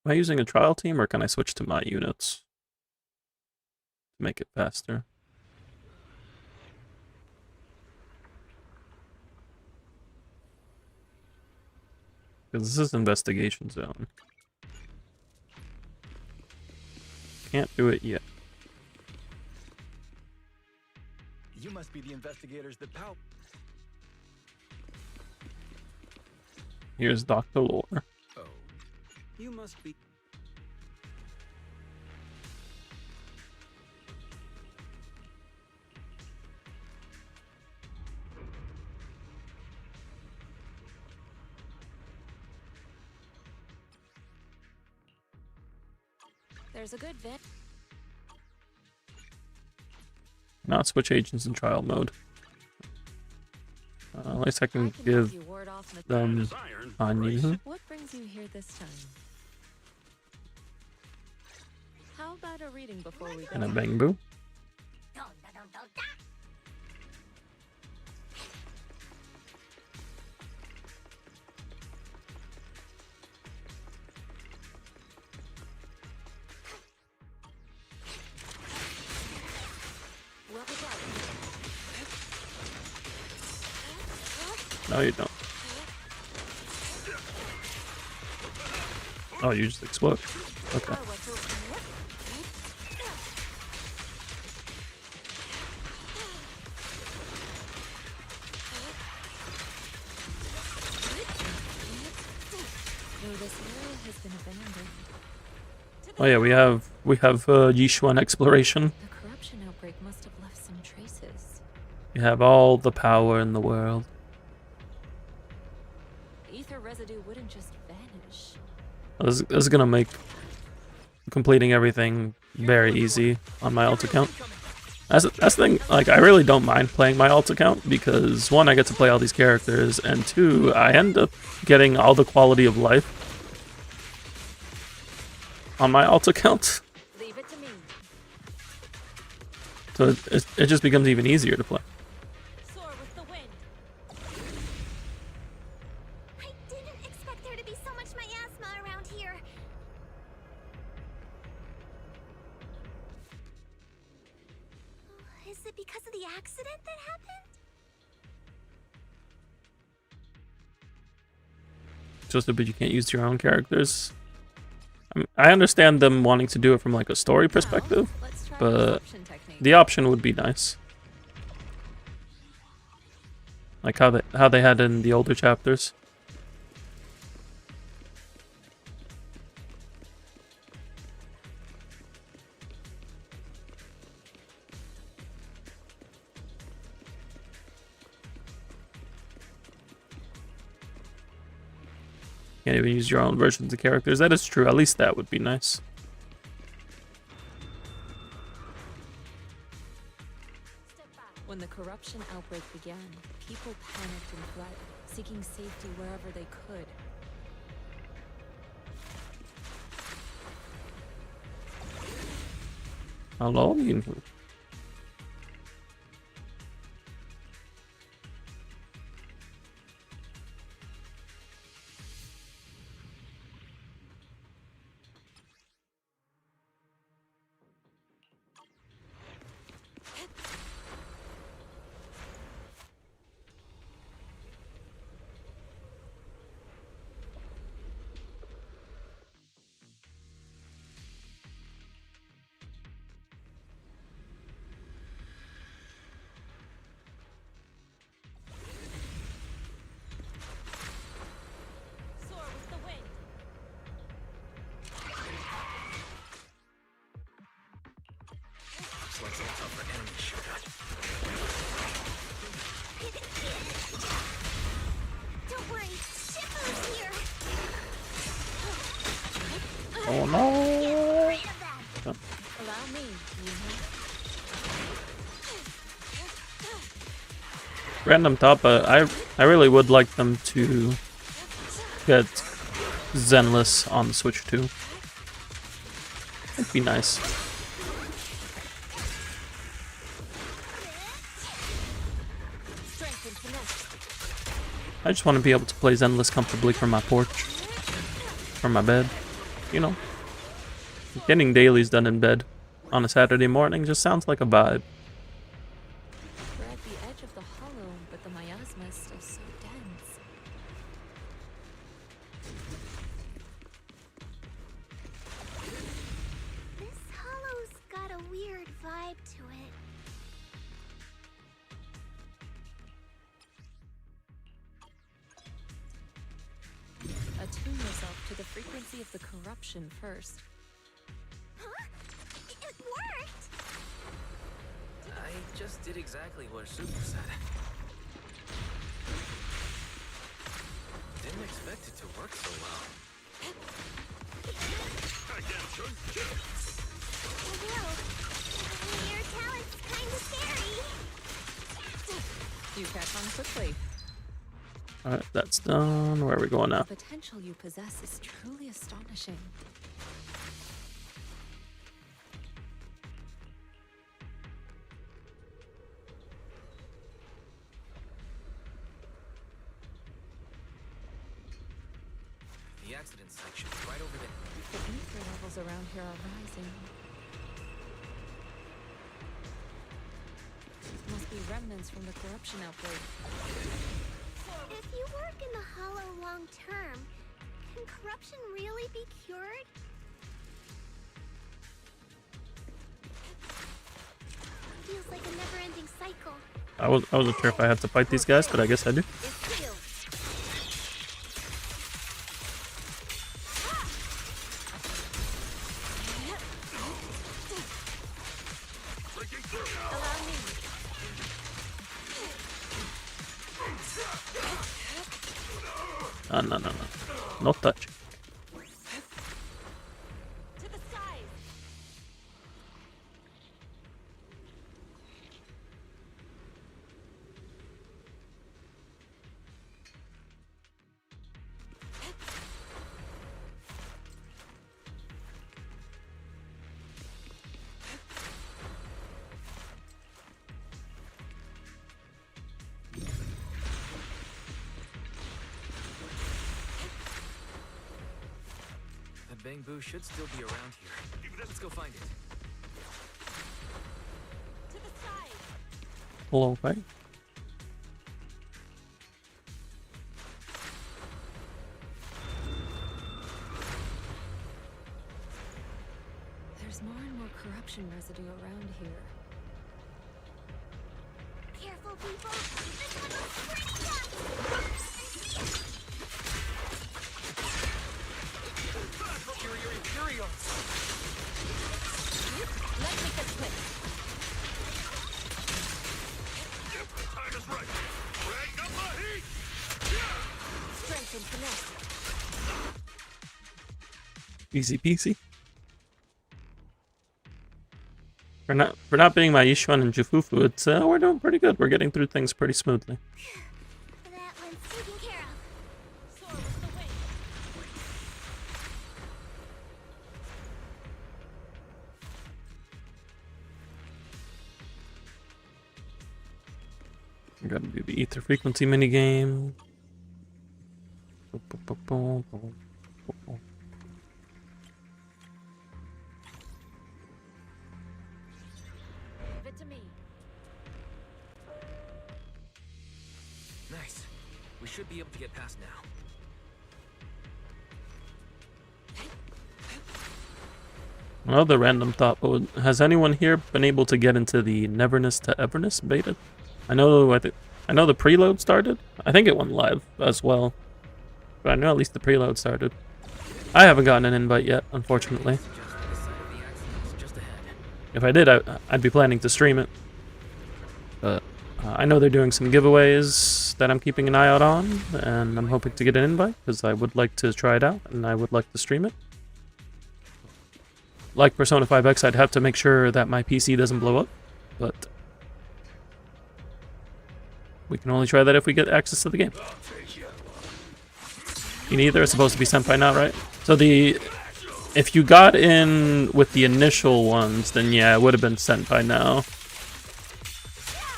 Am I using a trial team, or can I switch to my units to make it faster? Because this is investigation zone. Can't do it yet. You must be the investigators that pout. Here's Dr. Lore. Oh, you must be. There's a good vet. Not switch agents in trial mode. At least I can give You ward off them on you. What brings you here this time? How about a reading before we go? And a bang boo. No, you don't. Oh, you just explode. Okay. Oh yeah, we have Yishuan exploration. The corruption outbreak must have left some traces. You have all the power in the world. Ether residue wouldn't just vanish. This is gonna make completing everything very easy on my alt account. That's the thing. Like, I really don't mind playing my alt account because 1, I get to play all these characters, and 2, I end up getting all the quality of life on my alt account. Leave it to me. So it just becomes even easier to play. Soar with the wind. I didn't expect there to be so much miasma around here. Is it because of the accident that happened? Just a bit you can't use your own characters. I understand them wanting to do it from like a story perspective, Let's try but perception technique. the option would be nice. Like how they had in the older chapters. Can't even use your own versions of characters. That is true. At least that would be nice. When the corruption outbreak began, people panicked and fled, seeking safety wherever they could. Hello? Soar with the wind. Looks like a tougher enemy shooter. Don't worry, Shippo's here. Oh no! Get rid of that. Allow me, Yuha. Random thought, but I really would like them to get Zenless on the Switch too. It'd be nice. Strength and finesse. I just want to be able to play Zenless comfortably from my porch. From my bed. You know. Getting dailies done in bed on a Saturday morning just sounds like a vibe. We're at the edge of the hollow, but the miasma is still so dense. This hollow's got a weird vibe to it. Attune yourself to the frequency of the corruption first. Huh? It worked! I just did exactly what Super said. Didn't expect it to work so well. Well, your talent's kinda scary. You catch on quickly. Alright, that's done. Where are we going now? The potential you possess is truly astonishing. The accident site should be right over there. The ether levels around here are rising. Must be remnants from the corruption outbreak. If you work in the hollow long term, can corruption really be cured? Feels like a never-ending cycle. I wasn't sure if I had to fight these guys, but I guess I do. It's healed. Allow me. No. No touch. To the skies. Bangbu should still be around here. Let's go find it. To the side. Hello, right? There's more and more corruption residue around here. Careful, people. This one looks pretty tough. Superior Imperials! Let's make this quick. Time is right. Crank up the heat! Strength and finesse. Easy peasy. For not being my Yishuan and Jufufu, it's we're doing pretty good. We're getting through things pretty smoothly. That one's taken care of. Soar with the wind. I gotta do the ether frequency minigame. Leave it to me. Nice. We should be able to get past now. Another random thought, but has anyone here been able to get into the Neverness to Everness beta? I know the preload started. I think it went live as well, but I know at least the preload started. I haven't gotten an invite yet, unfortunately. Suggest that the site of the accident is just ahead. If I did, I'd be planning to stream it. But I know they're doing some giveaways that I'm keeping an eye out on, and I'm hoping to get an invite because I would like to try it out and I would like to stream it. Like Persona 5X, I'd have to make sure that my PC doesn't blow up, but we can only try that if we get access to the game. You neither are supposed to be sent by now, right? So if you got in with the initial ones, then yeah, it would have been sent by now.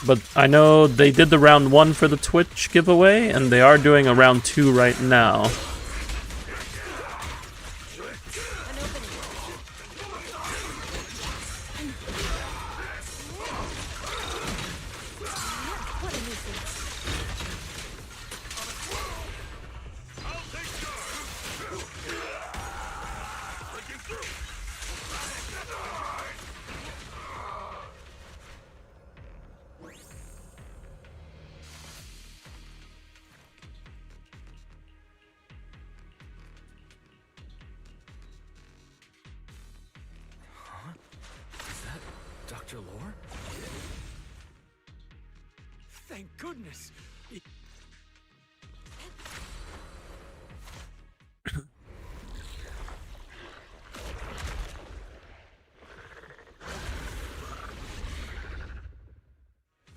But I know they did the round 1 for the Twitch giveaway, and they are doing a round 2 right now. Is that Dr. Lore? Thank goodness.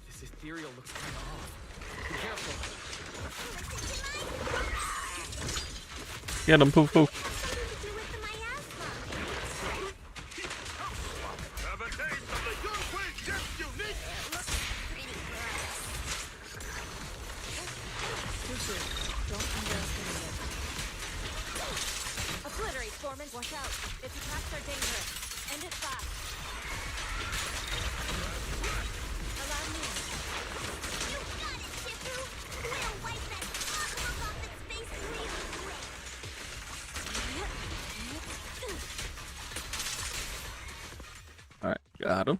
This ethereal looks kind of off. Be careful. Get him, poof poof. Something to do with the miasma. Have a taste of the Yunhui Jet Unique! Pretty gross. Don't underestimate it. Obliterate, Foreman. Watch out. Its attacks are dangerous. End it fast. Allow me. You got it, Shifu. We'll wipe that smug look off its face real quick. Alright, got him.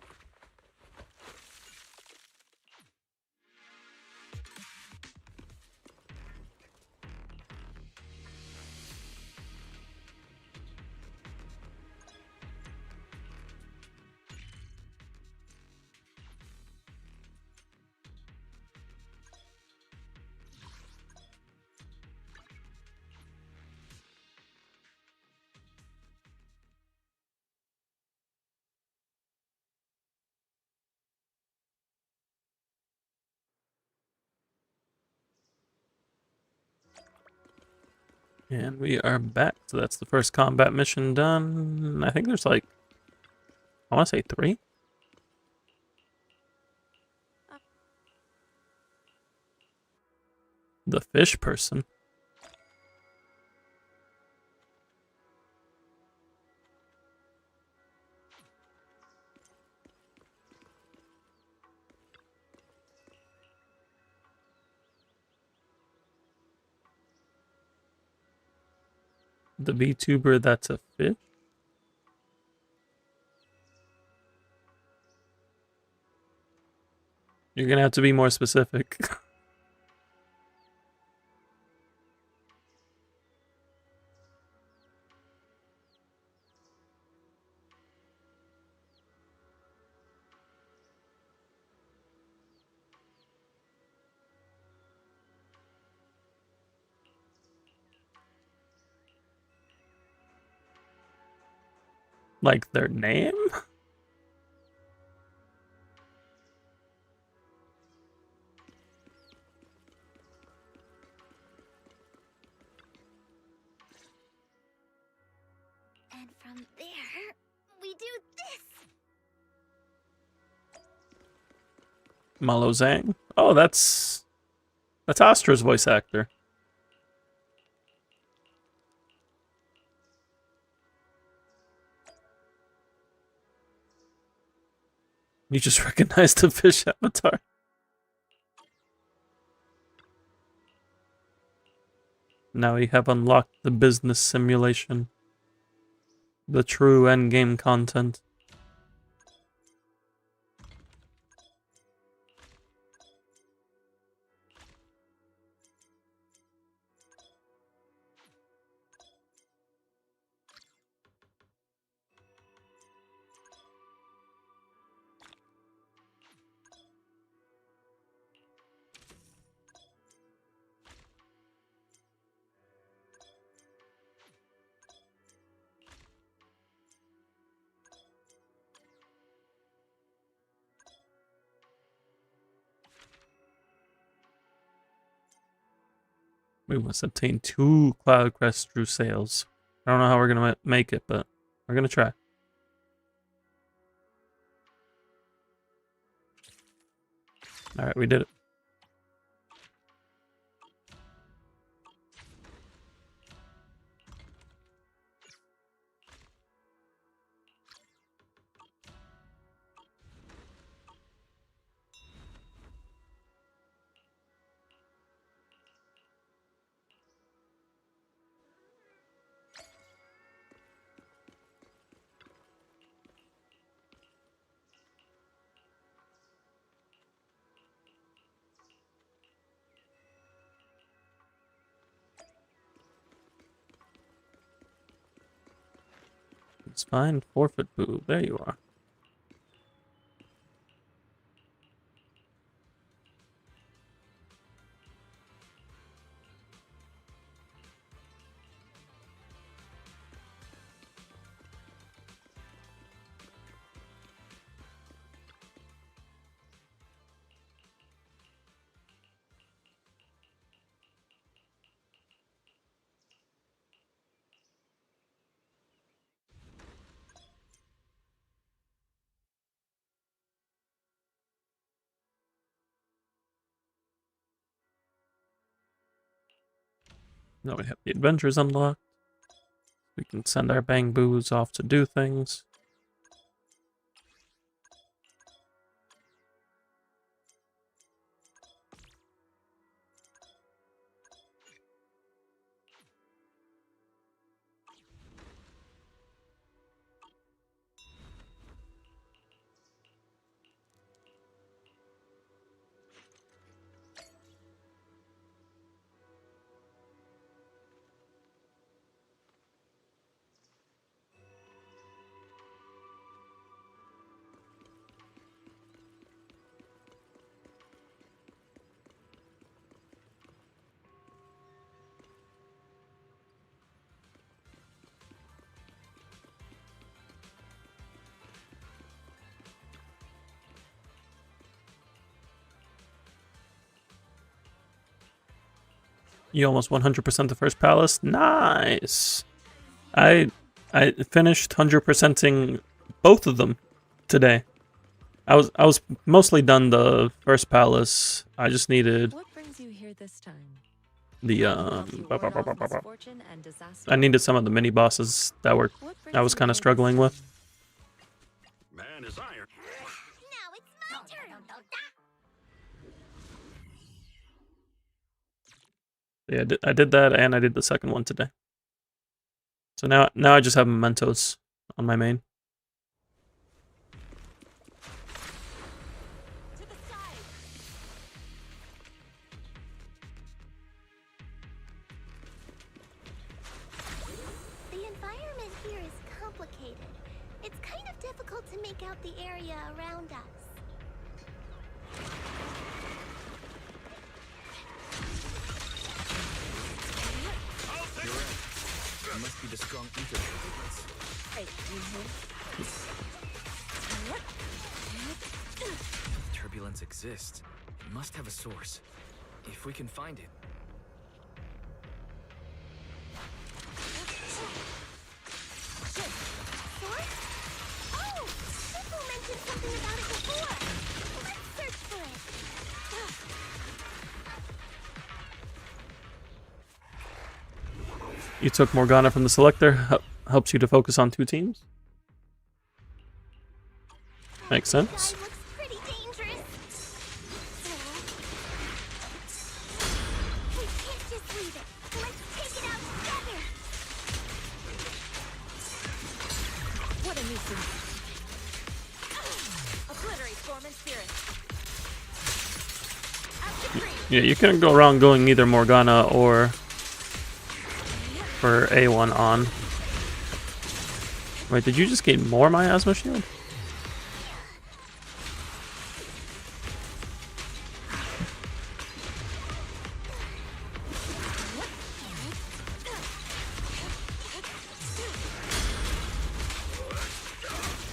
And we are back. So that's the first combat mission done. I think there's like, I want to say 3. The fish person. The VTuber that's a fish? You're gonna have to be more specific. Like their name? And from there, we do this. Malo Zhang? Oh, that's Astra's voice actor. You just recognized the fish avatar. Now we have unlocked the business simulation. The true endgame content. We must obtain 2 Cloud Crest Drew sales. I don't know how we're gonna make it, but we're gonna try. Alright, we did it. It's fine. Forfeit boo. There you are. Now we have the adventures unlocked. We can send our bang boos off to do things. You almost 100% the first palace. Nice. I finished 100%ing both of them today. I was mostly done the first palace. I just needed What brings you here this time? the I needed some of the mini bosses that I was kind of struggling with. Man is iron. Now it's my turn. Yeah, I did that, and I did the second one today. So now I just have mementos on my main. To the side. The environment here is complicated. It's kind of difficult to make out the area around us. You're right. It must be the strong ether turbulence. If turbulence exists, it must have a source. If we can find it. Source? Oh! People mentioned something about it before. Let's search for it. You took Morgana from the selector. Helps you to focus on 2 teams. Makes sense. Guy looks pretty dangerous. We can't just leave it. Let's take it out together. What a nuisance. Obliterate form and spirit. Out the tree. Yeah, you couldn't go wrong going either Morgana or for A1 on. Wait, did you just gain more miasma shield?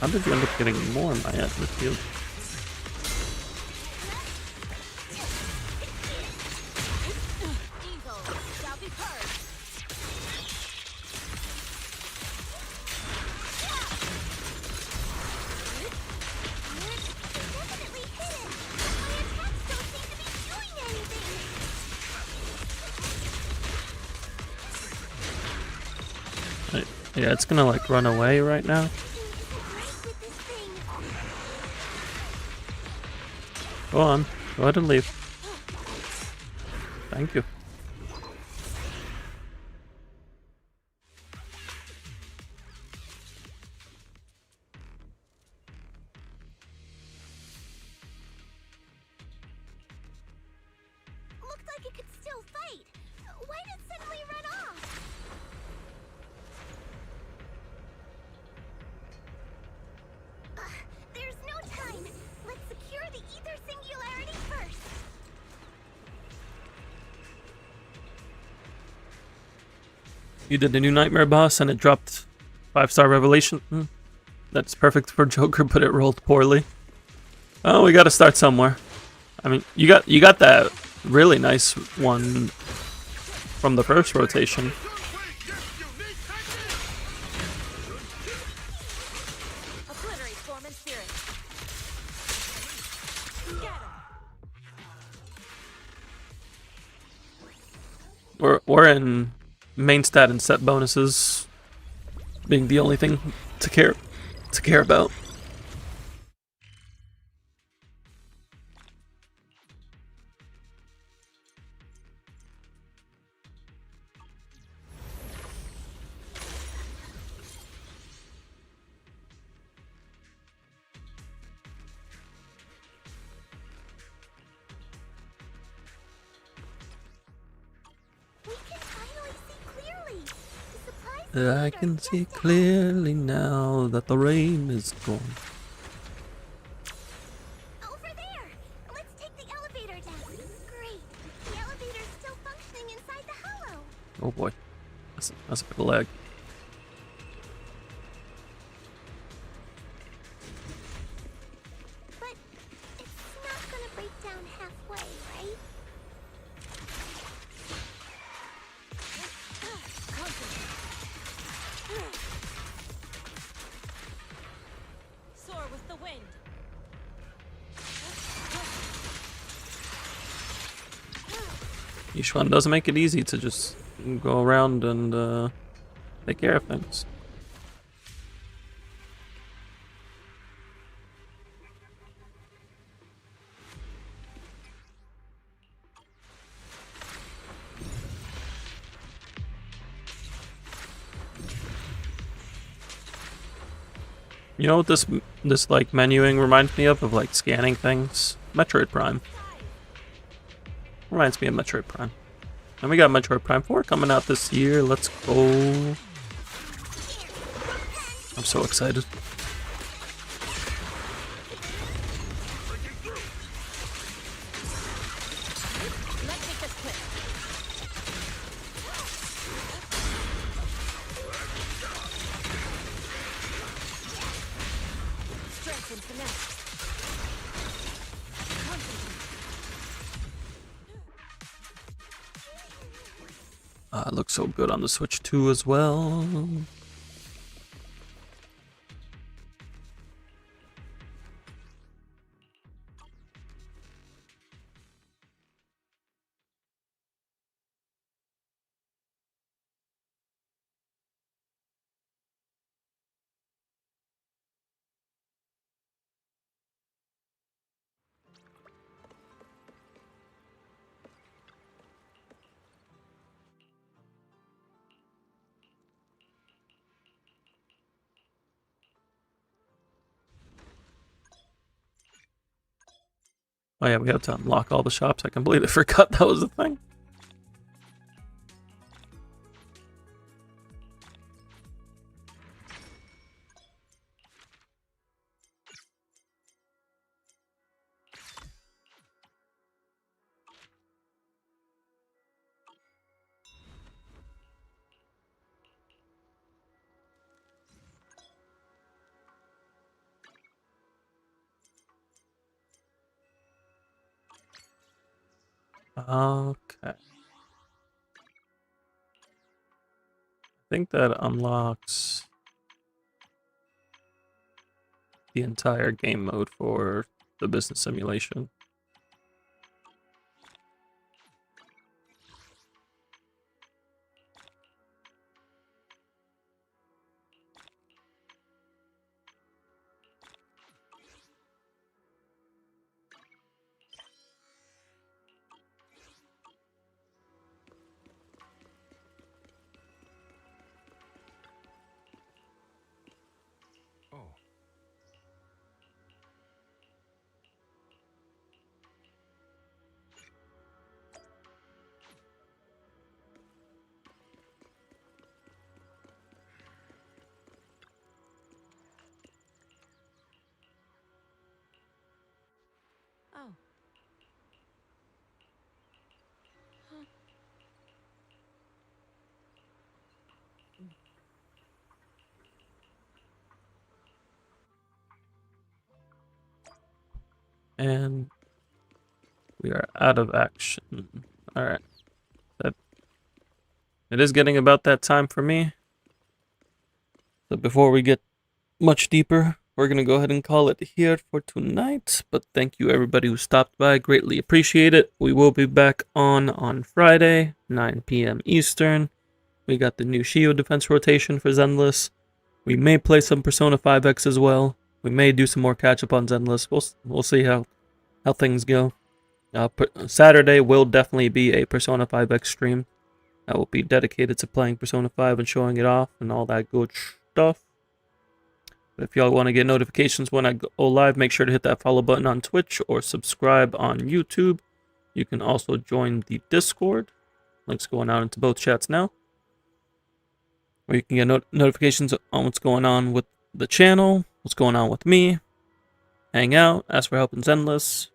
How did you end up getting more miasma shield? Evil shall be purged. Definitely hidden. My attacks don't seem to be doing anything. Yeah, it's gonna like run away right now. Right with this thing. Go on, go ahead and leave. Thank you. Looked like it could still fight. Why did it suddenly run off? There's no time. Let's secure the ether singularity first. You did the new nightmare boss and it dropped 5-star revelation. That's perfect for Joker, but it rolled poorly. Oh, we gotta start somewhere. I mean, you got that really nice one from the first rotation. Obliterate form and spirit. Get him. We're in main stat and set bonuses being the only thing to care about. We can finally see clearly. The supplies I are can just see ahead. clearly now that the rain is gone. Over there. Let's take the elevator down. Great. The elevator's still functioning inside the hollow. Oh boy, that's a bit of lag. But it's not gonna break down halfway, right? Soar with the wind. Each one doesn't make it easy to just go around and take care of things. You know what this like menuing reminds me of like scanning things? Metroid Prime. Reminds me of Metroid Prime. And we got Metroid Prime 4 coming out this year. Let's go. I'm so excited. It looks so good on the Switch 2 as well. Oh yeah, we have to unlock all the shops. I completely forgot that was a thing. Okay. I think that unlocks the entire game mode for the business simulation. Oh. Oh. Huh. And we are out of action. Alright. It is getting about that time for me. So before we get much deeper, we're going to go ahead and call it here for tonight. But thank you everybody who stopped by. Greatly appreciate it. We will be back on Friday, 9 p.m. Eastern. We got the new Shio defense rotation for Zenless. We may play some Persona 5X as well. We may do some more catch up on Zenless. We'll see how things go. Saturday will definitely be a Persona 5X stream. I will be dedicated to playing Persona 5 and showing it off and all that good stuff. But if y'all want to get notifications when I go live, make sure to hit that follow button on Twitch or subscribe on YouTube. You can also join the Discord. Links going out into both chats now. Or you can get notifications on what's going on with the channel, what's going on with me. Hang out, ask for help in Zenless,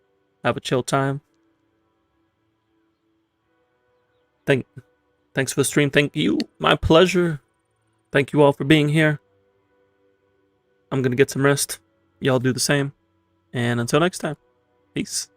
have a chill time. Thanks for the stream. Thank you. My pleasure. Thank you all for being here. I'm going to get some rest. Y'all do the same. And until next time, peace.